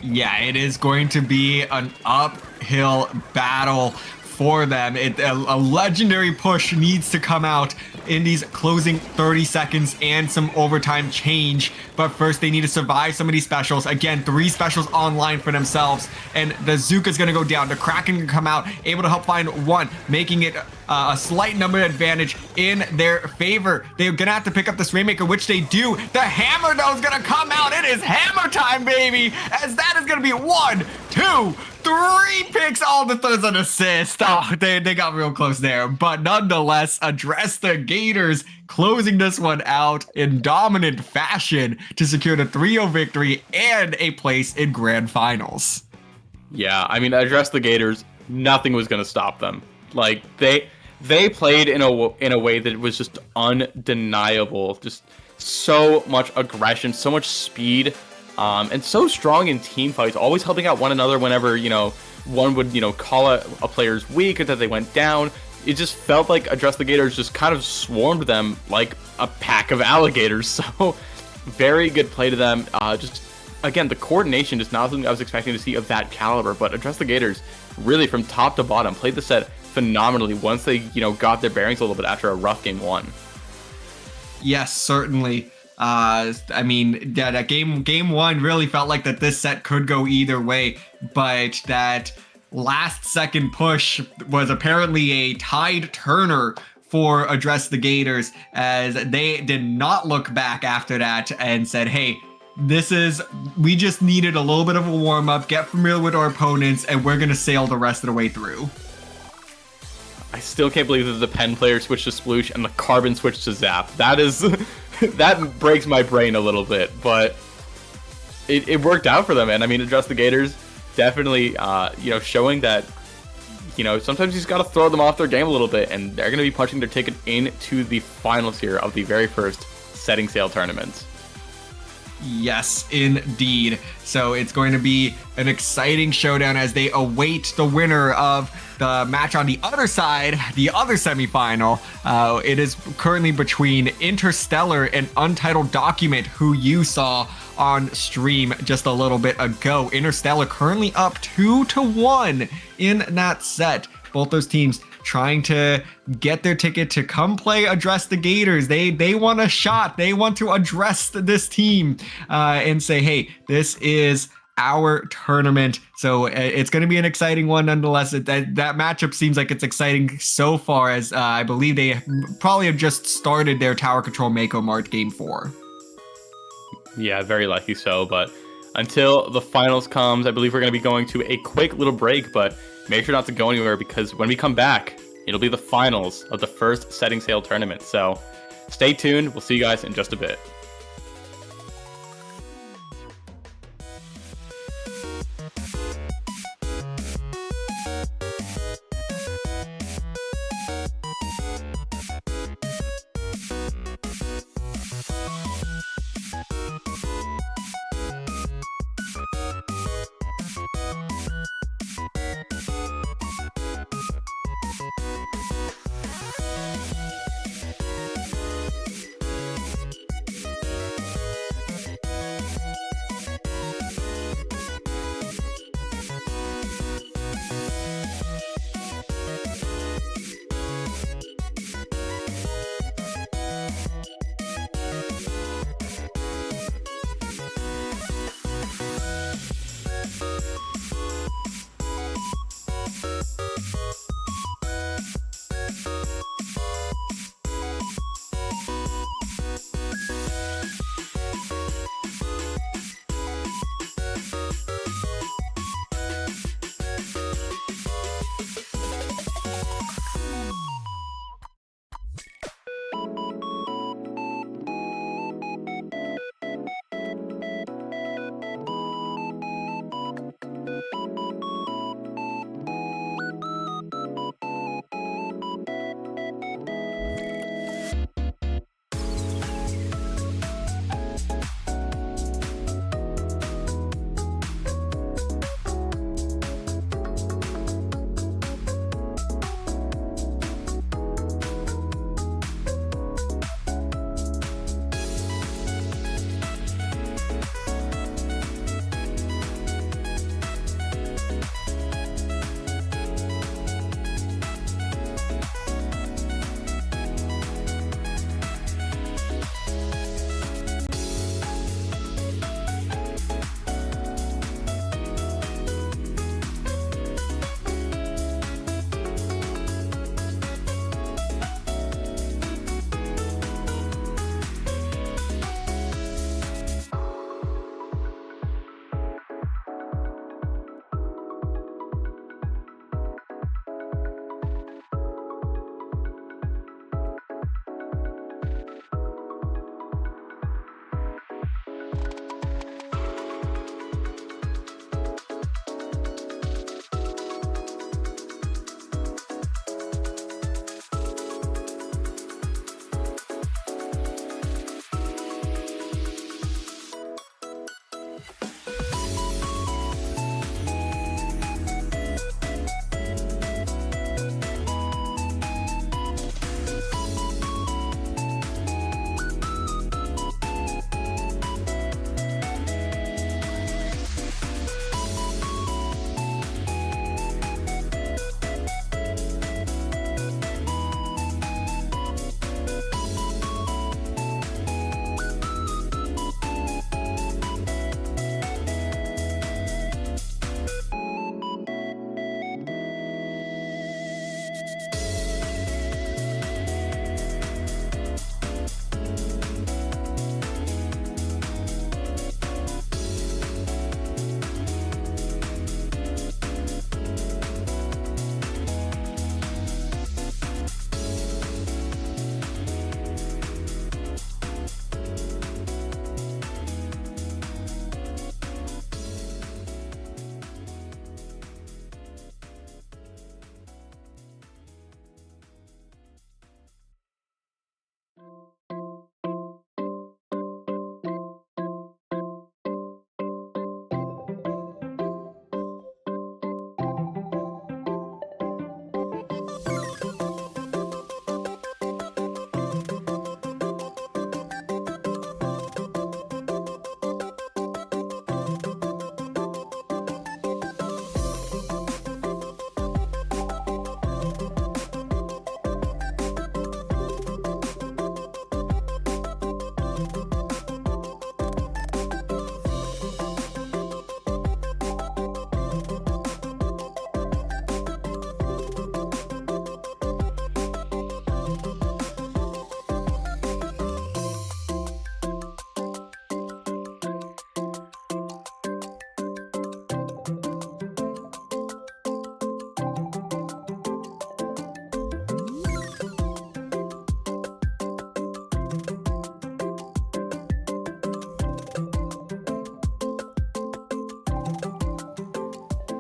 Yeah, it is going to be an uphill battle for them. A legendary push needs to come out in these closing 30 seconds and some overtime change. But first, they need to survive some of these specials. Again, 3 specials online for themselves. And the Zuka's going to go down. The Kraken can come out, able to help find 1, making it a slight number advantage in their favor. They're going to have to pick up this Rainmaker, which they do. The hammer, though, is going to come out. It is hammer time, baby, as that is going to be 1, 2, 3 picks. All the thirds an assist. Oh, they got real close there. But nonetheless, Address the Gators closing this one out in dominant fashion to secure the 3-0 victory and a place in Grand Finals. Yeah, I mean, Address the Gators, nothing was going to stop them. Like, they played in a way that was just undeniable. Just so much aggression, so much speed, and so strong in team fights, always helping out one another whenever, one would, call a player's weak or that they went down. It just felt like Address the Gators just kind of swarmed them like a pack of alligators. So very good play to them. Just, again, the coordination is not something I was expecting to see of that caliber, but Address the Gators really from top to bottom played the set phenomenally once they, got their bearings a little bit after a rough game 1. Yes, certainly. I mean, that game 1 really felt like that this set could go either way, but that last second push was apparently a tide turner for Address the Gators, as they did not look back after that and said, hey, we just needed a little bit of a warm-up, get familiar with our opponents, and we're going to sail the rest of the way through. I still can't believe that the Pen player switched to Sploosh and the Carbon switched to Zap. That is, that breaks my brain a little bit, but it worked out for them. And I mean, Address the Gators definitely, showing that, sometimes you just got to throw them off their game a little bit, and they're going to be punching their ticket into the finals here of the very first Setting Sail tournament. Yes, indeed. So it's going to be an exciting showdown as they await the winner of the match on the other side, the other semifinal. It is currently between Interstellar and Untitled Document, who you saw on stream just a little bit ago. Interstellar currently up 2-1 in that set. Both those teams trying to get their ticket to come play Address the Gators. They want a shot. They want to address this team and say, hey, this is our tournament. So it's going to be an exciting one nonetheless. That matchup seems like it's exciting so far, as I believe they probably have just started their Tower Control Mako Mart Game 4. Yeah, very likely so. But until the finals comes, I believe we're going to be going to a quick little break, but make sure not to go anywhere, because when we come back, it'll be the finals of the first Setting Sail tournament. So stay tuned. We'll see you guys in just a bit.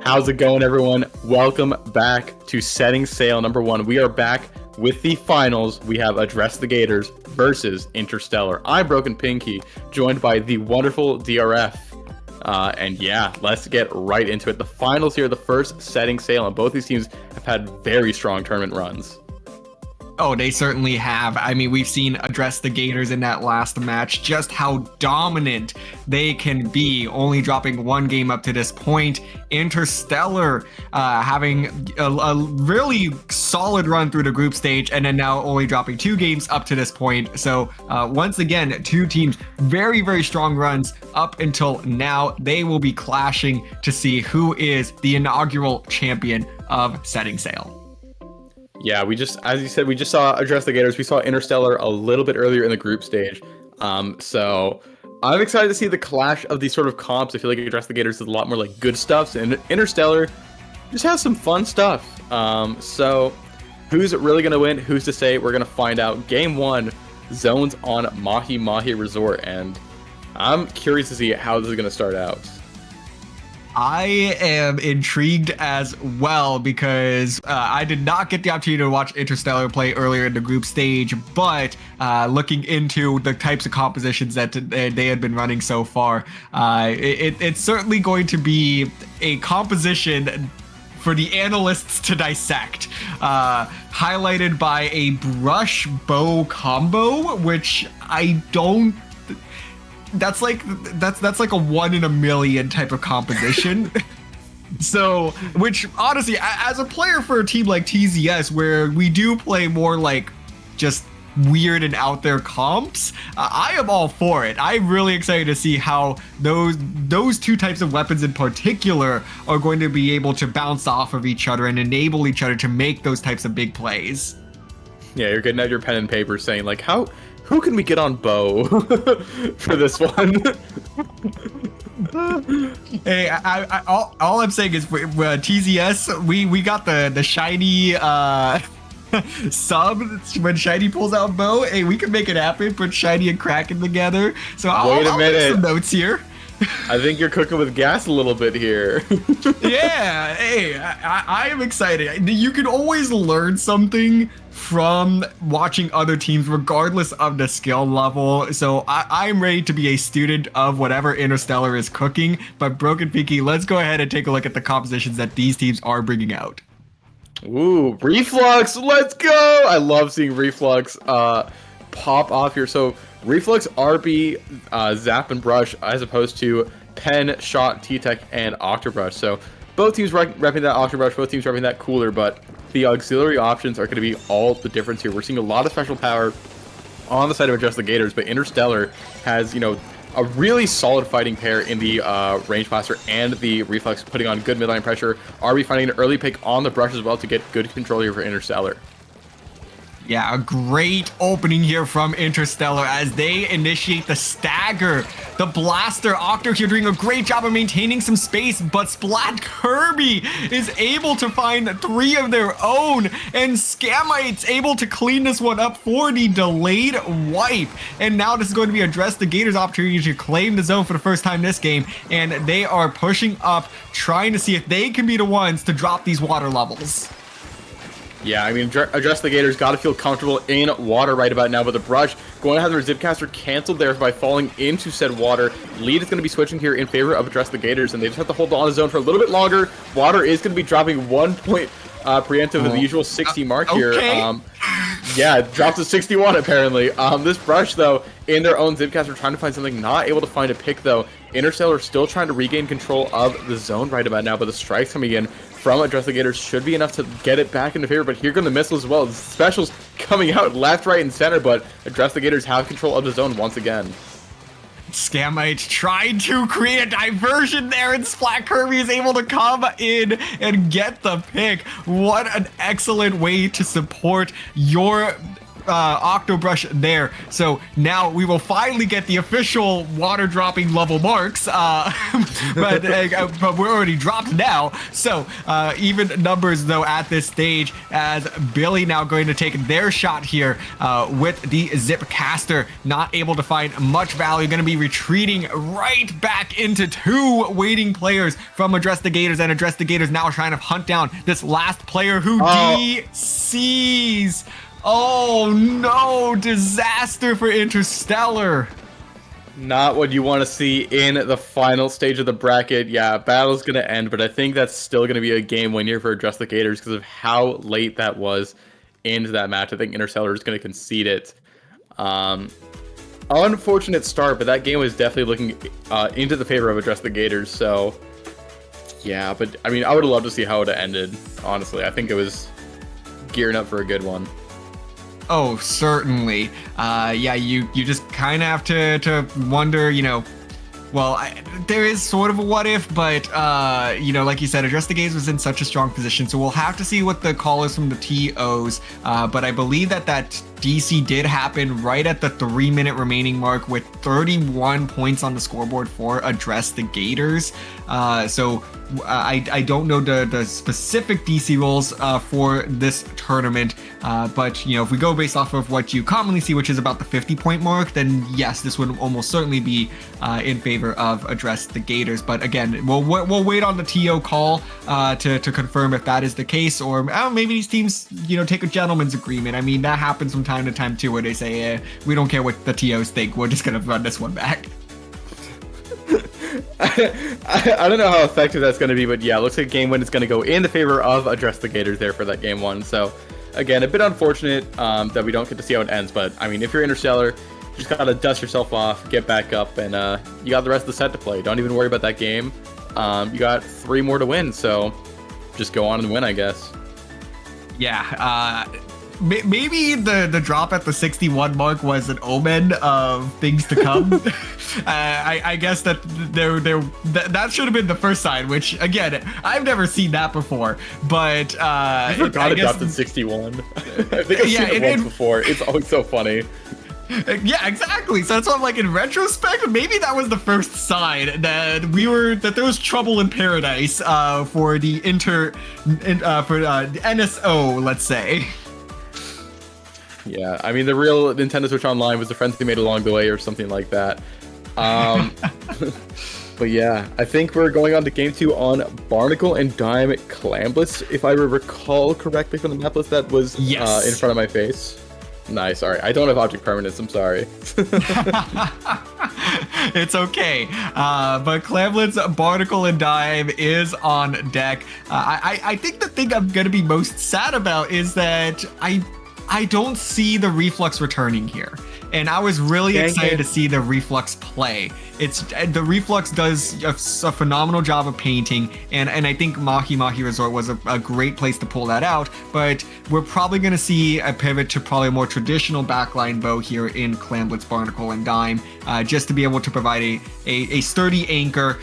How's it going, everyone? Welcome back to Setting Sail number 1. We are back with the finals. We have Address the Gators versus Interstellar. I'm Broken Pinky, joined by the wonderful DRF. And yeah, let's get right into it. The finals here, the first Setting Sail, and both these teams have had very strong tournament runs. Oh, they certainly have. I mean, we've seen Address the Gators in that last match, just how dominant they can be, only dropping one game up to this point. Interstellar having a really solid run through the group stage, and then now only dropping 2 games up to this point. So once again, 2 teams, very, very strong runs up until now. They will be clashing to see who is the inaugural champion of Setting Sail. Yeah, as you said, we just saw Address the Gators. We saw Interstellar a little bit earlier in the group stage. So I'm excited to see the clash of these sort of comps. I feel like Address the Gators is a lot more like good stuff, and Interstellar just has some fun stuff. So who's really going to win? Who's to say? We're going to find out. Game 1, zones on Mahi Mahi Resort, and I'm curious to see how this is going to start out. I am intrigued as well because I did not get the opportunity to watch Interstellar play earlier in the group stage, but looking into the types of compositions that they had been running so far, it's certainly going to be a composition for the analysts to dissect, highlighted by a brush bow combo, which I don't. That's like a 1 in a million type of composition. So, which honestly, as a player for a team like TZS, where we do play more like just weird and out there comps, I am all for it. I'm really excited to see how those 2 types of weapons in particular are going to be able to bounce off of each other and enable each other to make those types of big plays. Yeah, you're getting out your pen and paper saying like, who can we get on bow for this one? Hey, all I'm saying is TZS, we got the shiny sub when Shiny pulls out bow. Hey, we can make it happen. Put Shiny and Kraken together. So Wait a minute. Make some notes here. I think you're cooking with gas a little bit here. Yeah, hey, I am excited. You can always learn something from watching other teams, regardless of the skill level. So I'm ready to be a student of whatever Interstellar is cooking. But Broken Pinky, let's go ahead and take a look at the compositions that these teams are bringing out. Ooh, Reflux, let's go! I love seeing Reflux pop off here. So Reflux, RB, Zap, and Brush, as opposed to Pen, Shot, T-Tech, and Octobrush. So both teams repping that Octobrush, both teams repping that Cooler, but the auxiliary options are going to be all the difference here. We're seeing a lot of special power on the side of Address the Gators, but Interstellar has, a really solid fighting pair in the Range Blaster and the Reflex, putting on good midline pressure. RB finding an early pick on the Brush as well to get good control here for Interstellar. Yeah, a great opening here from Interstellar as they initiate the stagger. The Blaster Octo here doing a great job of maintaining some space, but Splat Kirby is able to find 3 of their own, and Scamite's able to clean this one up for the delayed wipe. And now this is going to be Address the Gators' opportunity to claim the zone for the first time this game, and they are pushing up, trying to see if they can be the ones to drop these water levels. Yeah, I mean, Address the Gators got to feel comfortable in water right about now, but the Brush going to have their Zipcaster canceled there by falling into said water. Lead is going to be switching here in favor of Address the Gators, and they just have to hold on the zone for a little bit longer. Water is going to be dropping 1 point preemptive of the usual 60 mark here. Yeah, it dropped to 61 apparently. This Brush, though, in their own Zipcaster, trying to find something, not able to find a pick, though. Interstellar still trying to regain control of the zone right about now, but the strikes coming in from Address the Gators should be enough to get it back into favor, but here come the missiles as well. Specials coming out left, right, and center, but Address the Gators have control of the zone once again. Scamite trying to create a diversion there, and Splat Kirby is able to come in and get the pick. What an excellent way to support your Octobrush there. So now we will finally get the official water dropping level marks, but we're already dropped now. So even numbers though at this stage, as Billy now going to take their shot here with the Zip Caster, not able to find much value, going to be retreating right back into two waiting players from Address the Gators, and Address the Gators now trying to hunt down this last player who DCs. Oh no, disaster for Interstellar. Not what you want to see in the final stage of the bracket. Yeah, battle's going to end, but I think that's still going to be a game win here for Address the Gators because of how late that was into that match. I think Interstellar is going to concede it. Unfortunate start, but that game was definitely looking into the favor of Address the Gators. So, yeah, but I mean, I would have loved to see how it ended, honestly. I think it was gearing up for a good one. Oh, certainly. Yeah, you just kind of have to wonder, well, there is sort of a what if, but, like you said, Address the Gators was in such a strong position, so we'll have to see what the call is from the TOs, but I believe that DC did happen right at the 3-minute remaining mark with 31 points on the scoreboard for Address the Gators. So I don't know the specific DC rules for this tournament, but if we go based off of what you commonly see, which is about the 50-point mark, then yes, this would almost certainly be in favor of Address the Gators. But again, we'll wait on the TO call to confirm if that is the case, or maybe these teams take a gentleman's agreement. I mean, that happens from time to time too, where they say, we don't care what the TOs think, we're just gonna run this one back. I don't know how effective that's going to be, but yeah, it looks like game win is going to go in the favor of Address the Gators there for that game one. So again, a bit unfortunate that we don't get to see how it ends, but I mean, if you're Interstellar, you just got to dust yourself off, get back up, and you got the rest of the set to play. Don't even worry about that game. You got 3 more to win, so just go on and win, I guess. Yeah, maybe the drop at the 61 mark was an omen of things to come. I guess that that should have been the first sign, which again, I've never seen that before, but I forgot it dropped at 61. I think I've seen it once before. It's always so funny. Yeah, exactly. So that's why I'm like, in retrospect, maybe that was the first sign that there was trouble in paradise for the NSO, let's say. Yeah, I mean, the real Nintendo Switch Online was the friends they made along the way or something like that. But yeah, I think we're going on to game 2 on Barnacle and Dime Clamblitz, if I recall correctly from the map list that was in front of my face. Nice, alright. I don't have object permanence, I'm sorry. It's okay. But Clamblitz, Barnacle, and Dime is on deck. I think the thing I'm going to be most sad about is that I don't see the Reflux returning here. And I was really excited to see the Reflux play. The Reflux does a phenomenal job of painting, and I think Mahi Mahi Resort was a great place to pull that out, but we're probably going to see a pivot to probably a more traditional backline bow here in Clamblitz, Barnacle, and Dime, just to be able to provide a sturdy anchor,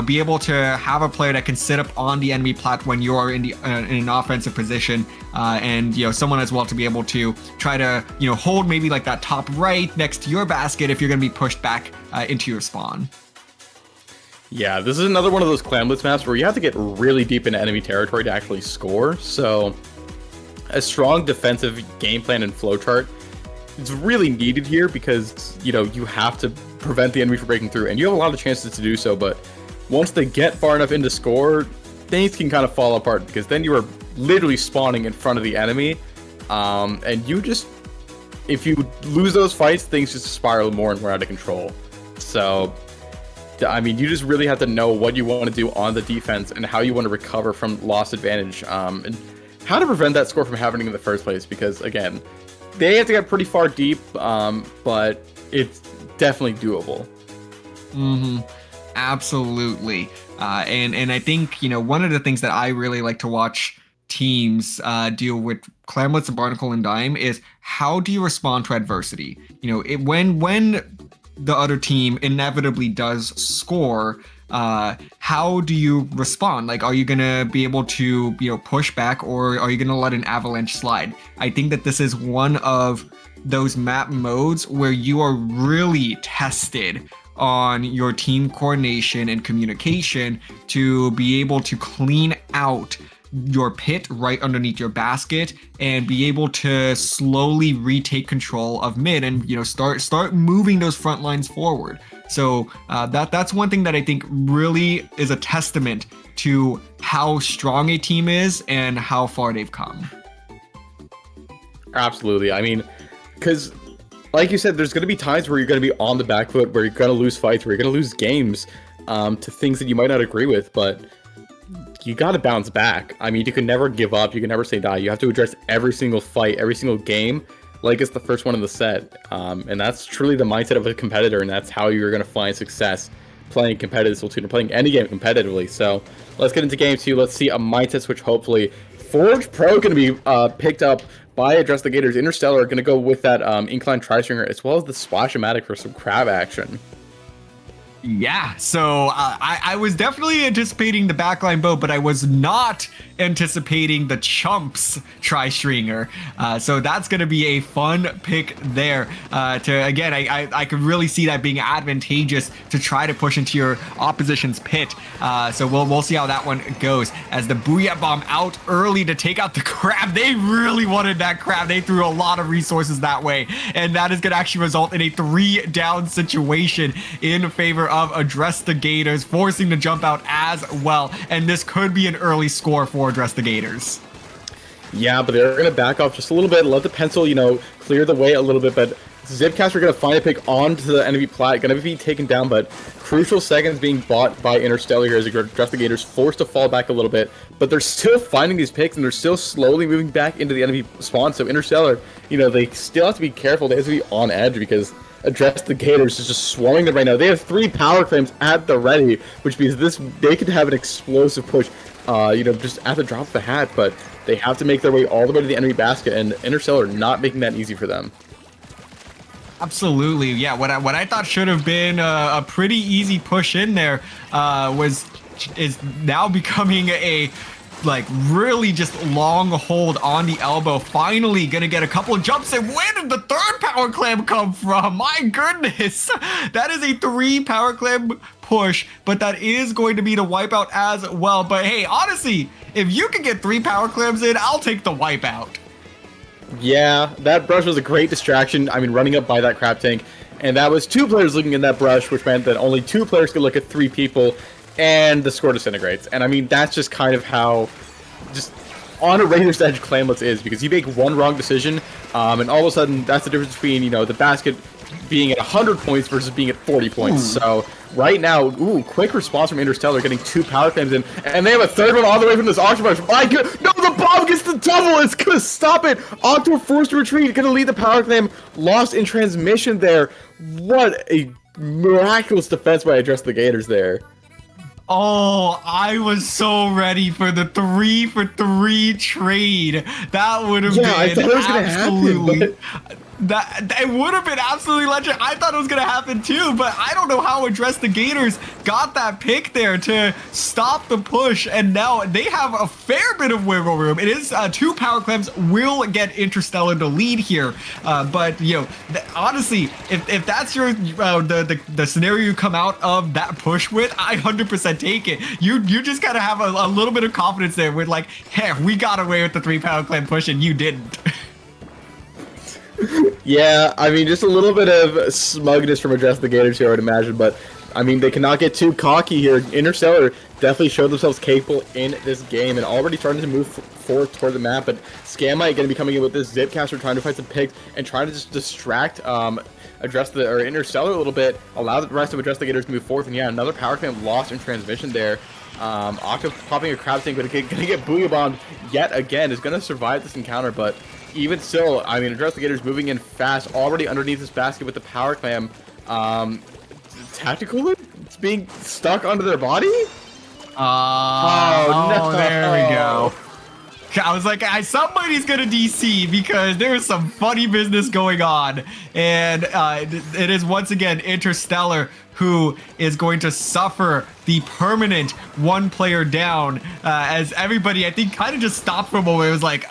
be able to have a player that can sit up on the enemy plat when you're in an offensive position, and someone as well to be able to try to hold maybe like that top right next to your basket if you're going to be pushed back into your spawn. Yeah, this is another one of those Clamblitz maps where you have to get really deep into enemy territory to actually score. So a strong defensive game plan and flowchart is really needed here because you have to prevent the enemy from breaking through, and you have a lot of chances to do so. But once they get far enough into score, things can kind of fall apart because then you are literally spawning in front of the enemy, and if you lose those fights, things just spiral more and more out of control. So, I mean, you just really have to know what you want to do on the defense and how you want to recover from lost advantage, and how to prevent that score from happening in the first place. Because, again, they have to get pretty far deep, but it's definitely doable. Mm-hmm. Absolutely. And I think, one of the things that I really like to watch teams deal with Clamblitz and Barnacle and Dime is how do you respond to adversity? When the other team inevitably does score, how do you respond? Like, are you gonna be able to, push back, or are you gonna let an avalanche slide? I think that this is one of those map modes where you are really tested on your team coordination and communication to be able to clean out your pit right underneath your basket and be able to slowly retake control of mid and start moving those front lines forward. So that's one thing that I think really is a testament to how strong a team is and how far they've come. Absolutely. I mean, because like you said, there's going to be times where you're going to be on the back foot, where you're going to lose fights, where you're going to lose games to things that you might not agree with, but you got to bounce back. I mean, you can never give up. You can never say die. You have to address every single fight, every single game, like it's the first one in the set. And that's truly the mindset of a competitor, and that's how you're going to find success playing competitive Splatoon or playing any game competitively. So let's get into game 2. Let's see a mindset switch, hopefully. Forge Pro going to be picked up by Address the Gators. Interstellar are going to go with that incline tri-stringer, as well as the Splash-O-Matic for some crab action. Yeah, so I was definitely anticipating the backline bow, but I was not anticipating the Chumps tri-stringer. So that's going to be a fun pick there. Again, I could really see that being advantageous to try to push into your opposition's pit. So we'll see how that one goes. As the Booyah Bomb out early to take out the crab. They really wanted that crab. They threw a lot of resources that way. And that is going to actually result in a 3-down situation in favor of Address the Gators, forcing the jump out as well. And this could be an early score for Address the Gators. Yeah, but they're going to back off just a little bit and let the pencil, clear the way a little bit. But Zipcast are going to find a pick onto the enemy plat, going to be taken down, but crucial seconds being bought by Interstellar here as Address the Gators forced to fall back a little bit. But they're still finding these picks, and they're still slowly moving back into the enemy spawn. So Interstellar, they still have to be careful. They have to be on edge because Address the Gators is just swarming them right now. They have 3 power claims at the ready, which means they could have an explosive push, just at the drop of the hat, but they have to make their way all the way to the enemy basket, and Interstellar not making that easy for them. Absolutely, yeah. What I thought should have been a pretty easy push in there is now becoming a really just long hold on the elbow. Finally gonna get a couple of jumps. And where did the 3rd power clam come from? My goodness, that is a 3 power clam push, but that is going to be the wipeout as well. But hey, honestly, if you can get 3 power clams in, I'll take the wipeout. Yeah, that brush was a great distraction. I mean, running up by that crab tank, and that was 2 players looking in that brush, which meant that only 2 players could look at 3 people, and the score disintegrates. And I mean, that's just kind of how just on a Razor's Edge Clamlets is, because you make one wrong decision, and all of a sudden that's the difference between, the basket being at 100 points versus being at 40 points. So right now, quick response from Interstellar, getting 2 power claims in, and they have a 3rd one all the way from this auction box. My God, no, the bomb gets the double. It's gonna stop it. Octo forced to retreat, gonna lead the power claim, lost in transmission there. What a miraculous defense by Address the Gators there. Oh, I was so ready for the 3-for-3 trade. That would have been I thought it was gonna happen, That it would have been absolutely legend. I thought it was gonna happen too, but I don't know how Address the Gators got that pick there to stop the push, and now they have a fair bit of wiggle room. It is 2 power clams will get Interstellar to lead here, but honestly, if that's your the scenario you come out of that push with, I 100% take it. You just gotta have a little bit of confidence there with hey, we got away with the 3 power clam push and you didn't. Yeah, I mean, just a little bit of smugness from Address the Gators here, I would imagine, but I mean, they cannot get too cocky here. Interstellar definitely showed themselves capable in this game and already starting to move forward toward the map, but Scammite going to be coming in with this Zipcaster, trying to fight some picks and trying to just distract Interstellar a little bit, allow the rest of Address the Gators to move forward, and yeah, another power clamp lost in transmission there. Octo popping a crab tank, but gonna get Booyah Bombed yet again, is gonna survive this encounter, but even still, I mean, Address the Gators moving in fast, already underneath this basket with the power clam. Tactical loop? It's being stuck onto their body? Oh, no. There we go. I was like, somebody's gonna DC because there is some funny business going on, and it is once again Interstellar who is going to suffer the permanent one player down, as everybody, I think, kind of just stopped for a moment. It was like,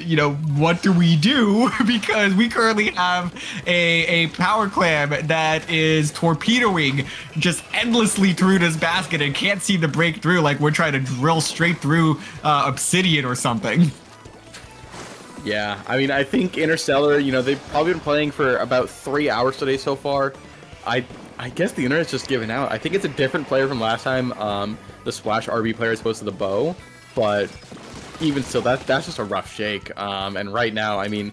you know, what do we do? Because we currently have a power clam that is torpedoing just endlessly through this basket and can't seem to break through, like we're trying to drill straight through obsidian or something. Yeah, I mean, I think Interstellar, you know, they've probably been playing for about 3 hours today so far. I guess the internet's just given out. I think it's a different player from last time, the Splash RB player as opposed to the Bow, but even still, that's just a rough shake. And right now, I mean,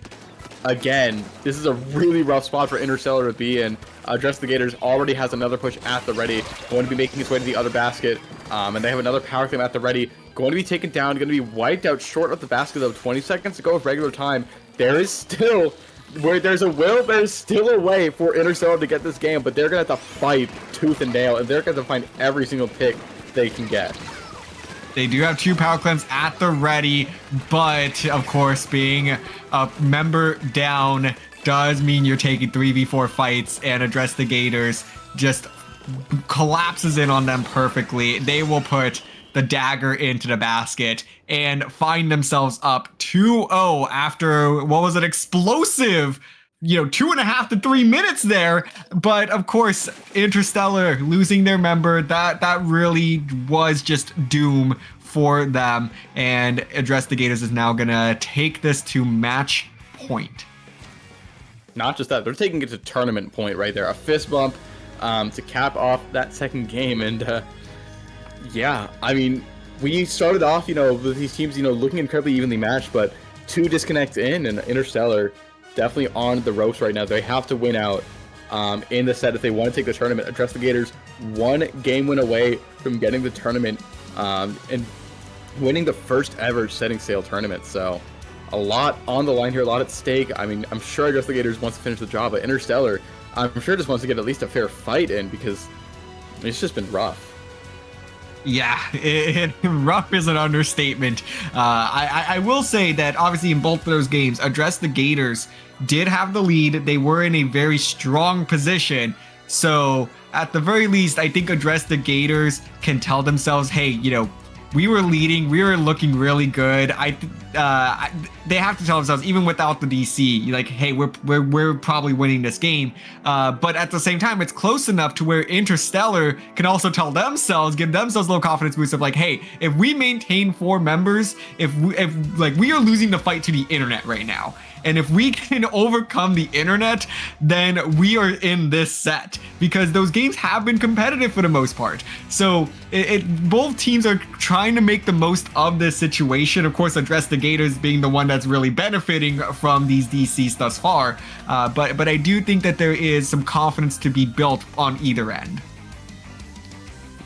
again, this is a really rough spot for Interstellar to be in. Dress the Gators already has another push at the ready, going to be making its way to the other basket, and they have another power claim at the ready, going to be taken down, going to be wiped out short of the basket of 20 seconds to go with regular time. There is still... Where there's a will, there's still a way for Interstellar to get this game, but they're going to have to fight tooth and nail, and they're going to find every single pick they can get. They do have 2 power clams at the ready, but of course, being a member down does mean you're taking 3v4 fights, and Address the Gators just collapses in on them perfectly. They will put the dagger into the basket and find themselves up 2-0 after what was an explosive, you know, 2.5 to 3 minutes there. But of course, Interstellar losing their member, that really was just doom for them. And Address the Gators is now gonna take this to match point. Not just that, they're taking it to tournament point right there. A fist bump to cap off that second game. And yeah, I mean, we started off, you know, with these teams, you know, looking incredibly evenly matched, but 2 disconnects in, and Interstellar definitely on the ropes right now. They have to win out in the set if they want to take the tournament. Address the Gators 1 game win away from getting the tournament and winning the first ever Setting Sail tournament. So a lot on the line here, a lot at stake. I mean, I'm sure Address the Gators wants to finish the job, but Interstellar, I'm sure just wants to get at least a fair fight in, because it's just been rough. Yeah, rough is an understatement. I will say that obviously in both of those games, Address the Gators did have the lead. They were in a very strong position. So at the very least, I think Address the Gators can tell themselves, hey, you know, we were leading, we were looking really good. They have to tell themselves, even without the DC, like, hey, we're probably winning this game. But at the same time, it's close enough to where Interstellar can also tell themselves, give themselves a little confidence boost of like, hey, if we maintain 4 members, if we are losing the fight to the internet right now. And if we can overcome the internet, then we are in this set, because those games have been competitive for the most part. So both teams are trying to make the most of this situation. Of course, Address the Gators being the one that's really benefiting from these DCs thus far. But I do think that there is some confidence to be built on either end.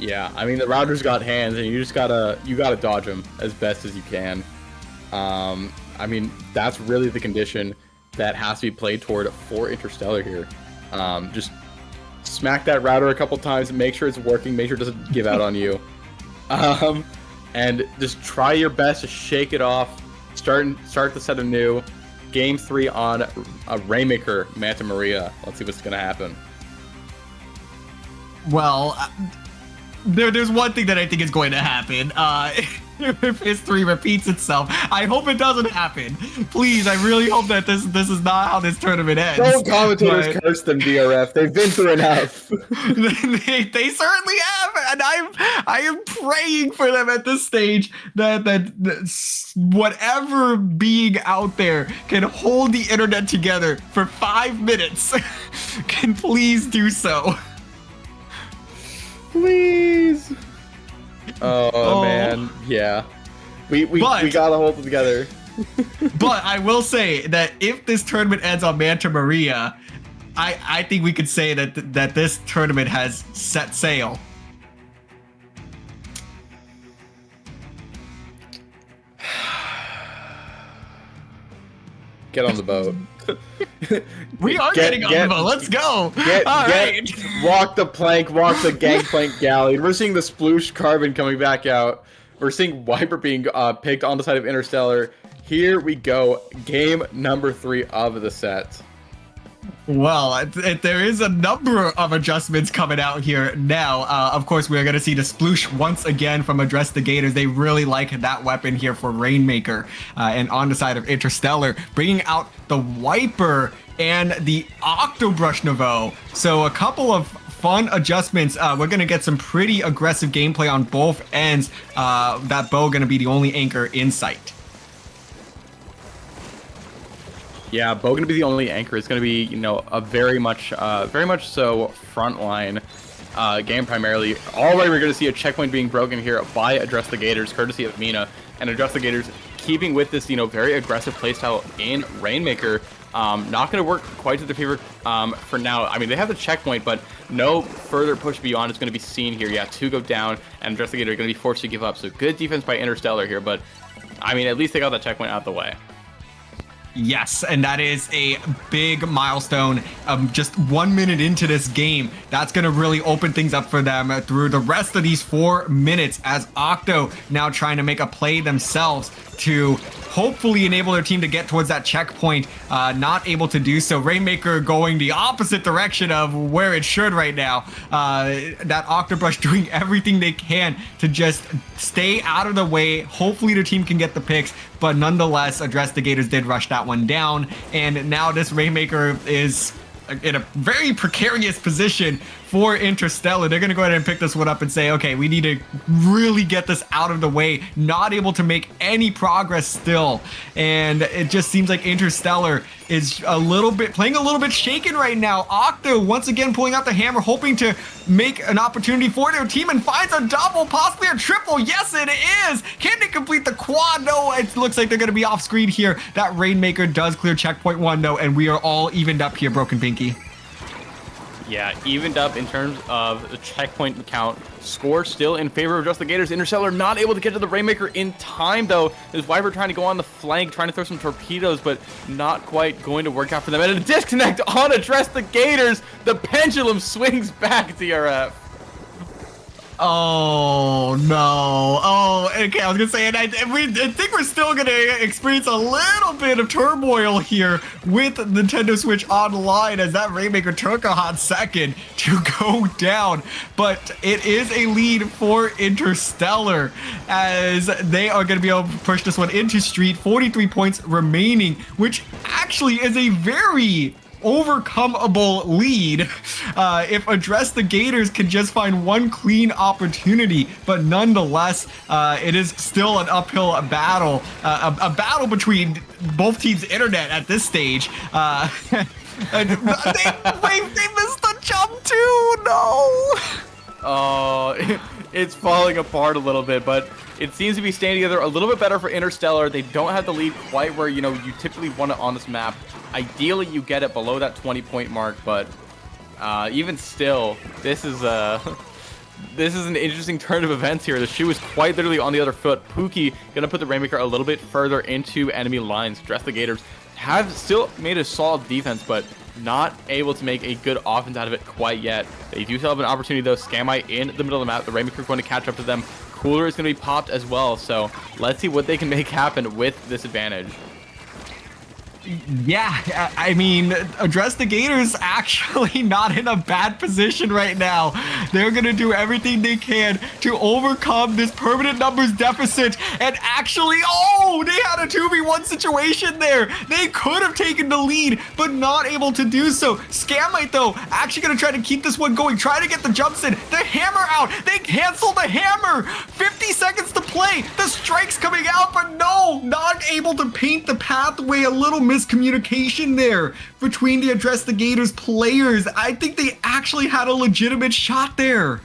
Yeah, I mean, the router's got hands, and you gotta dodge them as best as you can. I mean, that's really the condition that has to be played toward for Interstellar here. Just smack that router a couple times and make sure it's working, make sure it doesn't give out on you. And just try your best to shake it off, start the set anew. Game 3 on a Rainmaker Manta Maria. Let's see what's going to happen. Well, there's one thing that I think is going to happen. If history repeats itself, I hope it doesn't happen. Please, I really hope that this is not how this tournament ends. Don't commentators curse them, DRF. They've been through enough. they certainly have, and I am praying for them at this stage that whatever being out there can hold the internet together for 5 minutes can please do so. Please. Oh man, yeah. We gotta hold it together. But I will say that if this tournament ends on Manta Maria, I think we could say that this tournament has set sail. Get on the boat. We are getting on the boat. Let's go. All right. Walk the plank, walk the gangplank galley. We're seeing the sploosh carbon coming back out. We're seeing Viper being picked on the side of Interstellar. Here we go. Game number 3 of the set. Well, there is a number of adjustments coming out here now. Of course, we're going to see the sploosh once again from Address the Gators. They really like that weapon here for Rainmaker. And on the side of Interstellar, bringing out the Wiper and the Octobrush Nouveau. So a couple of fun adjustments. We're going to get some pretty aggressive gameplay on both ends. That bow going to be the only anchor in sight. Yeah, bow going to be the only anchor. It's going to be, you know, a very much so frontline game primarily. Already we're going to see a checkpoint being broken here by Address the Gators, courtesy of Mina. And Address the Gators keeping with this, you know, very aggressive playstyle in Rainmaker. Not going to work quite to their favor for now. I mean, they have the checkpoint, but no further push beyond is going to be seen here. Yeah, 2 go down, and Address the Gators are going to be forced to give up. So good defense by Interstellar here, but I mean, at least they got that checkpoint out the way. Yes, and that is a big milestone. Just 1 minute into this game, that's going to really open things up for them through the rest of these 4 minutes, as Octo now trying to make a play themselves to hopefully enable their team to get towards that checkpoint. Not able to do so. Rainmaker going the opposite direction of where it should right now. That Octobrush doing everything they can to just stay out of the way. Hopefully their team can get the picks, but nonetheless, Address the Gators did rush that one down. And now this Rainmaker is in a very precarious position for Interstellar. They're going to go ahead and pick this one up and say, okay, we need to really get this out of the way. Not able to make any progress still. And it just seems like Interstellar is playing a little bit shaken right now. Octo once again pulling out the hammer, hoping to make an opportunity for their team, and finds a double, possibly a triple. Yes, it is. Can they complete the quad? No, it looks like they're going to be off screen here. That Rainmaker does clear checkpoint 1 though, and we are all evened up here, Broken Pinky. Yeah, evened up in terms of the checkpoint count. Score still in favor of Just the Gators. Interstellar not able to get to the Rainmaker in time, though. There's Viper trying to go on the flank, trying to throw some torpedoes, but not quite going to work out for them. And a disconnect on Address the Gators. The pendulum swings back, DRF. Oh no! Oh, okay. I was gonna say, and I think we're still gonna experience a little bit of turmoil here with Nintendo Switch Online, as that Rainmaker took a hot second to go down. But it is a lead for Interstellar, as they are gonna be able to push this one into Street. 43 points remaining, which actually is a very overcomeable lead if Address the Gators can just find one clean opportunity. But nonetheless, it is still an uphill battle, a battle between both teams' internet at this stage. And they missed the jump too. No. Oh, it's falling apart a little bit, but it seems to be staying together a little bit better for Interstellar. They don't have the lead quite where, you know, you typically want it on this map. Ideally, you get it below that 20-point mark, but even still, this is an interesting turn of events here. The shoe is quite literally on the other foot. Pookie gonna put the Rainmaker a little bit further into enemy lines. Address the Gators have still made a solid defense, but not able to make a good offense out of it quite yet. They do still have an opportunity though. Scamite in the middle of the map. The Rainmaker is going to catch up to them. Cooler is going to be popped as well. So let's see what they can make happen with this advantage. Yeah, I mean, Address the Gators actually not in a bad position right now. They're going to do everything they can to overcome this permanent numbers deficit. And actually, oh, they had a 2v1 situation there. They could have taken the lead, but not able to do so. Scamite, though, actually going to try to keep this one going, try to get the jumps in. The hammer out. They cancel the hammer. 50 seconds to play. The strike's coming out, but no, not able to paint the pathway. A little miscommunication there between the Address the Gators players. I think they actually had a legitimate shot there.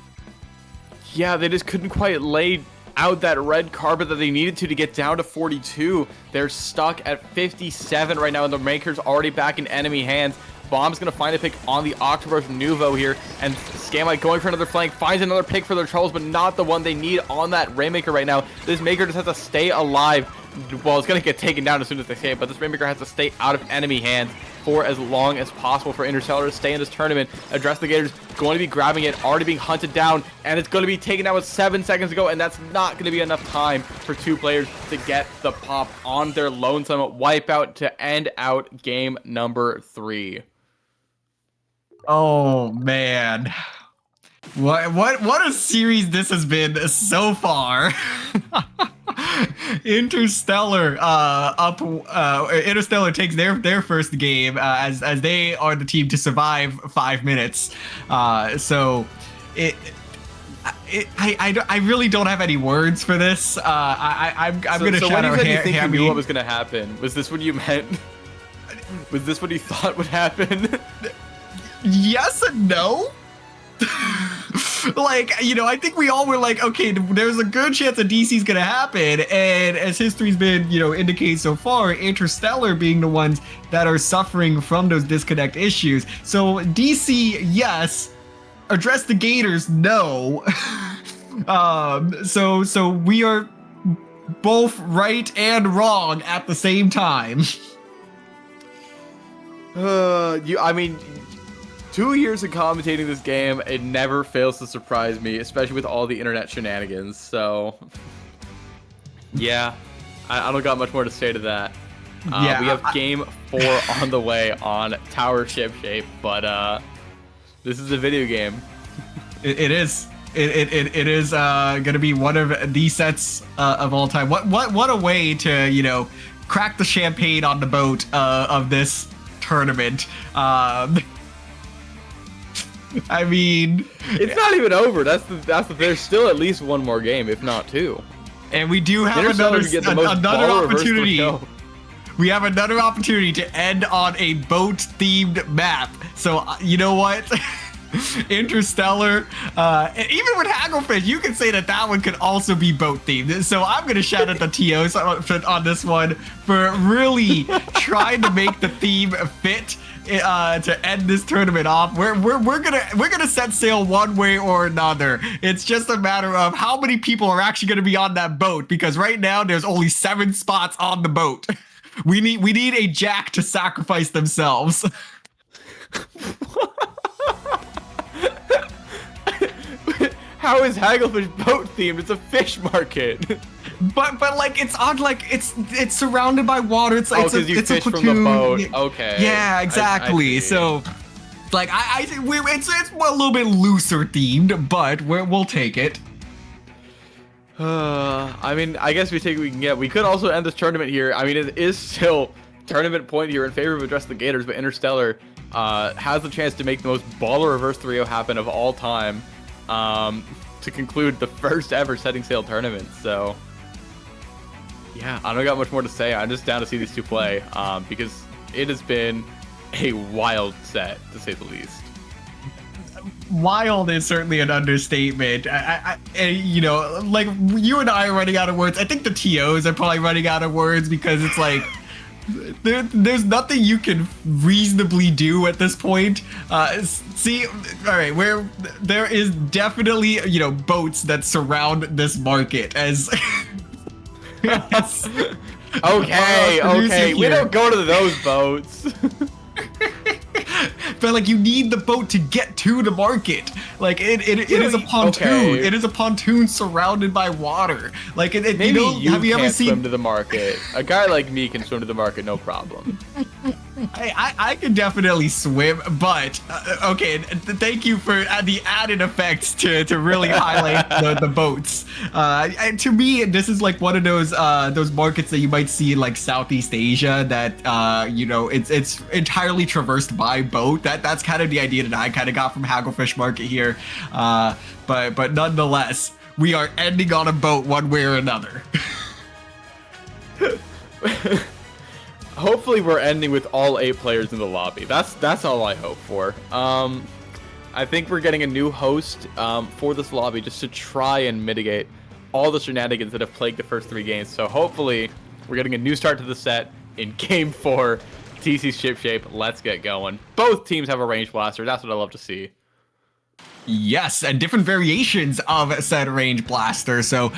Yeah, they just couldn't quite lay out that red carpet that they needed to get down to 42. They're stuck at 57 right now, and the Rainmaker's already back in enemy hands. Bomb's gonna find a pick on the Octobrush Nouveau here, and Scamite going for another flank, finds another pick for their trolls, but not the one they need on that Rainmaker right now. This Maker just has to stay alive. Well, it's gonna get taken down as soon as they say it, but this Rainmaker has to stay out of enemy hands. for as long as possible for Interstellar to stay in this tournament. Address the Gators going to be grabbing it, already being hunted down, and it's going to be taken out with 7 seconds to go, and that's not going to be enough time for 2 players to get the pop on their lonesome wipeout to end out game number 3. Oh man. What a series this has been so far. Interstellar Interstellar takes their first game as they are the team to survive 5 minutes. So I really don't have any words for this. I'm gonna shout out. So when you think you knew what was gonna happen, was this what you meant? Was this what you thought would happen? Yes and no. Like, you know, I think we all were like, okay, there's a good chance that DC's gonna happen, and as history's been, you know, indicated so far, Interstellar being the ones that are suffering from those disconnect issues. So DC, yes. Address the Gators, no. So we are both right and wrong at the same time. I mean, 2 years of commentating this game, it never fails to surprise me, especially with all the internet shenanigans. So, yeah, I don't got much more to say to that. Yeah, we have game 4 on the way on Tower Ship Shape, but this is a video game. It is. It is gonna be one of the sets of all time. What a way to, you know, crack the champagne on the boat of this tournament. I mean, it's not even over. That's the there's still at least one more game, if not 2. And we do have another opportunity. We have another opportunity to end on a boat-themed map. So you know what? Interstellar, even with Hagglefish, you can say that one could also be boat themed. So I'm gonna shout out the TOs on this one for really trying to make the theme fit to end this tournament off. We're gonna set sail one way or another. It's just a matter of how many people are actually gonna be on that boat, because right now there's only 7 spots on the boat. We need a jack to sacrifice themselves. How is Hagglefish boat themed? It's a fish market. But like it's on, like it's surrounded by water. It's like it's fish a from the boat. platoon. Okay. Yeah, exactly. I so, like I think it's a little bit looser themed, but we'll take it. I mean, I guess we can get. We could also end this tournament here. I mean, it is still tournament point here in favor of Address the Gators, but Interstellar has the chance to make the most baller reverse 3-0 happen of all time. To conclude the first ever Setting Sail tournament. So yeah, I don't got much more to say. I'm just down to see these two play, because it has been a wild set, to say the least. Wild is certainly an understatement. You know, like you and I are running out of words. I think the TOs are probably running out of words, because it's like there's nothing you can reasonably do at this point. See, all right, where there is definitely, you know, boats that surround this market as. Okay, we don't go to those boats. But like, you need the boat to get to the market. Like it is a pontoon. Okay. It is a pontoon surrounded by water. Like Maybe you have you ever can't seen swim to the market? A guy like me can swim to the market, no problem. I can definitely swim, but okay. Thank you for the added effects to really highlight the boats. And to me, this is like one of those markets that you might see in like Southeast Asia that you know, it's entirely traversed by boat. That's kind of the idea that I kind of got from Hagglefish Market here. But nonetheless, we are ending on a boat one way or another. Hopefully we're ending with all 8 players in the lobby. That's all I hope for. I think we're getting a new host for this lobby just to try and mitigate all the shenanigans that have plagued the first 3 games. So hopefully we're getting a new start to the set in game 4. TC Ship Shape, let's get going. Both teams have a range blaster. That's what I love to see. Yes, and different variations of said range blaster. So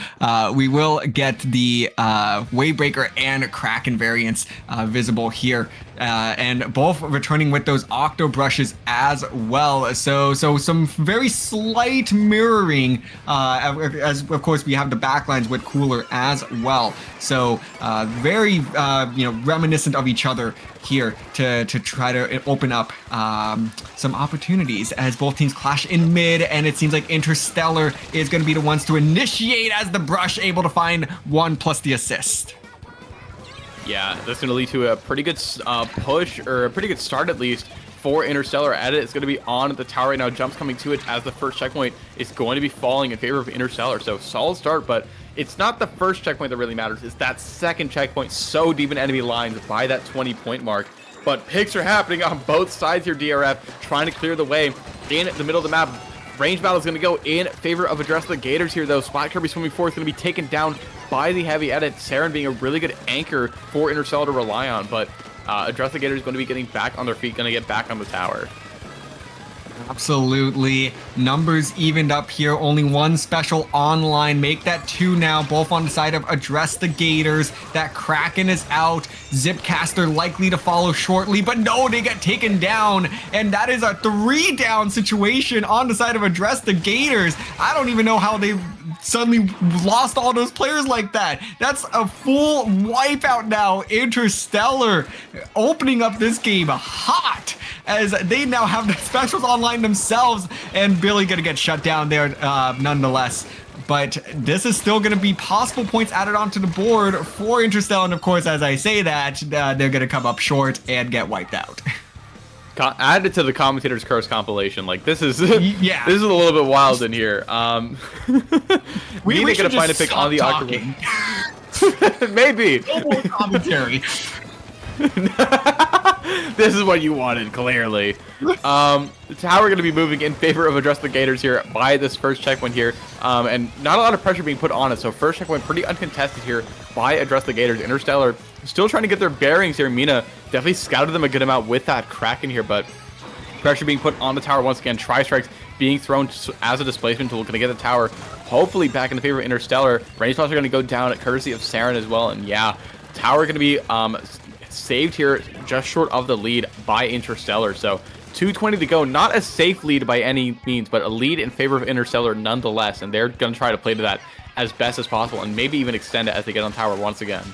we will get the Wavebreaker and Kraken variants visible here. And both returning with those Octo Brushes as well. So some very slight mirroring, as of course we have the backlines with Cooler as well. So very reminiscent of each other here to try to open up some opportunities as both teams clash in mid, and it seems like Interstellar is going to be the ones to initiate as the Brush able to find 1 plus the assist. Yeah, that's going to lead to a pretty good push, or a pretty good start at least, for Interstellar. Edit is going to be on the tower right now. Jumps coming to it as the first checkpoint is going to be falling in favor of Interstellar. So solid start, but it's not the first checkpoint that really matters. It's that second checkpoint so deep in enemy lines by that 20-point mark. But picks are happening on both sides here, DRF, trying to clear the way in the middle of the map. Range battle is going to go in favor of Address the Gators here, though. Spot Kirby swimming forward is going to be taken down by the heavy edit. Saren being a really good anchor for Interstellar to rely on, but Address the Gators is going to be getting back on their feet, going to get back on the tower. Absolutely. Numbers evened up here. Only one special online. Make that 2 now. Both on the side of Address the Gators. That Kraken is out. Zipcaster likely to follow shortly. But no, they get taken down. And that is a 3 down situation on the side of Address the Gators. I don't even know how they suddenly lost all those players like that. That's a full wipeout now. Interstellar opening up this game hot, as they now have the specials online themselves, and Billy gonna get shut down there nonetheless. But this is still gonna be possible points added onto the board for Interstellar, and of course, as I say that, they're gonna come up short and get wiped out. Add it to the commentator's curse compilation. Like, this is Yeah. this is a little bit wild in here. We Need to should find a just pick on the stop Octopus. Maybe. No more commentary. This is what you wanted, clearly. The tower going to be moving in favor of Address the Gators here by this first checkpoint here. And not a lot of pressure being put on it. So first checkpoint pretty uncontested here by Address the Gators. Interstellar still trying to get their bearings here. Mina definitely scouted them a good amount with that Kraken here, but pressure being put on the tower once again. Tri-strikes being thrown as a displacement tool. Going to get the tower hopefully back in the favor of Interstellar. Range spots are going to go down at courtesy of Saren as well. And yeah, tower going to be saved here just short of the lead by Interstellar. So 2:20 to go. Not a safe lead by any means, but a lead in favor of Interstellar nonetheless. And they're going to try to play to that as best as possible and maybe even extend it as they get on tower once again.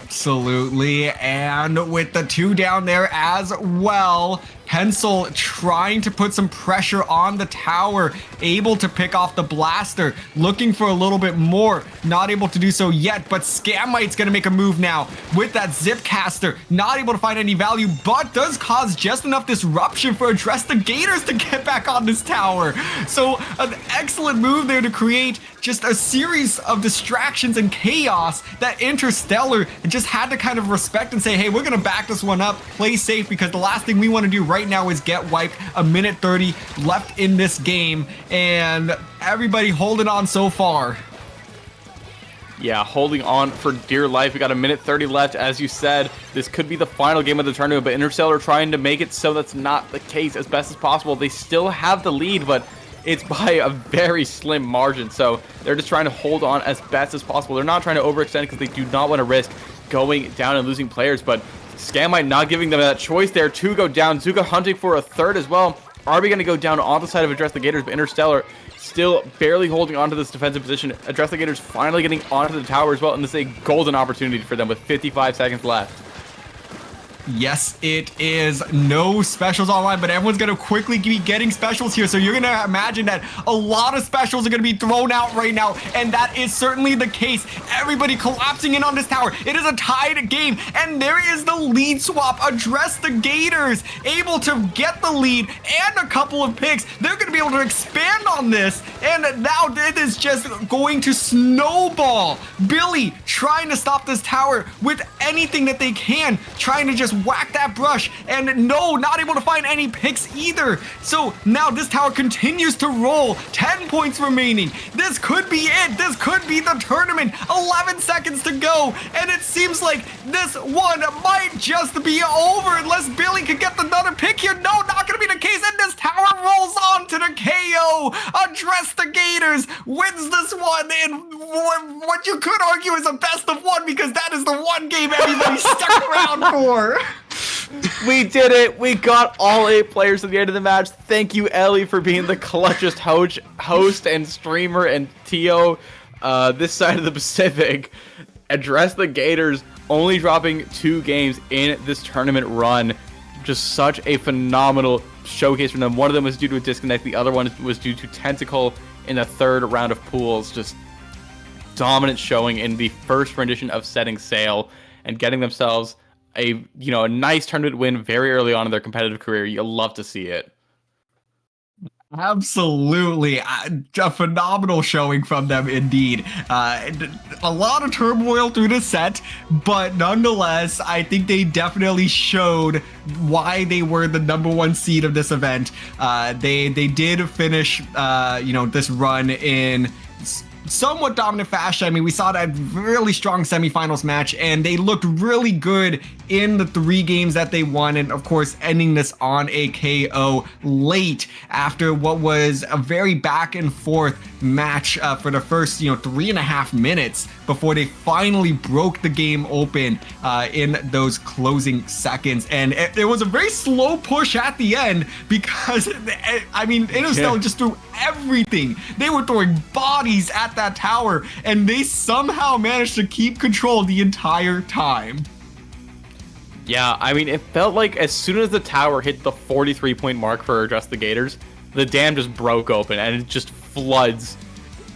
Absolutely, and with the 2 down there as well, Pencil trying to put some pressure on the tower, able to pick off the blaster, looking for a little bit more, not able to do so yet, but Scamite's gonna make a move now with that Zipcaster, not able to find any value, but does cause just enough disruption for Address the Gators to get back on this tower. So an excellent move there to create just a series of distractions and chaos that Interstellar just had to kind of respect and say, hey, we're gonna back this one up, play safe, because the last thing we want to do right now is get wiped. A minute 30 left in this game, and everybody holding on so far. Yeah, holding on for dear life. We got a minute 30 left. As you said, this could be the final game of the tournament, but Interstellar trying to make it so that's not the case as best as possible. They still have the lead, but it's by a very slim margin, so they're just trying to hold on as best as possible. They're not trying to overextend because they do not want to risk going down and losing players, but Scamite not giving them that choice there to go down. Zuka hunting for a third as well. Are we going to go down on the side of Address the Gators, but Interstellar still barely holding on to this defensive position. Address the Gators finally getting onto the tower as well, and this is a golden opportunity for them with 55 seconds left. Yes, it is. No specials online, but everyone's going to quickly be getting specials here. So you're going to imagine that a lot of specials are going to be thrown out right now. And that is certainly the case. Everybody collapsing in on this tower. It is a tied game. And there is the lead swap. Address the Gators able to get the lead and a couple of picks. They're going to be able to expand on this. And now it is just going to snowball. Billy trying to stop this tower with anything that they can. Trying to just whack that brush, and no, not able to find any picks either. So now this tower continues to roll. 10 points remaining. This could be it. This could be the tournament. 11 seconds to go, and it seems like this one might just be over unless Billy could get another pick here. No, not gonna be the case, and this tower rolls on to the KO. Address the Gators wins this one in what you could argue is a best of one, because that is the one game everybody stuck around for. We did it. We got all 8 players at the end of the match. Thank you, Ellie, for being the clutchest host and streamer and TO this side of the Pacific. Address the Gators, only dropping 2 games in this tournament run. Just such a phenomenal showcase from them. One of them was due to a disconnect. The other one was due to Tentacle in the 3rd round of pools. Just dominant showing in the first rendition of Setting Sail and getting themselves a nice tournament win very early on in their competitive career. You'll love to see it. Absolutely. A phenomenal showing from them indeed. A lot of turmoil through the set, but nonetheless, I think they definitely showed why they were the #1 seed of this event. They did finish this run in somewhat dominant fashion. I mean, we saw that really strong semifinals match, and they looked really good in the 3 games that they won, and of course ending this on a KO late after what was a very back and forth match for the first 3.5 minutes before they finally broke the game open in those closing seconds. And it was a very slow push at the end because I mean, Interstellar just threw everything. They were throwing bodies at that tower, and they somehow managed to keep control the entire time. Yeah, I mean, it felt like as soon as the tower hit the 43-point mark for Address the Gators, the dam just broke open, and it just floods,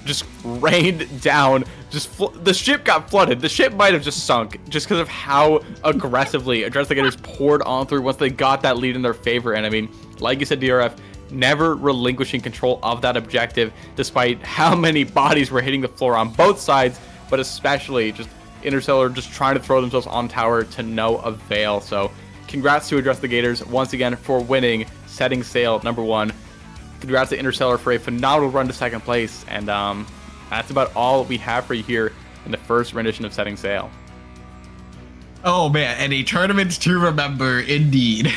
just rained down. The ship got flooded. The ship might have just sunk just because of how aggressively Address the Gators poured on through once they got that lead in their favor. And I mean, like you said, DRF, never relinquishing control of that objective, despite how many bodies were hitting the floor on both sides, but especially just Interstellar just trying to throw themselves on tower to no avail. So congrats to Address the Gators once again for winning Setting Sail #1. Congrats to Interstellar for a phenomenal run to 2nd place. And that's about all we have for you here in the first rendition of Setting Sail. Oh man, and a tournament to remember indeed.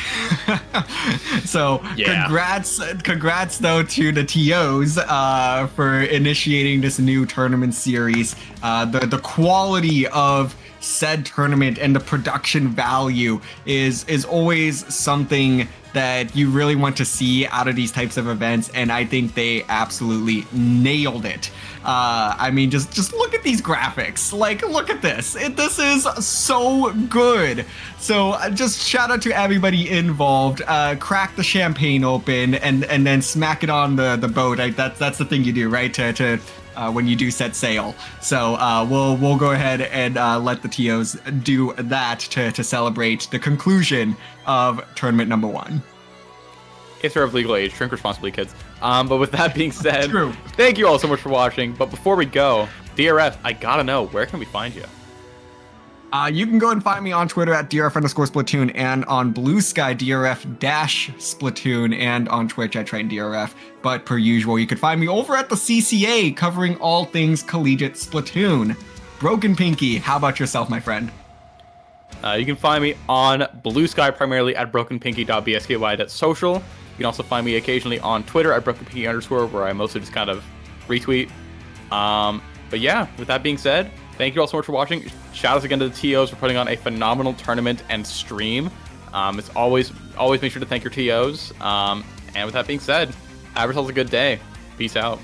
So yeah. Congrats though to the TOs for initiating this new tournament series. The quality of said tournament and the production value is always something that you really want to see out of these types of events, and I think they absolutely nailed it. I mean, just look at these graphics. Like, look at this. This is so good. So just shout out to everybody involved. Crack the champagne open and then smack it on the boat. That's the thing you do, right? To when you do set sail. So we'll go ahead and let the TOs do that to celebrate the conclusion of tournament #1. If you're of legal age, drink responsibly, kids. But with that being said, True. Thank you all so much for watching. But before we go, DRF, I gotta know, where can we find you? You can go and find me on Twitter at DRF_Splatoon and on Blue Sky DRF-Splatoon and on Twitch at TritonDRF. But per usual, you could find me over at the CCA covering all things collegiate Splatoon. Broken Pinky, how about yourself, my friend? You can find me on Blue Sky primarily at brokenpinky.bsky.social. You can also find me occasionally on Twitter at brokenpinky_, where I mostly just kind of retweet. But yeah, with that being said, thank you all so much for watching. Shout out again to the TOs for putting on a phenomenal tournament and stream. It's always make sure to thank your TOs. And with that being said, have yourselves a good day. Peace out.